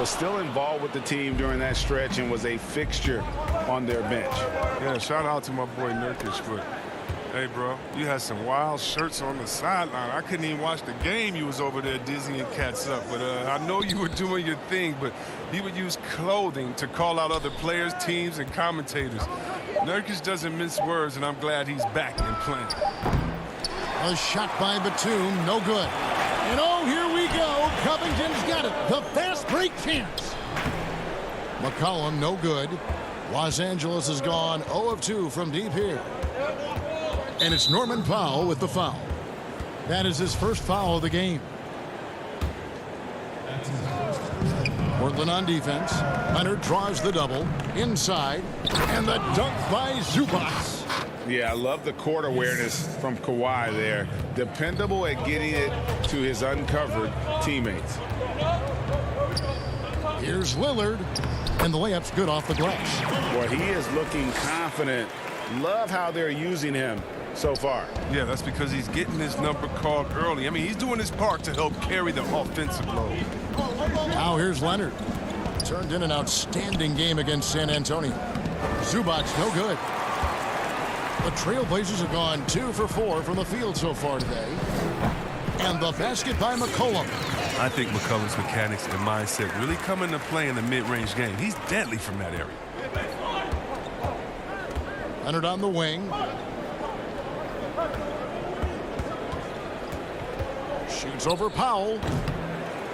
was still involved with the team during that stretch and was a fixture on their bench. Yeah, shout out to my boy Nurkic, but hey, bro, you had some wild shirts on the sideline. I couldn't even watch the game. You was over there dizzying cats up. But I know you were doing your thing, but he would use clothing to call out other players, teams, and commentators. Nurkic doesn't mince words, and I'm glad he's back and playing. A shot by Batum, no good. And oh, here we go. Covington's got it. The fast break chance. McCollum, no good. Los Angeles has gone 0 of 2 from deep here. And it's Norman Powell with the foul. That is his first foul of the game. Portland on defense. Leonard draws the double. Inside. And the dunk by Zubac. Yeah, I love the court awareness from Kawhi there. Dependable at getting it to his uncovered teammates. Here's Lillard. And the layup's good off the glass. Boy, he is looking confident. Love how they're using him so far. Yeah, that's because he's getting his number called early. I mean, he's doing his part to help carry the offensive load. Now here's Leonard. Turned in an outstanding game against San Antonio. Zubac no good. The Trailblazers have gone 2 for 4 from the field so far today. And the basket by McCollum. I think McCollum's mechanics and mindset really come into play in the mid-range game. He's deadly from that area. Leonard on the wing. Shoots over Powell.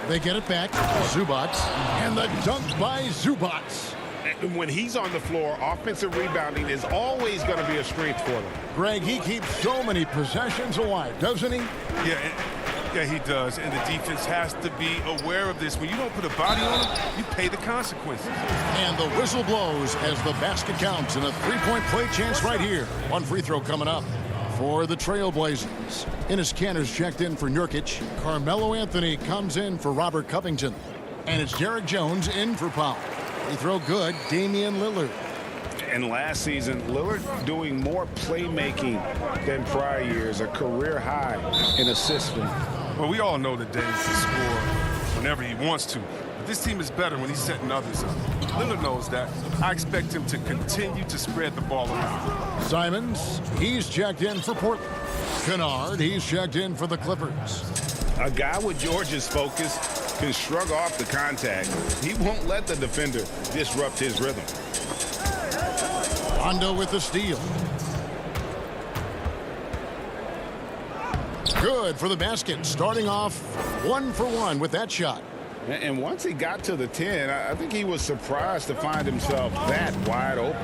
They get it back. Zubac. And the dunk by Zubac. And when he's on the floor, offensive rebounding is always going to be a strength for them. Greg, he keeps so many possessions alive, doesn't he? Yeah, he does. And the defense has to be aware of this. When you don't put a body on him, you pay the consequences. And the whistle blows as the basket counts, and a three-point play chance right here. One free throw coming up for the Trailblazers. Enes Kanter's checked in for Nurkic. Carmelo Anthony comes in for Robert Covington. And it's Derek Jones in for Powell. Free throw good, Damian Lillard. And last season, Lillard doing more playmaking than prior years, a career high in assists. Well, we all know that Dame can score whenever he wants to. But this team is better when he's setting others up. Lillard knows that. I expect him to continue to spread the ball around. Simons, he's checked in for Portland. Kennard, he's checked in for the Clippers. A guy with George's focus can shrug off the contact. He won't let the defender disrupt his rhythm. Rondo with the steal. Good for the basket. Starting off 1 for 1 with that shot. And once he got to the 10, I think he was surprised to find himself that wide open.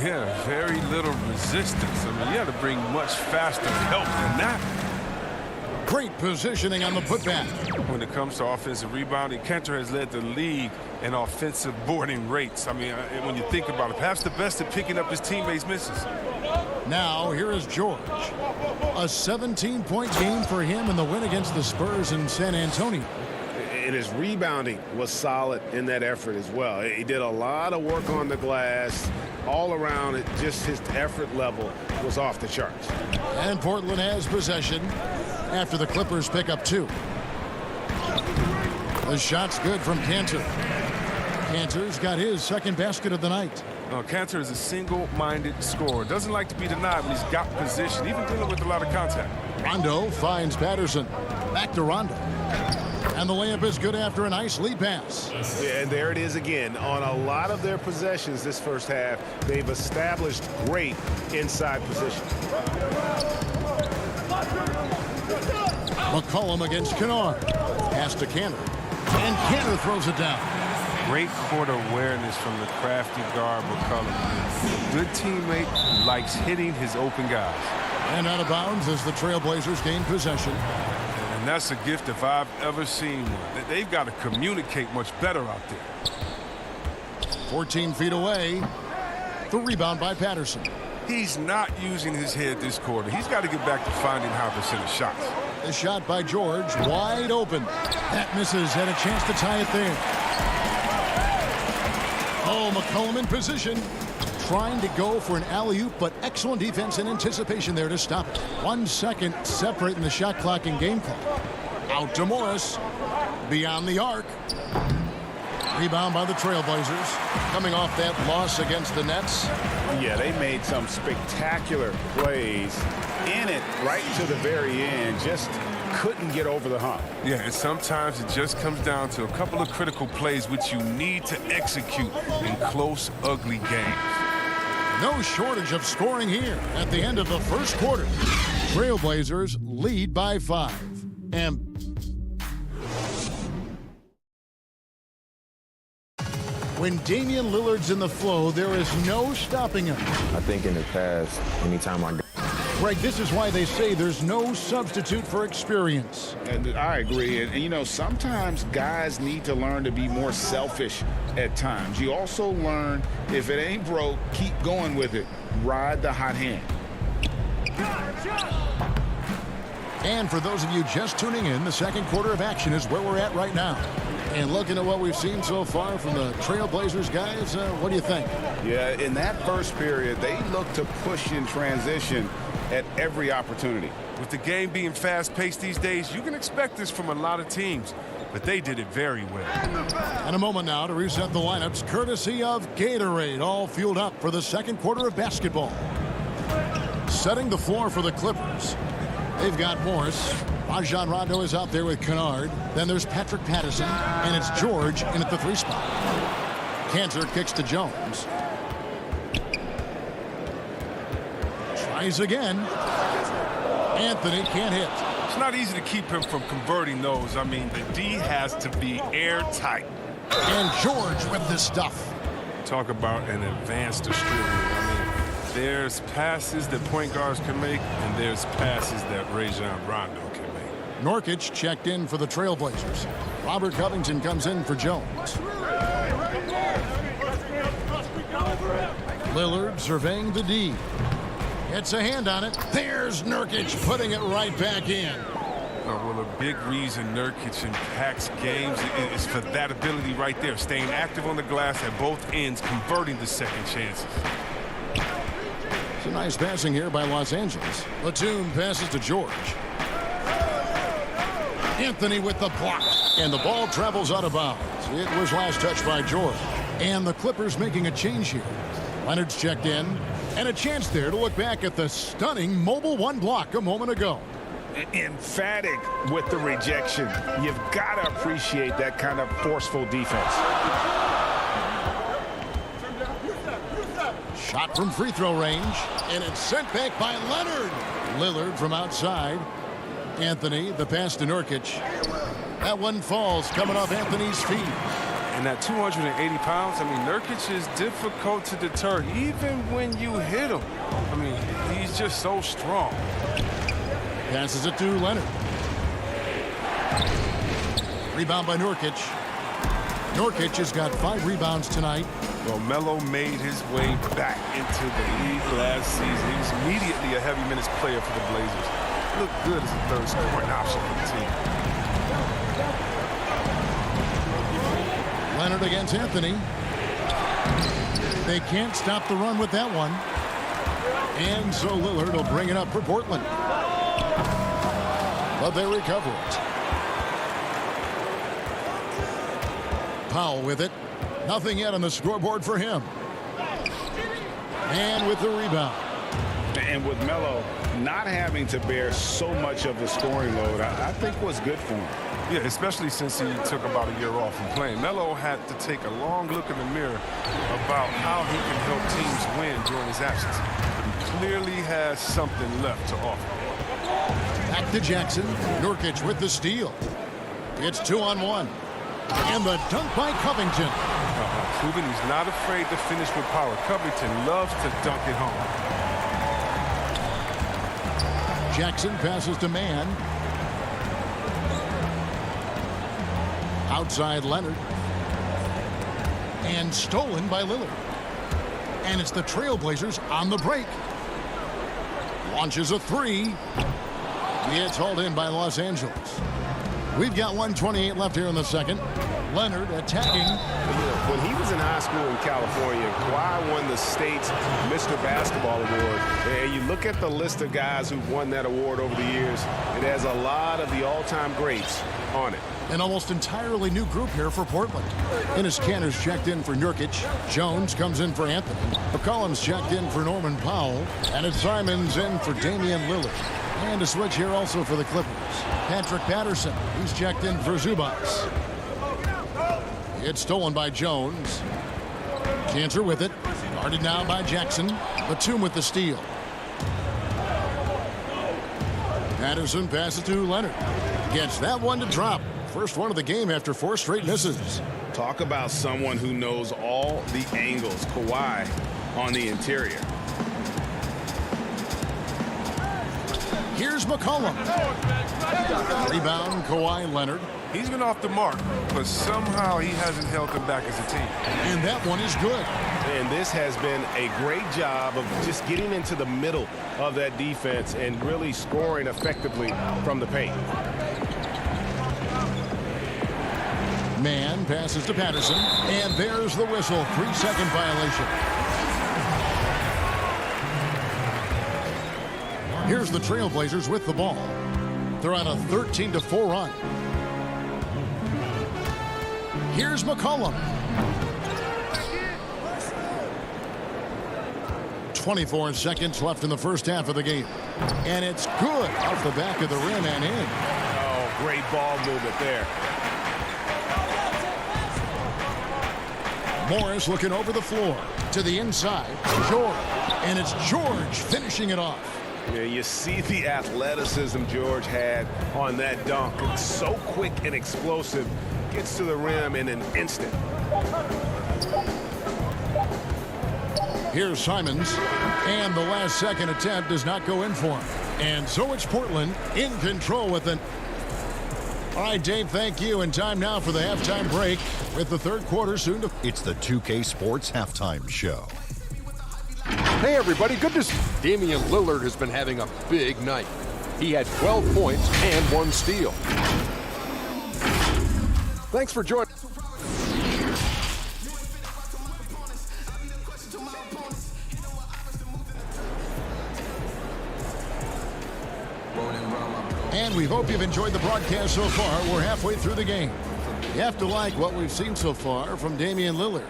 Yeah, very little resistance. I mean, you had to bring much faster help than that. Great positioning on the putback. When it comes to offensive rebounding, Kanter has led the league in offensive boarding rates. I mean, when you think about it, perhaps the best at picking up his teammates' misses. Now, here is George. A 17-point game for him in the win against the Spurs in San Antonio. And his rebounding was solid in that effort as well. He did a lot of work on the glass. All around, it just his effort level was off the charts. And Portland has possession after the Clippers pick up 2. The shot's good from Kanter. Kanter's got his second basket of the night. Kanter is a single-minded scorer. Doesn't like to be denied when he's got position, even dealing with a lot of contact. Rondo finds Patterson. Back to Rondo. And the layup is good after a nice lead pass. Yeah, and there it is again. On a lot of their possessions this first half, they've established great inside position. McCollum against Kennard. Pass to Kanter. And Kanter throws it down. Great court awareness from the crafty guard McCollum. Good teammate, likes hitting his open guys. And out of bounds as the Trailblazers gain possession. And that's a gift if I've ever seen one. They've got to communicate much better out there. 14 feet away. The rebound by Patterson. He's not using his head this quarter. He's got to get back to finding high percentage shots. The shot by George, wide open. That misses, had a chance to tie it there. Oh, McCollum in position. Trying to go for an alley-oop, but excellent defense and anticipation there to stop it. 1 second separating the shot clock and game clock. Out to Morris. Beyond the arc. Rebound by the Trailblazers. Coming off that loss against the Nets. Yeah, they made some spectacular plays in it right to the very end. Just couldn't get over the hump. Yeah, and sometimes it just comes down to a couple of critical plays which you need to execute in close, ugly games. No shortage of scoring here at the end of the first quarter. Trailblazers lead by 5. And When Damian Lillard's in the flow, there is no stopping him. I think in the past, anytime I Greg, this is why they say there's no substitute for experience. And I agree. And, you know, sometimes guys need to learn to be more selfish at times. You also learn, if it ain't broke, keep going with it. Ride the hot hand. And for those of you just tuning in, the second quarter of action is where we're at right now. And looking at what we've seen so far from the Trailblazers guys, what do you think? Yeah, in that first period, they look to push in transition at every opportunity. With the game being fast-paced these days, you can expect this from a lot of teams, but they did it very well. And a moment now to reset the lineups, courtesy of Gatorade, all fueled up for the second quarter of basketball. Setting the floor for the Clippers. They've got Morris. Rajon Rondo is out there with Kennard. Then there's Patrick Patterson, and it's George in at the 3 spot. Cantor kicks to Jones. Tries again. Anthony can't hit. It's not easy to keep him from converting those. I mean, the D has to be airtight. And George with the stuff. Talk about an advanced distributor. I mean, there's passes that point guards can make, and there's passes that Rajon Rondo can make. Nurkic checked in for the Trailblazers. Robert Covington comes in for Jones. Lillard surveying the D. Gets a hand on it. There's Nurkic putting it right back in. Well, a big reason Nurkic impacts games is for that ability right there, staying active on the glass at both ends, converting the second chances. It's a nice passing here by Los Angeles. Batum passes to George. Anthony with the block. And the ball travels out of bounds. It was last touched by George. And the Clippers making a change here. Leonard's checked in. And a chance there to look back at the stunning Mobile 1 block a moment ago. Emphatic with the rejection. You've got to appreciate that kind of forceful defense. Shot from free throw range, and it's sent back by Leonard. Lillard from outside. Anthony, the pass to Nurkic. That one falls, coming off Anthony's feet. And at 280 pounds, I mean, Nurkic is difficult to deter, even when you hit him. I mean, he's just so strong. Passes it to Leonard. Rebound by Nurkic. Nurkic has got 5 rebounds tonight. Well, Melo made his way back into the league last season. He was immediately a heavy minutes player for the Blazers. Looked good as a third scoring option for the team. Leonard against Anthony. They can't stop the run with that one. And so Lillard will bring it up for Portland. But they recover it. Powell with it. Nothing yet on the scoreboard for him. And with the rebound. And with Melo not having to bear so much of the scoring load, I think was good for him. Yeah, especially since he took about a year off from playing. Melo had to take a long look in the mirror about how he can help teams win during his absence. He clearly has something left to offer. Back to Jackson. Nurkic with the steal. It's 2-on-1. And the dunk by Covington. Proving he's not afraid to finish with power. Covington loves to dunk it home. Jackson passes to Mann. Outside Leonard. And stolen by Lillard. And it's the Trailblazers on the break. Launches a 3. It's hauled in by Los Angeles. We've got 1:28 left here in the second. Leonard attacking. When he was in high school in California, Kawhi won the state's Mr. Basketball Award. And you look at the list of guys who've won that award over the years, it has a lot of the all-time greats on it. An almost entirely new group here for Portland. Enes Kanter's checked in for Nurkic. Jones comes in for Anthony. McCollum's checked in for Norman Powell. And it's Simons in for Damian Lillard. And a switch here also for the Clippers. Patrick Patterson, he's checked in for Zubac. It's stolen by Jones. Cantor with it. Guarded now by Jackson. Batum with the steal. Patterson passes to Leonard. Gets that one to drop. First one of the game after 4 straight misses. Talk about someone who knows all the angles. Kawhi on the interior. Here's McCollum. Rebound, Kawhi Leonard. He's been off the mark, but somehow he hasn't held them back as a team. And that one is good. And this has been a great job of just getting into the middle of that defense and really scoring effectively from the paint. Man passes to Patterson, and there's the whistle. 3-second violation. Here's the Trailblazers with the ball. They're on a 13-4 run. Here's McCollum. 24 seconds left in the first half of the game. And it's good off the back of the rim and in. Oh, great ball movement there. Morris looking over the floor to the inside. George. And it's George finishing it off. Yeah, you see the athleticism George had on that dunk. It's so quick and explosive. Gets to the rim in an instant. Here's Simons. And the last second attempt does not go in for him. And so it's Portland in control with an... All right, Dave, thank you. And time now for the halftime break with the third quarter soon to... It's the 2K Sports Halftime Show. Hey, everybody. Good to see. Damian Lillard has been having a big night. He had 12 points and 1 steal. Thanks for joining. And we hope you've enjoyed the broadcast so far. We're halfway through the game. You have to like what we've seen so far from Damian Lillard.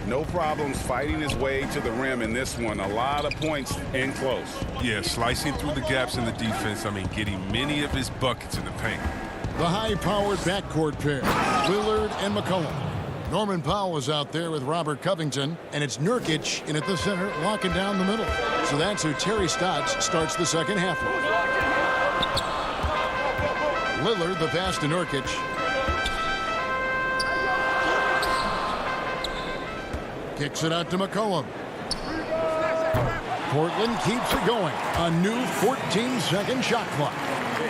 No problems fighting his way to the rim in this one. A lot of points in close. Yeah, slicing through the gaps in the defense. I mean, getting many of his buckets in the paint. The high-powered backcourt pair, Lillard and McCollum. Norman Powell is out there with Robert Covington, and it's Nurkic in at the center, locking down the middle. So that's who Terry Stotts starts the second half with. Lillard, the pass to Nurkic. Kicks it out to McCollum. Portland keeps it going. A new 14-second shot clock.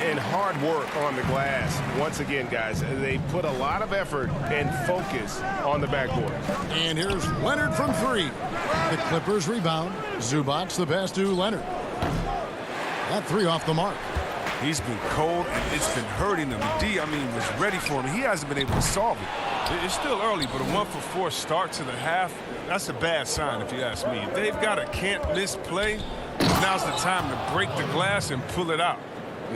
And hard work on the glass. Once again, guys, they put a lot of effort and focus on the backboard. And here's Leonard from 3. The Clippers rebound. Zubac the pass to Leonard. That 3 off the mark. He's been cold, and it's been hurting him. D, I mean, was ready for him. He hasn't been able to solve it. It's still early, but a 1-for-4 start to the half, that's a bad sign if you ask me. If they've got a can't-miss play, now's the time to break the glass and pull it out.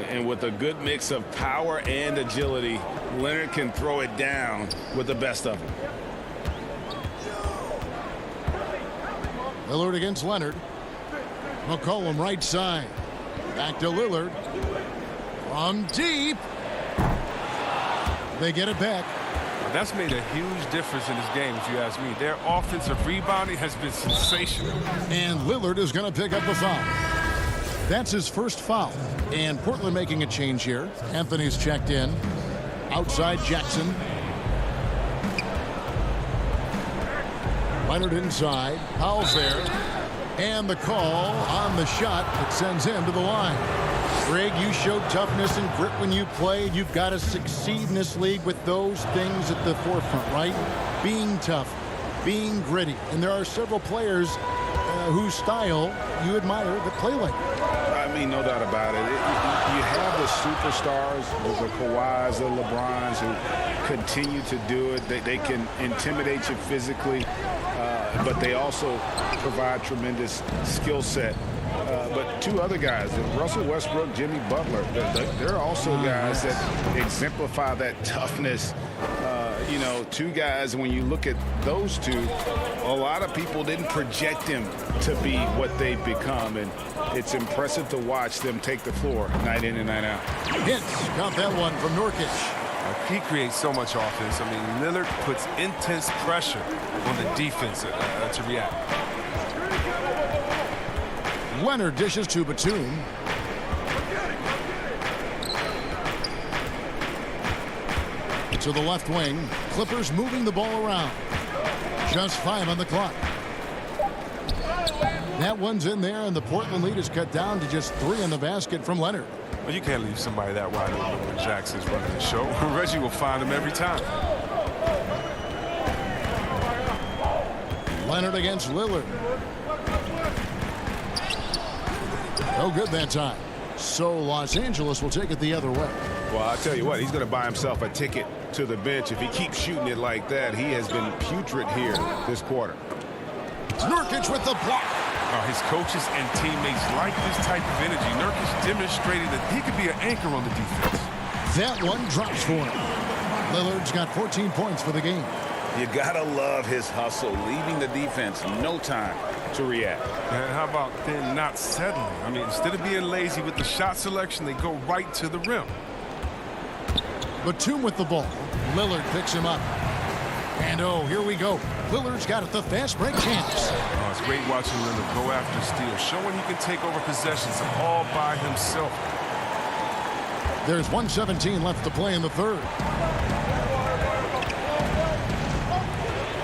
And with a good mix of power and agility, Leonard can throw it down with the best of them. Lillard against Leonard. McCollum right side. Back to Lillard. From deep. They get it back. Well, that's made a huge difference in this game, if you ask me. Their offensive rebounding has been sensational. And Lillard is going to pick up the foul. That's his first foul. And Portland making a change here. Anthony's checked in. Outside Jackson. Leonard inside. Powell's there. And the call on the shot that sends him to the line. Greg, you showed toughness and grit when you played. You've got to succeed in this league with those things at the forefront, right? Being tough, being gritty. And there are several players whose style you admire that play like that. I mean, no doubt about it. You have the superstars, the Kawhis, the LeBrons, who continue to do it. They can intimidate you physically, but they also provide tremendous skill set. But 2 other guys, Russell Westbrook, Jimmy Butler, they're also guys that exemplify that toughness. You know, 2 guys, when you look at those 2, a lot of people didn't project them to be what they've become, and it's impressive to watch them take the floor night in and night out. Hits, got that one from Nurkic. He creates so much offense. I mean, Lillard puts intense pressure on the defense to react. Leonard dishes to Batum. To the left wing. Clippers moving the ball around. Just 5 on the clock. That one's in there, and the Portland lead is cut down to just 3 in the basket from Leonard. Well, you can't leave somebody that wide open when Jackson's running the show. Reggie will find him every time. Leonard against Lillard. No good that time. So Los Angeles will take it the other way. Well, I'll tell you what, he's going to buy himself a ticket to the bench. If he keeps shooting it like that, he has been putrid here this quarter. Nurkic with the block. His coaches and teammates like this type of energy. Nurkic demonstrated that he could be an anchor on the defense. That one drops for him. Lillard's got 14 points for the game. You gotta love his hustle, leaving the defense no time to react. And how about then not settling? I mean, instead of being lazy with the shot selection, they go right to the rim. Batum with the ball. Lillard picks him up. And oh, here we go. Lillard's got it, the fast break chance. Oh, it's great watching Lillard go after steal, showing he can take over possessions all by himself. There's 1:17 left to play in the third.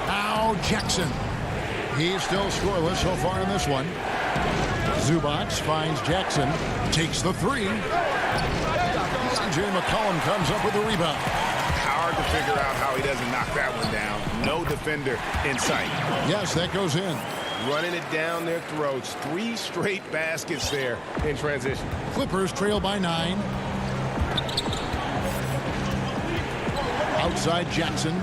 Now Jackson. He's still scoreless so far in this one. Zubac finds Jackson. Takes the three. CJ McCollum comes up with the rebound. Hard to figure out how he doesn't knock that one down. No defender in sight. Yes, that goes in. Running it down their throats. 3 straight baskets there in transition. Clippers trail by 9. Outside Jackson.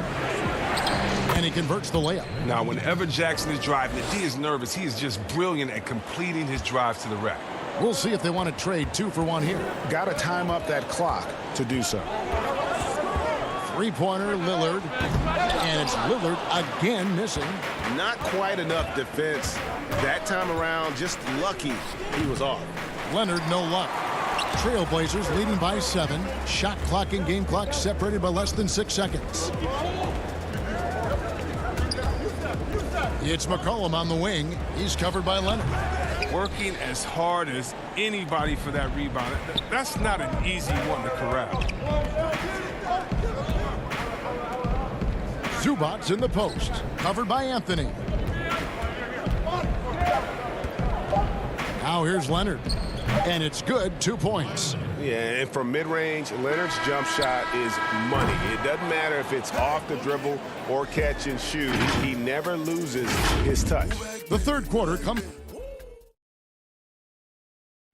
And he converts the layup. Now, whenever Jackson is driving, the D is nervous. He is just brilliant at completing his drives to the rack. We'll see if they want to trade 2 for 1 here. Got to time up that clock to do so. Three-pointer, Lillard. And it's Lillard again missing. Not quite enough defense. That time around, just lucky he was off. Leonard, no luck. Trailblazers leading by 7. Shot clock and game clock separated by less than 6 seconds. It's McCollum on the wing. He's covered by Leonard. Working as hard as anybody for that rebound. That's not an easy one to corral. Zubac in the post. Covered by Anthony. Now here's Leonard. And it's good. 2 points. Yeah, and from mid-range, Leonard's jump shot is money. It doesn't matter if it's off the dribble or catch and shoot. He never loses his touch. The third quarter comes.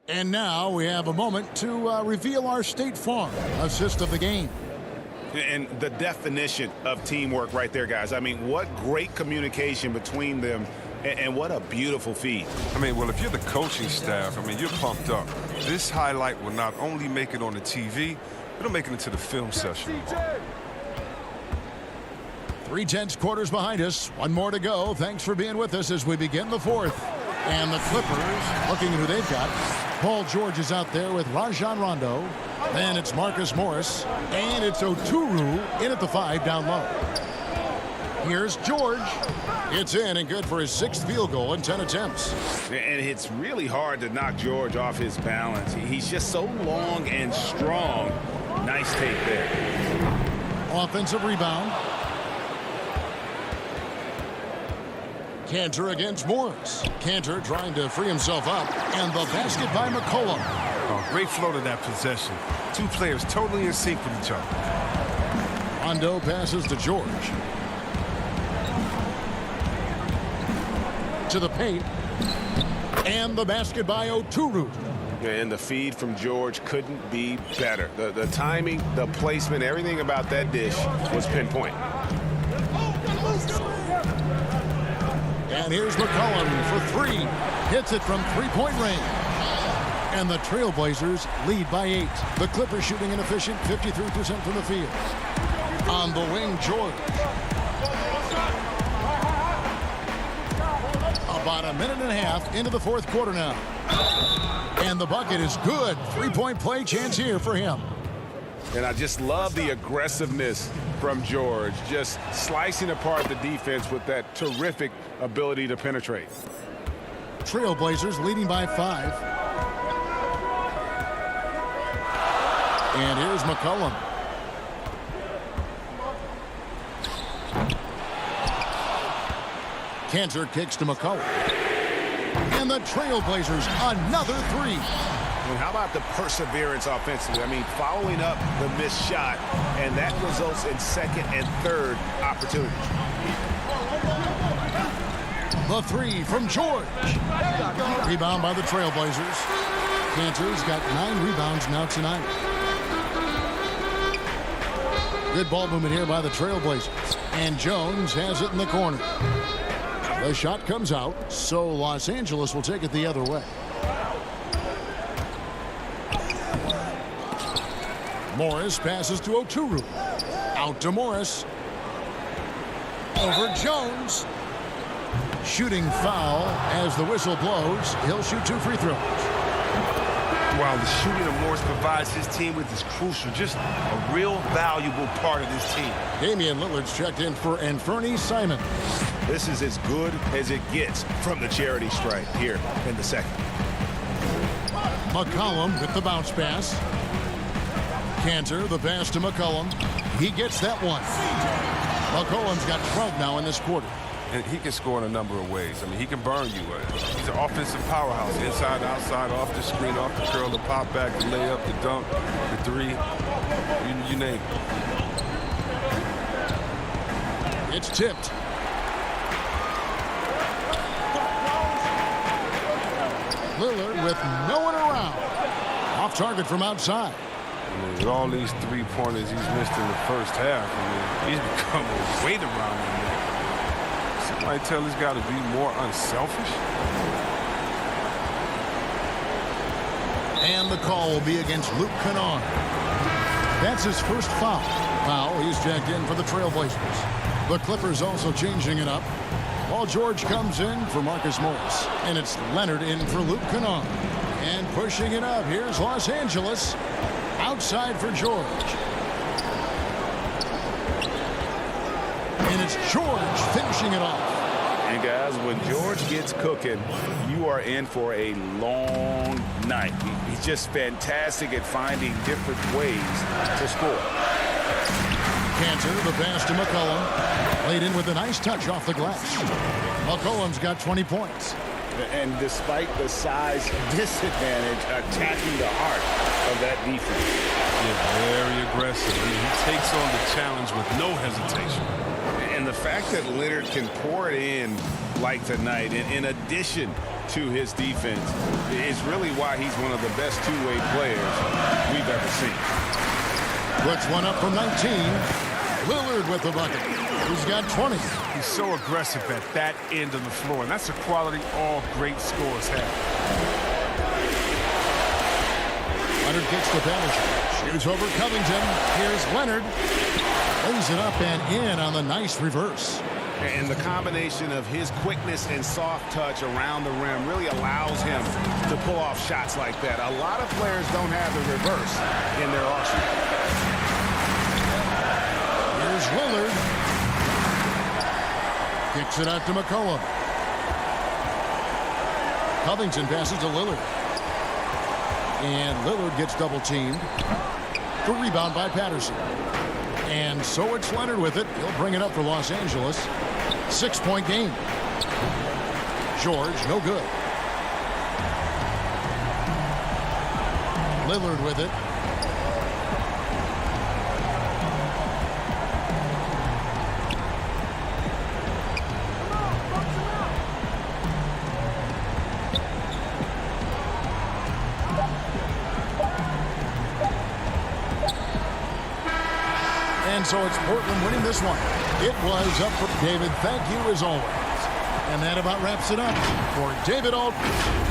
And now we have a moment to reveal our State Farm assist of the game. And the definition of teamwork right there, guys. I mean, what great communication between them, and what a beautiful feed. I mean, well, if you're the coaching staff, I mean, you're pumped up. This highlight will not only make it on the TV, it'll make it into the film session. 3/10 quarters behind us. 1 more to go. Thanks for being with us as we begin the fourth. And the Clippers, looking at who they've got. Paul George is out there with Rajon Rondo. Then it's Marcus Morris. And it's Oturu in at the 5 down low. Here's George. It's in and good for his 6th field goal in 10 attempts. And it's really hard to knock George off his balance. He's just so long and strong. Nice take there. Offensive rebound. Cantor against Morris. Cantor trying to free himself up. And the basket by McCollum. Oh, great flow to that possession. 2 players totally in sync with each other. Rondo passes to George. To the paint. And the basket by Oturu. And the feed from George couldn't be better. The timing, the placement, everything about that dish was pinpoint. And here's McCollum for 3. Hits it from 3-point range. And the Trailblazers lead by 8. The Clippers shooting an efficient 53% from the field. On the wing, George. About a minute and a half into the fourth quarter now. And the bucket is good. 3-point play chance here for him. And I just love the aggressiveness from George, just slicing apart the defense with that terrific ability to penetrate. Trailblazers leading by 5. And here's McCollum. Cantor kicks to McCullough. And the Trailblazers, another three. And how about the perseverance offensively? I mean, following up the missed shot, and that results in second and third opportunities. The three from George. Rebound by the Trailblazers. Cantor's got 9 rebounds now tonight. Good ball movement here by the Trailblazers. And Jones has it in the corner. The shot comes out, so Los Angeles will take it the other way. Morris passes to Oturu. Out to Morris. Over Jones. Shooting foul as the whistle blows. He'll shoot 2 free throws. While the shooting of Morris provides his team with is crucial, just a real valuable part of this team. Damian Lillard's checked in for Anferny Simon. This is as good as it gets from the charity stripe here in the second. McCollum with the bounce pass. Cantor, the pass to McCollum. He gets that one. McCollum's got 12 now in this quarter. And he can score in a number of ways. I mean, he can burn you. He's an offensive powerhouse. Inside, outside, off the screen, off the curl, the pop back, the layup, the dunk, the three. You name it. It's tipped. Lillard with no one around. Off target from outside. I mean, with all these three-pointers he's missed in the first half, I mean, he's become a weight around him. Somebody tell this guy to be more unselfish. And the call will be against Luke Kennard. That's his first foul. Foul, he's jacked in for the Trailblazers. The Clippers also changing it up. Paul George comes in for Marcus Morris. And it's Leonard in for Luke Kennard. And pushing it up, here's Los Angeles. Outside for George. And it's George finishing it off. And guys, when George gets cooking, you are in for a long night. He's just fantastic at finding different ways to score. Cantor, the pass to McCollum. Laid in with a nice touch off the glass. McCollum's got 20 points. And despite the size disadvantage, attacking the heart of that defense. Yeah, very aggressive. He takes on the challenge with no hesitation. And the fact that Leonard can pour it in like tonight, and in addition to his defense, is really why he's one of the best two-way players we've ever seen. Puts one up from 19. Lillard with the bucket. He's got 20. He's so aggressive at that end of the floor, and that's a quality all great scorers have. Leonard gets the penalty. Shoots over Covington. Here's Leonard. Lays it up and in on the nice reverse. And the combination of his quickness and soft touch around the rim really allows him to pull off shots like that. A lot of players don't have the reverse in their arsenal. Here's Lillard. Kicks it out to McCollum. Covington passes to Lillard. And Lillard gets double teamed. The rebound by Patterson. And so it's Leonard with it. He'll bring it up for Los Angeles. 6-point game. George, no good. Lillard with it. And so it's Portland winning this one. It was up for David. Thank you as always. And that about wraps it up for David Aldridge.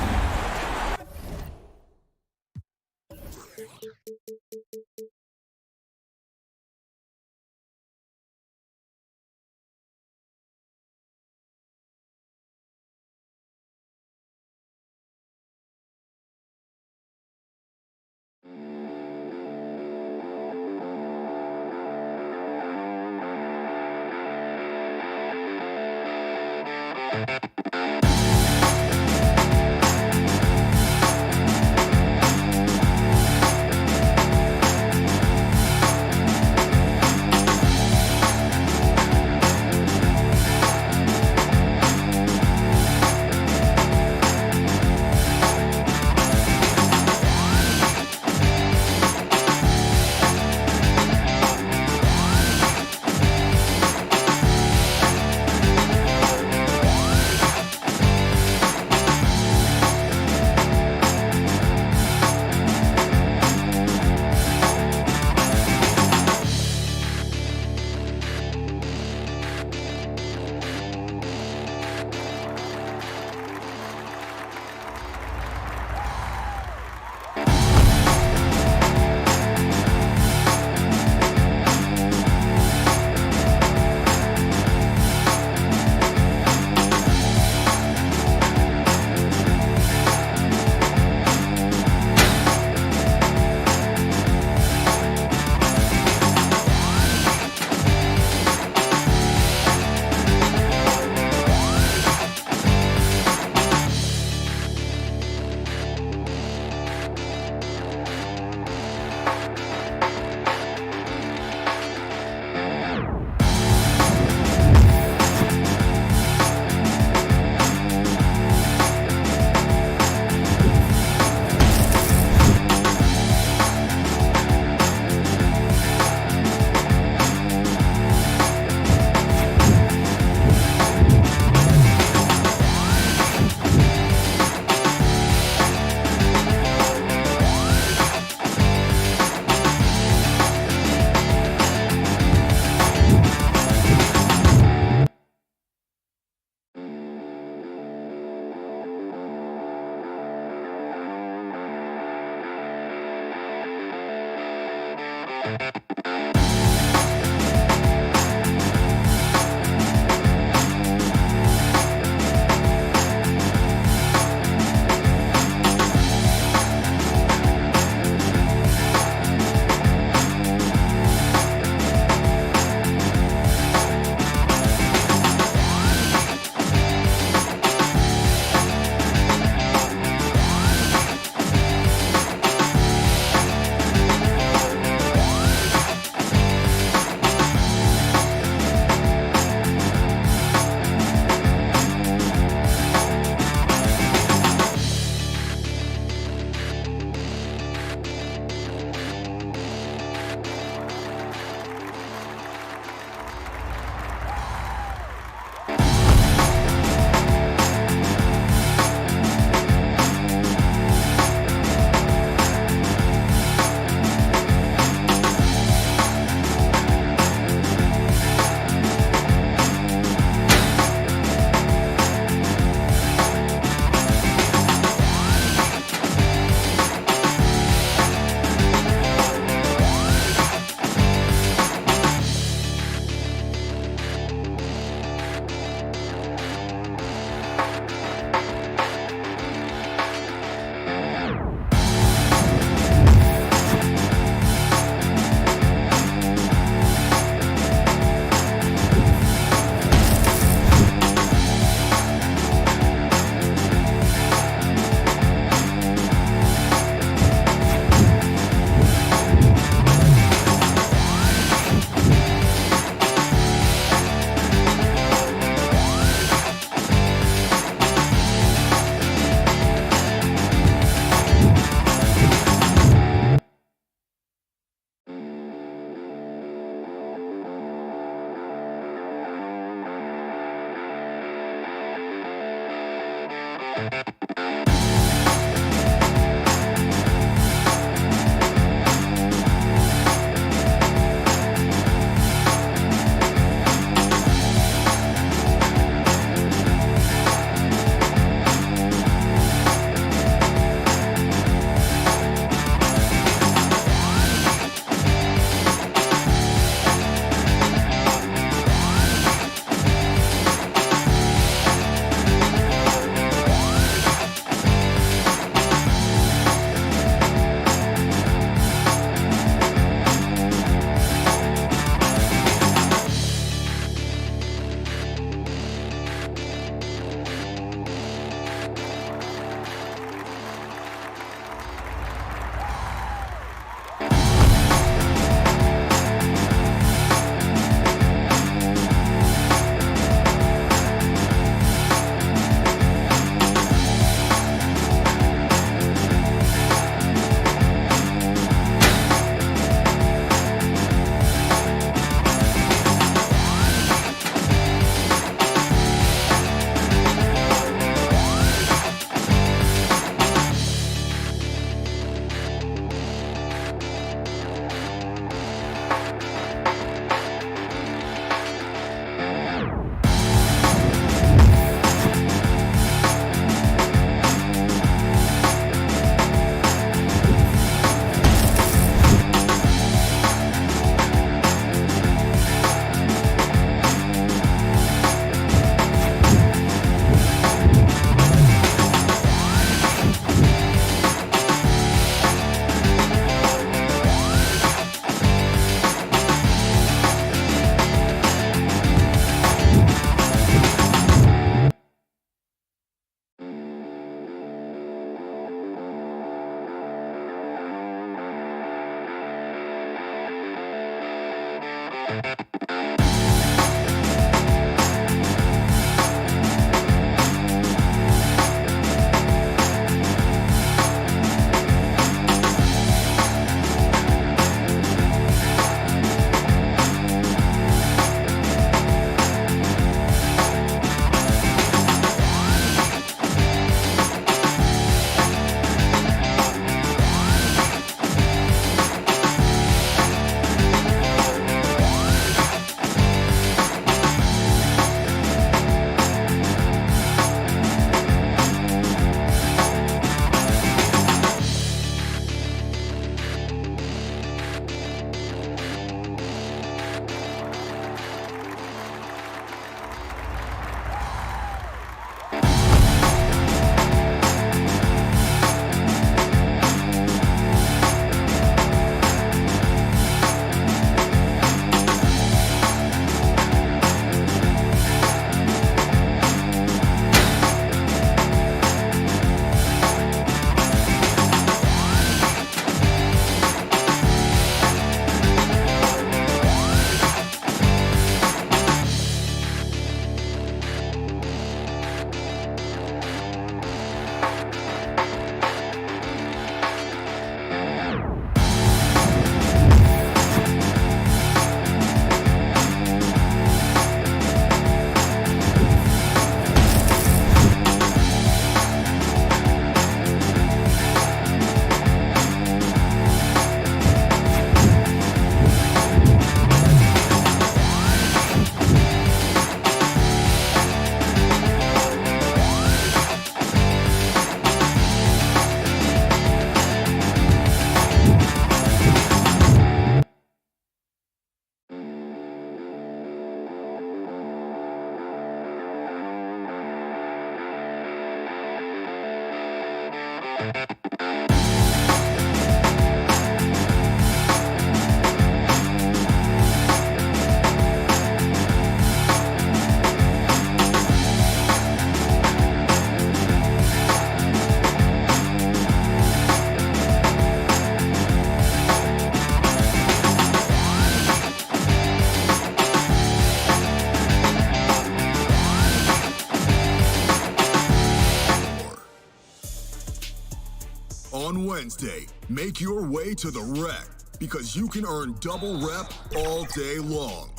On Wednesday, make your way to the Rec because you can earn double rep all day long.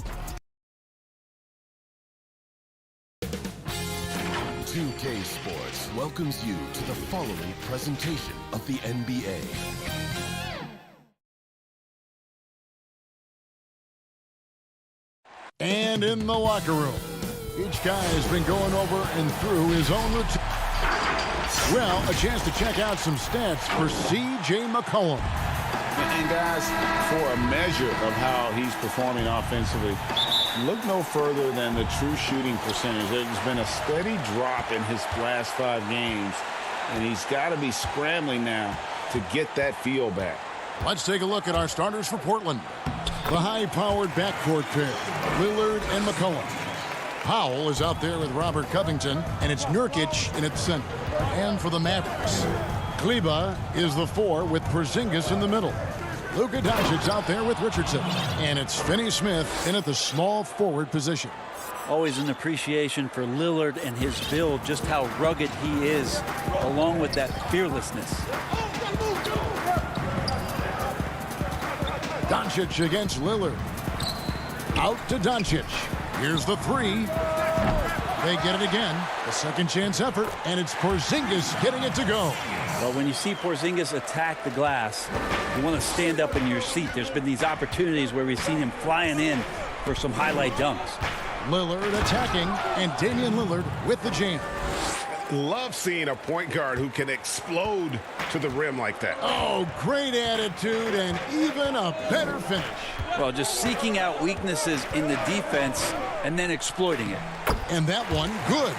2K Sports welcomes you to the following presentation of the NBA. And in the locker room, each guy has been going over and through his own routine. Well, a chance to check out some stats for C.J. McCollum. And guys, for a measure of how he's performing offensively, look no further than the true shooting percentage. There's been a steady drop in his last 5 games, and he's got to be scrambling now to get that feel back. Let's take a look at our starters for Portland. The high-powered backcourt pair, Lillard and McCollum. Powell is out there with Robert Covington, and it's Nurkic in its center. And for the Mavericks, Kleber is the 4 with Porzingis in the middle. Luka Doncic's out there with Richardson, and it's Finney-Smith in at the small forward position. Always an appreciation for Lillard and his build, just how rugged he is, along with that fearlessness. Doncic against Lillard. Out to Doncic. Here's the 3. They get it again. A second chance effort, and it's Porzingis getting it to go. Well, when you see Porzingis attack the glass, you want to stand up in your seat. There's been these opportunities where we've seen him flying in for some highlight dunks. Lillard attacking, and Damian Lillard with the jam. Love seeing a point guard who can explode to the rim like that. Oh, great attitude and even a better finish. Well, just seeking out weaknesses in the defense and then exploiting it. And that one, good.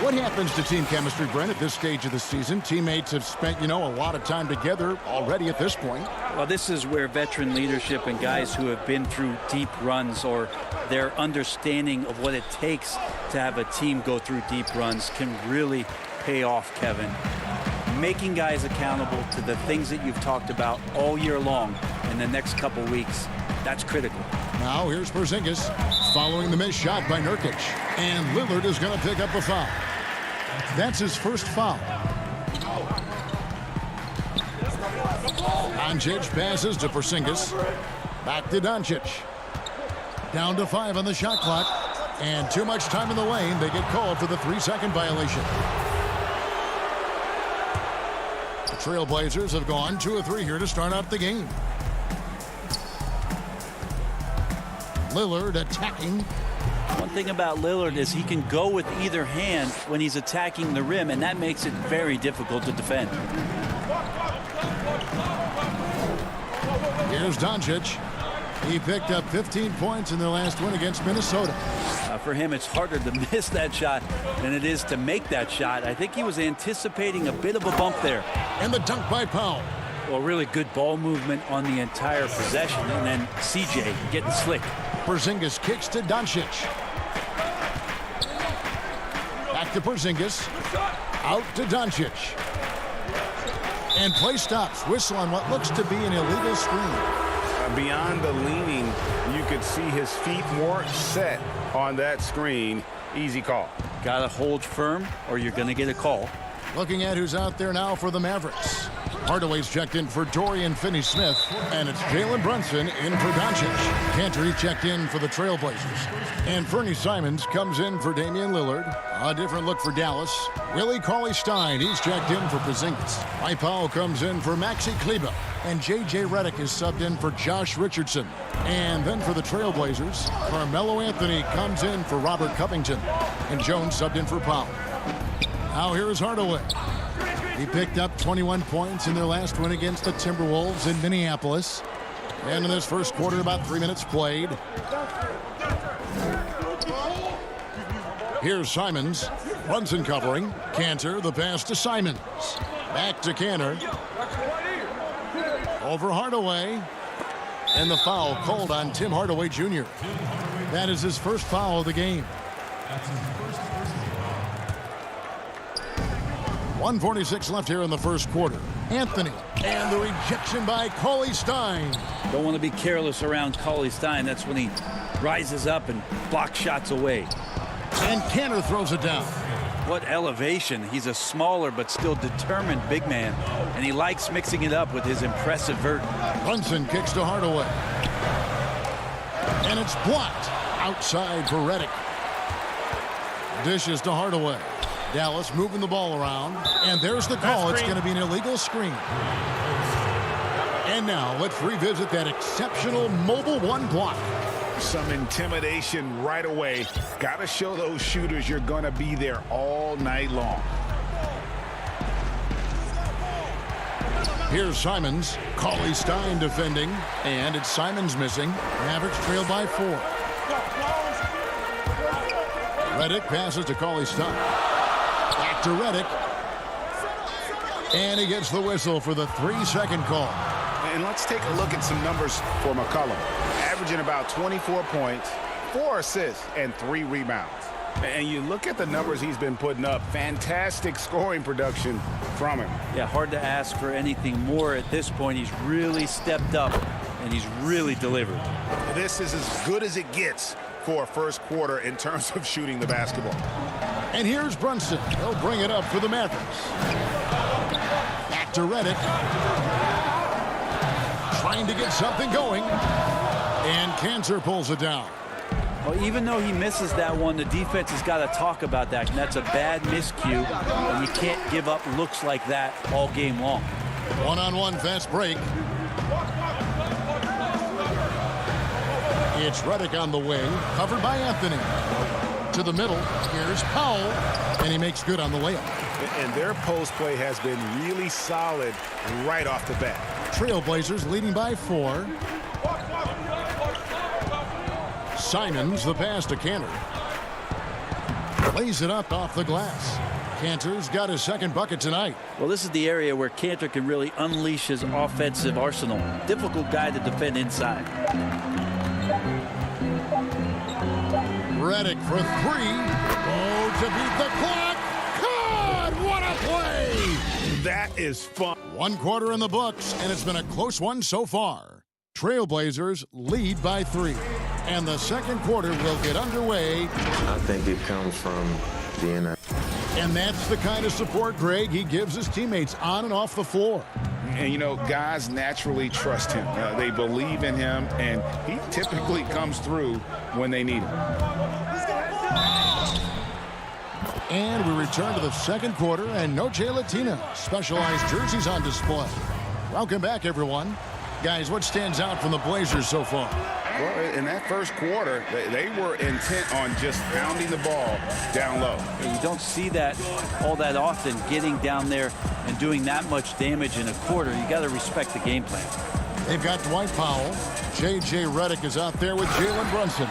What happens to team chemistry, Brent, at this stage of the season? Teammates have spent, a lot of time together already at this point. Well, this is where veteran leadership and guys who have been through deep runs or their understanding of what it takes to have a team go through deep runs can really pay off, Kevin. Making guys accountable to the things that you've talked about all year long in the next couple weeks, that's critical. Now here's Porzingis following the missed shot by Nurkic. And Lillard is going to pick up a foul. That's his first foul. Doncic passes to Porzingis. Back to Doncic. Down to 5 on the shot clock. And too much time in the lane. They get called for the 3-second violation. The Trailblazers have gone 2 of 3 here to start out the game. Lillard attacking. One thing about Lillard is he can go with either hand when he's attacking the rim, and that makes it very difficult to defend. Here's Doncic. He picked up 15 points in their last win against Minnesota. For him, it's harder to miss that shot than it is to make that shot. I think he was anticipating a bit of a bump there. And the dunk by Powell. Well, really good ball movement on the entire possession, and then CJ getting slick. Porzingis kicks to Doncic. Back to Porzingis. Out to Doncic. And play stops. Whistle on what looks to be an illegal screen. Beyond the leaning, you could see his feet weren't set on that screen. Easy call. Got to hold firm or you're going to get a call. Looking at who's out there now for the Mavericks. Hardaway's checked in for Dorian Finney-Smith, and it's Jalen Brunson in for Doncic. Cantor checked in for the Trailblazers. And Fernie Simons comes in for Damian Lillard. A different look for Dallas. Willie Cauley-Stein, he's checked in for Porzingis. Mike Powell comes in for Maxi Kleber. And J.J. Redick is subbed in for Josh Richardson. And then for the Trailblazers, Carmelo Anthony comes in for Robert Covington. And Jones subbed in for Powell. Now here's Hardaway. He picked up 21 points in their last win against the Timberwolves in Minneapolis. And in this first quarter, about 3 minutes played. Here's Simons. Brunson covering. Cantor, the pass to Simons. Back to Cantor. Over Hardaway. And the foul called on Tim Hardaway Jr. That is his first foul of the game. 1:46 left here in the first quarter. Anthony, and the rejection by Cauley Stein. Don't want to be careless around Cauley Stein. That's when he rises up and blocks shots away. And Cantor throws it down. What elevation. He's a smaller but still determined big man, and he likes mixing it up with his impressive vert. Brunson kicks to Hardaway. And it's blocked outside for Redick. Dishes to Hardaway. Dallas moving the ball around, and there's the call. It's going to be an illegal screen. And now let's revisit that exceptional mobile one block. Some intimidation right away. Got to show those shooters you're going to be there all night long. Here's Simons. Cauley Stein defending, and it's Simons missing. Mavericks trail by 4. Redick passes to Cauley Stein. Back to Redick. And he gets the whistle for the 3-second call. And let's take a look at some numbers for McCollum. Averaging about 24 points, 4 assists, and 3 rebounds. And you look at the numbers he's been putting up. Fantastic scoring production from him. Yeah, hard to ask for anything more at this point. He's really stepped up, and he's really delivered. This is as good as it gets for a first quarter in terms of shooting the basketball. And here's Brunson. He'll bring it up for the Mavericks. Back to Redick. Trying to get something going. And Cantor pulls it down. Well, even though he misses that one, the defense has got to talk about that. And that's a bad miscue. And you can't give up looks like that all game long. One-on-one fast break. It's Redick on the wing, covered by Anthony. To the middle, here's Powell, and he makes good on the layup. And their post play has been really solid right off the bat. Trailblazers leading by 4. Simons, the pass to Cantor. Lays it up off the glass. Cantor's got his second bucket tonight. Well, this is the area where Cantor can really unleash his offensive arsenal. Difficult guy to defend inside. Redick for 3. Oh, to beat the clock. God, what a play! That is fun. 1 quarter in the books, and it's been a close one so far. Trailblazers lead by 3. And the second quarter will get underway. I think it comes from the end. And that's the kind of support, Greg, he gives his teammates on and off the floor. And, you know, guys naturally trust him. They believe in him, and he typically comes through when they need him. And we return to the second quarter, and Noche Latina specialized jerseys on display. Welcome back, everyone. Guys, what stands out from the Blazers so far? Well, in that first quarter, they were intent on just pounding the ball down low. You don't see that all that often, getting down there and doing that much damage in a quarter. You got to respect the game plan. They've got Dwight Powell. J.J. Redick is out there with Jalen Brunson.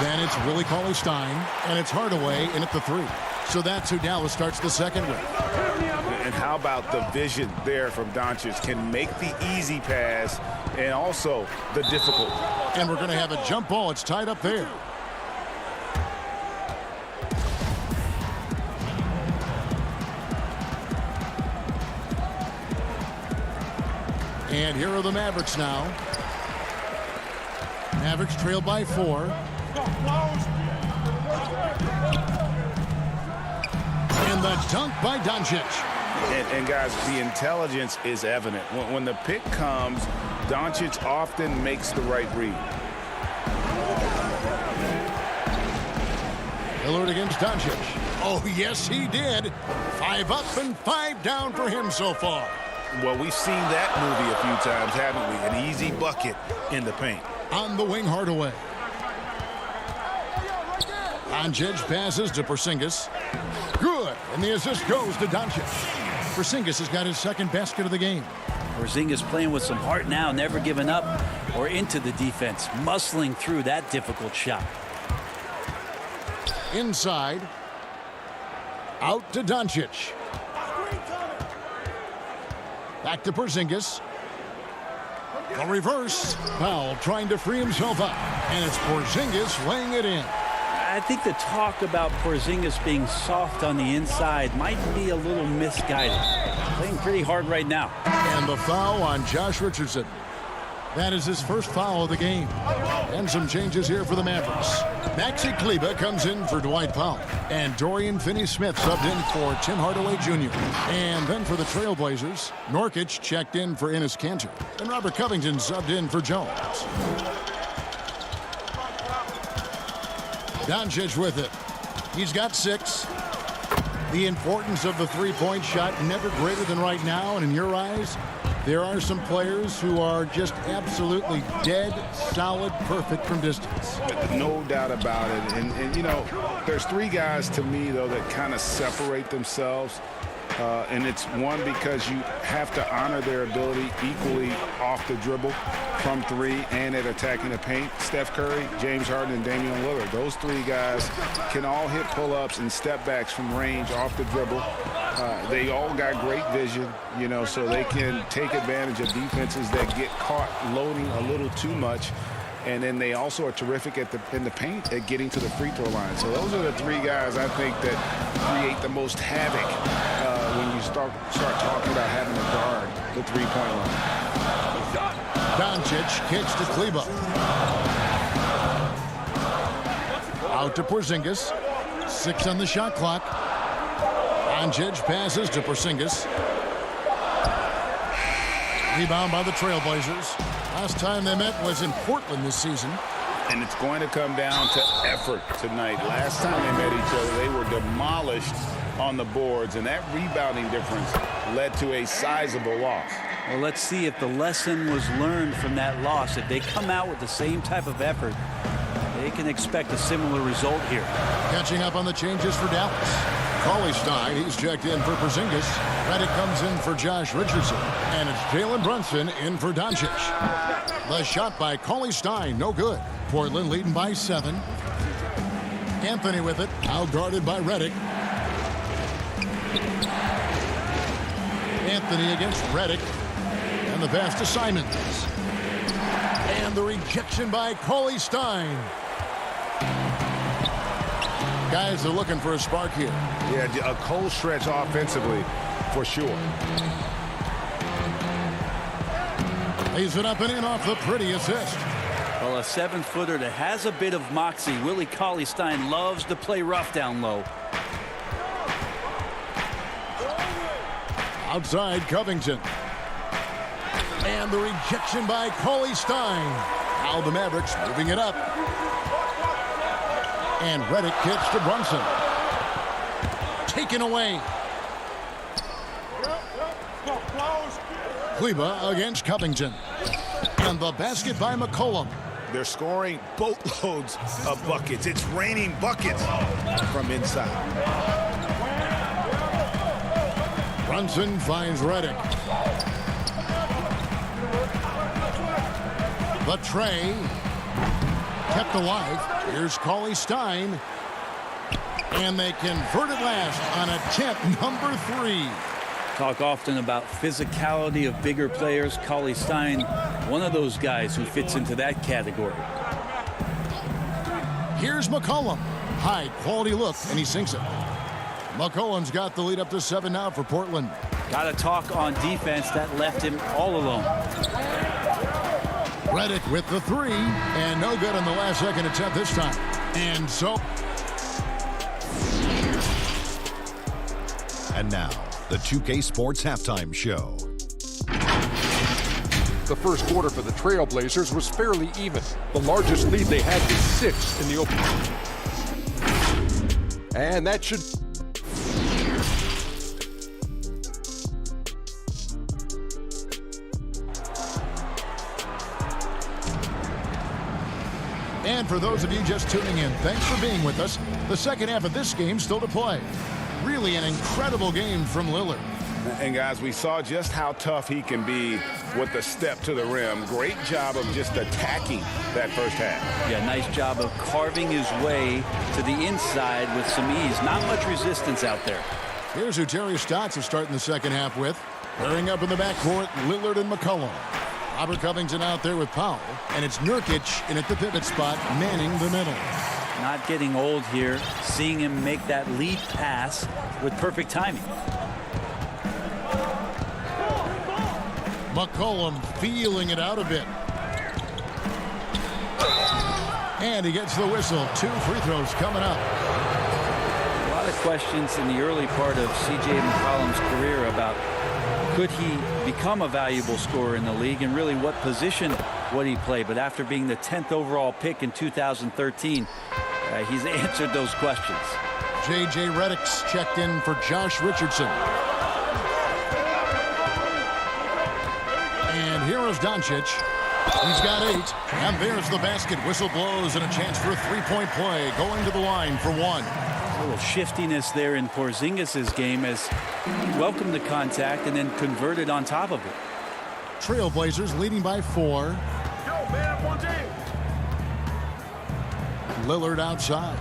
Then it's Willie Cauley-Stein, and it's Hardaway in at the 3. So that's who Dallas starts the second with. And how about the vision there from Doncic? Can make the easy pass and also the difficult. And we're going to have a jump ball. It's tied up there. And here are the Mavericks now. Mavericks trail by 4. And the dunk by Doncic. And guys, the intelligence is evident. When the pick comes, Doncic often makes the right read. Lillard against Doncic. Oh, yes, he did. 5 up and 5 down for him so far. Well, we've seen that movie a few times, haven't we? An easy bucket in the paint. On the wing, Hardaway. Doncic passes to Porzingis. Good, and the assist goes to Doncic. Porzingis has got his second basket of the game. Porzingis playing with some heart now, never giving up or into the defense, muscling through that difficult shot. Inside. Out to Doncic. Back to Porzingis. A reverse. Powell trying to free himself up. And it's Porzingis laying it in. I think the talk about Porzingis being soft on the inside might be a little misguided. Playing pretty hard right now. And the foul on Josh Richardson. That is his first foul of the game. And some changes here for the Mavericks. Maxi Kleber comes in for Dwight Powell. And Dorian Finney-Smith subbed in for Tim Hardaway Jr. And then for the Trailblazers, Nurkic checked in for Enes Kanter. And Robert Covington subbed in for Jones. Doncic with it. He's got 6. The importance of the three-point shot never greater than right now. And in your eyes, there are some players who are just absolutely dead, solid, perfect from distance. No doubt about it. And you know, there's 3 guys to me, though, that kind of separate themselves. And it's one, because you have to honor their ability equally off the dribble, from 3, and at attacking the paint. Steph Curry, James Harden, and Damian Lillard. Those 3 guys can all hit pull-ups and step backs from range off the dribble. They all got great vision, you know, so they can take advantage of defenses that get caught loading a little too much. And then they also are terrific in the paint at getting to the free throw line. So those are the 3 guys I think that create the most havoc when you start talking about having to guard the three-point line. Doncic kicks to Kleber. Out to Porzingis. 6 on the shot clock. Doncic passes to Porzingis. Rebound by the Trailblazers. Last time they met was in Portland this season. And it's going to come down to effort tonight. Last time they met each other, they were demolished on the boards, and that rebounding difference led to a sizable loss. Well, let's see if the lesson was learned from that loss. If they come out with the same type of effort, they can expect a similar result here. Catching up on the changes for Dallas. Cauley Stein, he's checked in for Porzingis. Redick comes in for Josh Richardson. And it's Jalen Brunson in for Doncic. The shot by Cauley Stein, no good. Portland leading by 7. Anthony with it, out guarded by Redick. Anthony against Redick. And the pass to Simons. And the rejection by Cauley Stein. Guys are looking for a spark here. Yeah, a cold stretch offensively, for sure. Lays it up and in off the pretty assist. Well, a 7-footer that has a bit of moxie. Willie Cauley-Stein loves to play rough down low. Outside Covington. And the rejection by Cauley-Stein. Now the Mavericks moving it up. And Redick kicks to Brunson. Taken away. Kleber against Covington. And the basket by McCollum. They're scoring boatloads of buckets. It's raining buckets from inside. Brunson finds Redick. The tray kept alive. Here's Cauley-Stein. And they convert it last on attempt number 3. Talk often about physicality of bigger players. Cauley-Stein, one of those guys who fits into that category. Here's McCollum. High quality look, and he sinks it. McCollum's got the lead up to 7 now for Portland. Got to talk on defense. That left him all alone. Redick with the 3, and no good on the last second attempt this time. And so. And now, the 2K Sports Halftime Show. The first quarter for the Trailblazers was fairly even. The largest lead they had was 6 in the opening. And that should... And for those of you just tuning in, thanks for being with us. The second half of this game still to play. Really an incredible game from Lillard. And guys, we saw just how tough he can be with the step to the rim. Great job of just attacking that first half. Yeah, nice job of carving his way to the inside with some ease. Not much resistance out there. Here's who Terry Stotts is starting the second half with. Pairing up in the backcourt, Lillard and McCollum. Robert Covington out there with Powell. And it's Nurkic in at the pivot spot, manning the middle. Not getting old here. Seeing him make that lead pass with perfect timing. McCollum feeling it out a bit. And he gets the whistle. 2 free throws coming up. A lot of questions in the early part of C.J. McCollum's career about could he become a valuable scorer in the league and really what position would he play. But after being the 10th overall pick in 2013, he's answered those questions. J.J. Redick's checked in for Josh Richardson. And here is Doncic. He's got 8. And there's the basket. Whistle blows and a chance for a three-point play. Going to the line for 1. A little shiftiness there in Porzingis' game as he welcomed the contact and then converted on top of it. Trailblazers leading by 4. Lillard outside.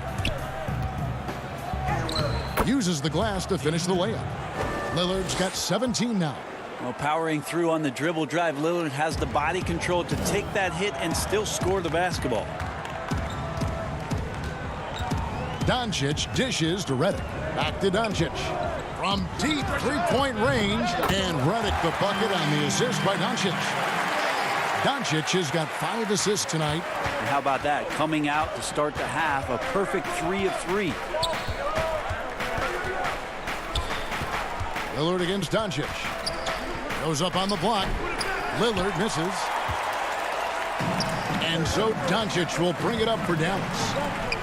Uses the glass to finish the layup. Lillard's got 17 now. Well, powering through on the dribble drive, Lillard has the body control to take that hit and still score the basketball. Doncic dishes to Redick. Back to Doncic. From deep three-point range. And Redick the bucket on the assist by Doncic. Doncic has got 5 assists tonight. And how about that? Coming out to start the half, a perfect 3 of 3. Lillard against Doncic. Goes up on the block. Lillard misses. And so Doncic will bring it up for Dallas.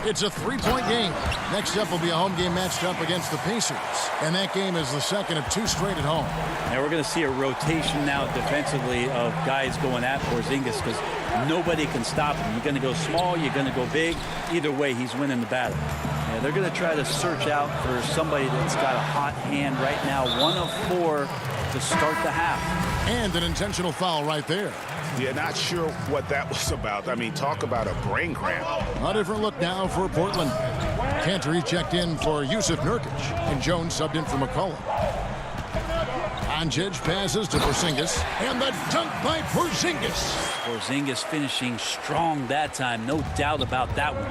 It's a 3-point game. Next up will be a home game matched up against the Pacers. And that game is the second of 2 straight at home. Now we're going to see a rotation now defensively of guys going at Porzingis because nobody can stop him. You're going to go small, you're going to go big. Either way, he's winning the battle. Yeah, they're going to try to search out for somebody that's got a hot hand right now. 1 of 4 to start the half. And an intentional foul right there. Yeah, not sure what that was about. I mean, talk about a brain cramp. A different look now for Portland. Cantor checked in for Yusuf Nurkic. And Jones subbed in for McCollum. Doncic passes to Porzingis. And the dunk by Porzingis. Porzingis finishing strong that time. No doubt about that one.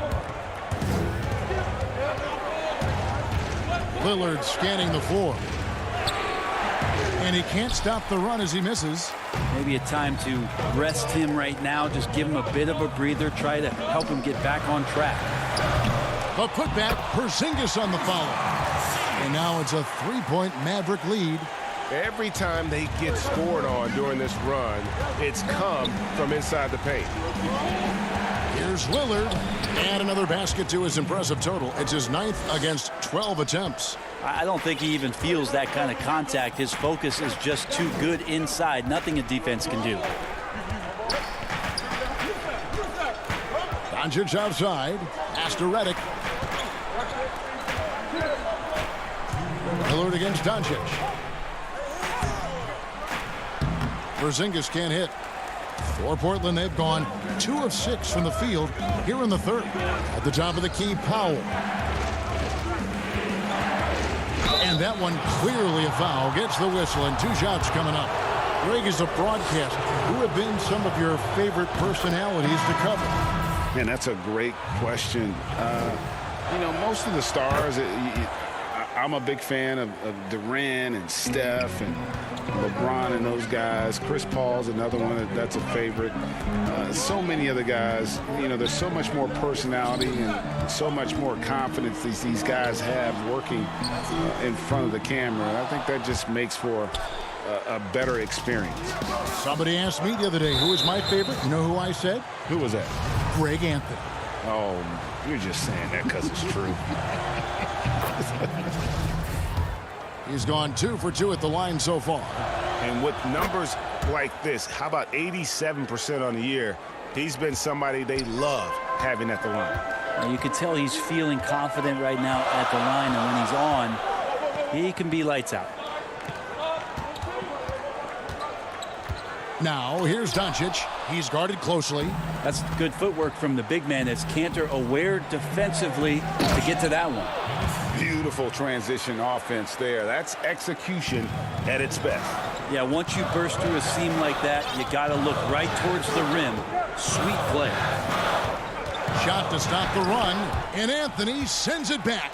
Lillard scanning the floor. And he can't stop the run as he misses. Maybe a time to rest him right now. Just give him a bit of a breather. Try to help him get back on track. The putback, Porzingis on the follow. And now it's a 3-point Maverick lead. Every time they get scored on during this run, it's come from inside the paint. Here's Lillard. And another basket to his impressive total. It's his 9th against 12 attempts. I don't think he even feels that kind of contact. His focus is just too good inside. Nothing a defense can do. Doncic outside. Pass to Redick. Lillard against Doncic. Porzingis can't hit. For Portland, they've gone 2 of 6 from the field here in the third. At the top of the key, Powell. And that one clearly a foul. Gets the whistle and 2 shots coming up. Greg, is a broadcast. Who have been some of your favorite personalities to cover? Man, that's a great question. You know, most of the stars, I'm a big fan of Durant and Steph and LeBron and those guys. Chris Paul's another one that's a favorite. So many other guys, you know, there's so much more personality and so much more confidence these guys have working in front of the camera. And I think that just makes for a better experience. Somebody asked me the other day, who was my favorite? You know who I said? Who was that? Greg Anthony. Oh, you're just saying that because it's true. He's gone 2 for 2 at the line so far. And with numbers like this, how about 87% on the year? He's been somebody they love having at the line. Well, you could tell he's feeling confident right now at the line, and when he's on, he can be lights out. Now, here's Doncic. He's guarded closely. That's good footwork from the big man as Cantor aware defensively to get to that one. beautiful transition offense there. That's execution at its best. Yeah, once you burst through a seam like that, you got to look right towards the rim. Sweet play. Shot to stop the run, and Anthony sends it back.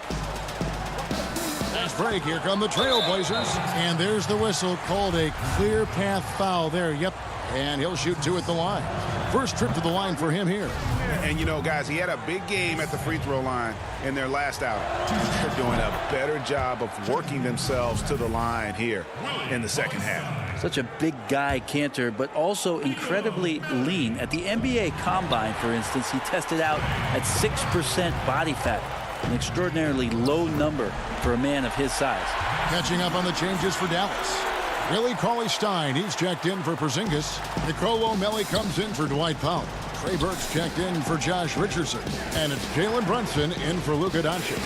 Fast break. Here come the Trailblazers. And there's the whistle, called a clear path foul there. Yep. And he'll shoot two at the line. First trip to the line for him here. And, you know, guys, he had a big game at the free throw line in their last outing. They're doing a better job of working themselves to the line here in the second half. Such a big guy, Cantor, but also incredibly lean. At the NBA Combine, for instance, he tested out at 6% body fat, an extraordinarily low number for a man of his size. Catching up on the changes for Dallas. Billy Cauley-Stein, he's checked in for Porzingis. Nicolo Melli comes in for Dwight Powell. Trey Burks checked in for Josh Richardson. And it's Jalen Brunson in for Luka Doncic.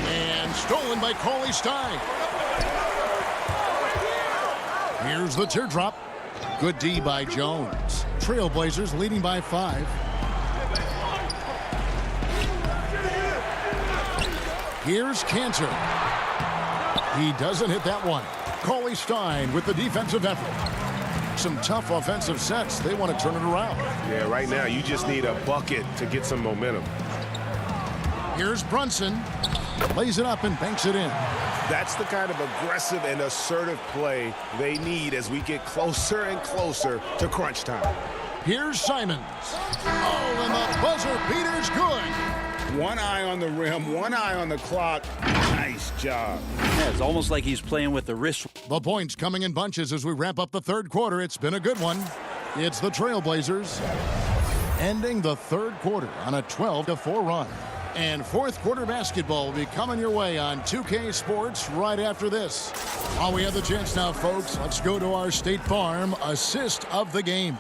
And stolen by Cauley-Stein. Here's the teardrop. Good D by Jones. Trailblazers leading by 5. Here's Cantor. He doesn't hit that one. Cauley-Stein with the defensive effort. Some tough offensive sets. They want to turn it around. Yeah, right now you just need a bucket to get some momentum. Here's Brunson. Lays it up and banks it in. That's the kind of aggressive and assertive play they need as we get closer and closer to crunch time. Here's Simons. Oh, and the buzzer beater's good. One eye on the rim, one eye on the clock. Nice job. Yeah, it's almost like he's playing with the wrist. The points coming in bunches as we wrap up the third quarter. It's been a good one. It's the Trailblazers ending the third quarter on a 12-4 run. And fourth quarter basketball will be coming your way on 2K Sports right after this. While we have the chance now, folks, let's go to our State Farm assist of the game.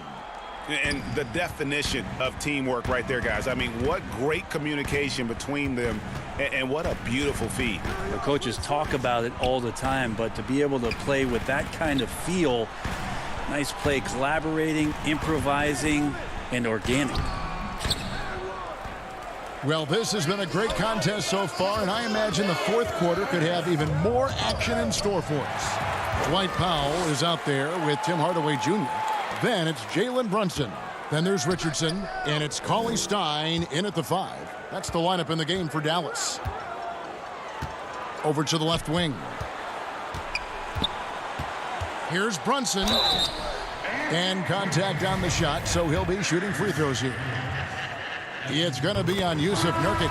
And the definition of teamwork right there, guys. I mean, what great communication between them, and what a beautiful feed. The coaches talk about it all the time, but to be able to play with that kind of feel, nice play, collaborating, improvising, and organic. Well, this has been a great contest so far, and I imagine the fourth quarter could have even more action in store for us. Dwight Powell is out there with Tim Hardaway Jr. Then it's Jalen Brunson. Then there's Richardson, and it's Cauley-Stein in at the 5. That's the lineup in the game for Dallas. Over to the left wing. Here's Brunson. And contact on the shot, so he'll be shooting free throws here. It's going to be on Yusuf Nurkic.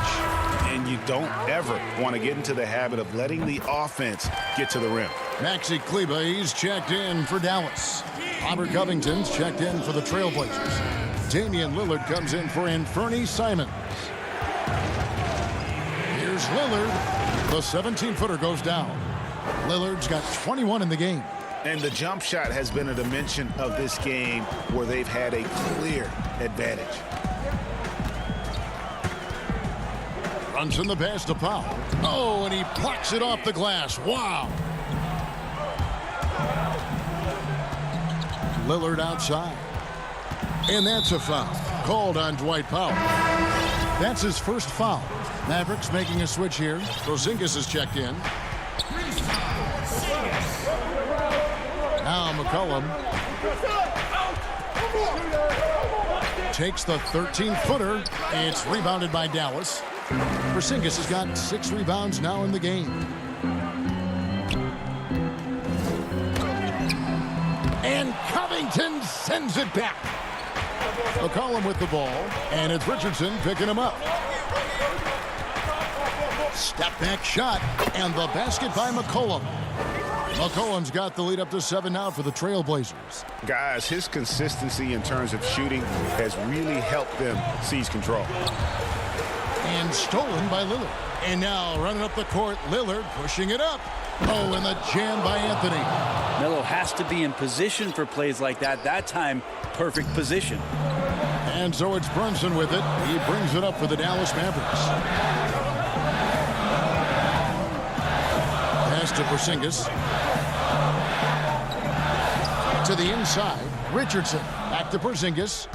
And you don't ever want to get into the habit of letting the offense get to the rim. Maxi Kleber, he's checked in for Dallas. Robert Covington's checked in for the Trailblazers. Damian Lillard comes in for Anthony Simons. Here's Lillard. The 17-footer goes down. Lillard's got 21 in the game. And the jump shot has been a dimension of this game where they've had a clear advantage. Brunson the pass to Powell. Oh, and he plucks it off the glass. Wow. Lillard outside. And that's a foul. Called on Dwight Powell. That's his first foul. Mavericks making a switch here. Porzingis is checked in. Now McCollum takes the 13-footer. It's rebounded by Dallas. Porzingis has got 6 rebounds now in the game. And Covington sends it back. McCollum with the ball, and it's Richardson picking him up. Step back shot, and the basket by McCollum. McCollum's got the lead up to 7 now for the Trailblazers. Guys, his consistency in terms of shooting has really helped them seize control. And stolen by Lillard. And now running up the court, Lillard pushing it up. Oh, and the jam by Anthony. Melo has to be in position for plays like that. That time, perfect position. And so it's Brunson with it. He brings it up for the Dallas Mavericks. Pass to Porzingis. To the inside. Richardson. Back to Porzingis.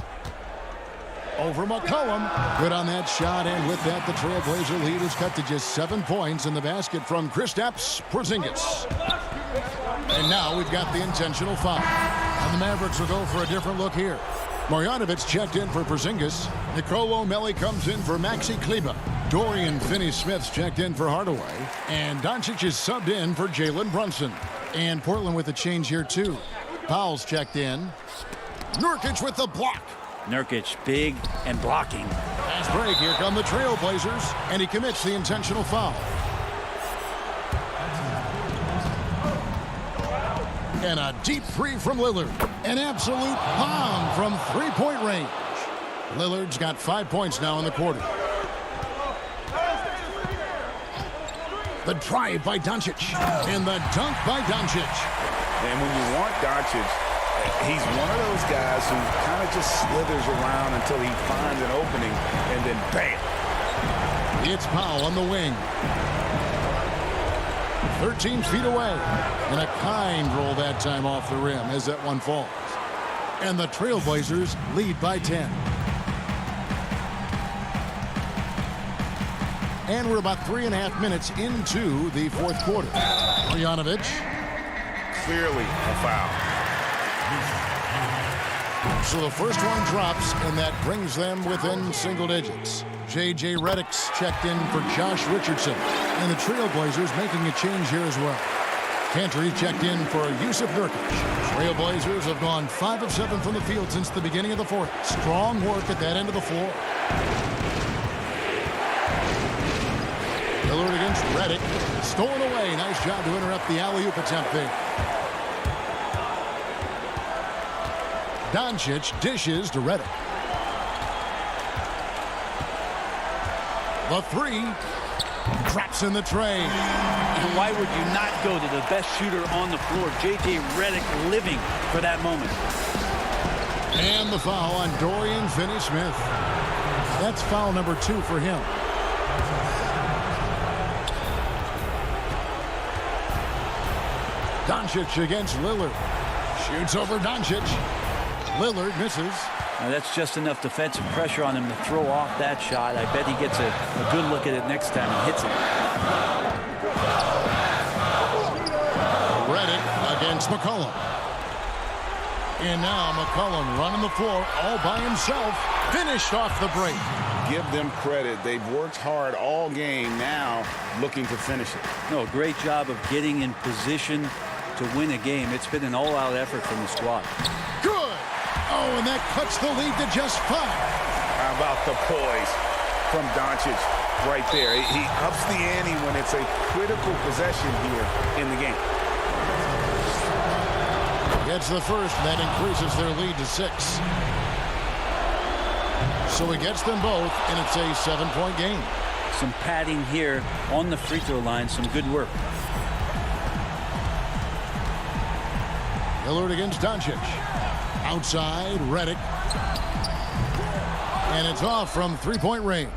Over McCollum. Good on that shot, and with that, the Trailblazer lead is cut to just 7 points in the basket from Kristaps Porzingis. And now we've got the intentional foul. And the Mavericks will go for a different look here. Marjanovic checked in for Porzingis. Nicolo Melli comes in for Maxi Kleber. Dorian Finney-Smith's checked in for Hardaway. And Doncic is subbed in for Jalen Brunson. And Portland with a change here, too. Powell's checked in. Nurkic with the block. Nurkic, big and blocking. Fast break. Here come the Trailblazers. And he commits the intentional foul. And a deep three from Lillard. An absolute bomb from three-point range. Lillard's got 5 points now in the quarter. The drive by Doncic. And the dunk by Doncic. And when you want Doncic, he's one of those guys who kind of just slithers around until he finds an opening, and then bam. It's Powell on the wing. 13 feet away. And a kind roll that time off the rim as that one falls. And the Trailblazers lead by 10. And we're about 3.5 minutes into the fourth quarter. Marjanovic. Clearly a foul. So the first one drops, and that brings them within single digits. J.J. Redick's checked in for Josh Richardson. And the Trailblazers making a change here as well. Cantry checked in for Yusuf Nurkic. Trailblazers have gone 5 of 7 from the field since the beginning of the fourth. Strong work at that end of the floor. Lillard against Redick. Stolen away. Nice job to interrupt the alley-oop attempt there. Doncic dishes to Redick. The three. Drops in the tray. And why would you not go to the best shooter on the floor? J.J. Redick living for that moment. And the foul on Dorian Finney-Smith. That's foul number 2 for him. Doncic against Lillard. Shoots over Doncic. Lillard misses. Now that's just enough defensive pressure on him to throw off that shot. I bet he gets a good look at it next time and hits it. Redick against McCollum. And now McCollum running the floor all by himself. Finished off the break. Give them credit. They've worked hard all game, now looking to finish it. No, great job of getting in position to win a game. It's been an all-out effort from the squad. Good. Oh, and that cuts the lead to just 5. How about the poise from Doncic right there? He ups the ante when it's a critical possession here in the game. Gets the first, and that increases their lead to 6. So he gets them both, and it's a 7-point game. Some padding here on the free throw line. Some good work. Lillard against Doncic. Outside, Redick. And it's off from 3-point range.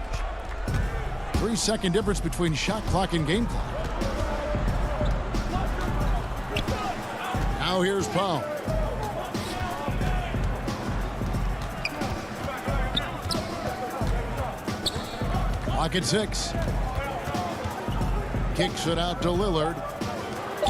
3-second difference between shot clock and game clock. Now here's Powell. Clock at 6. Kicks it out to Lillard.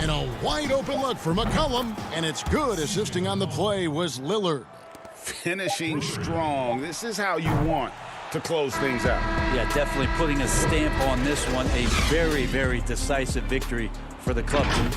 And a wide open look for McCollum. And it's good. Assisting on the play was Lillard. Finishing strong. This is how you want to close things out. Yeah, definitely putting a stamp on this one. A very, very decisive victory for the club team.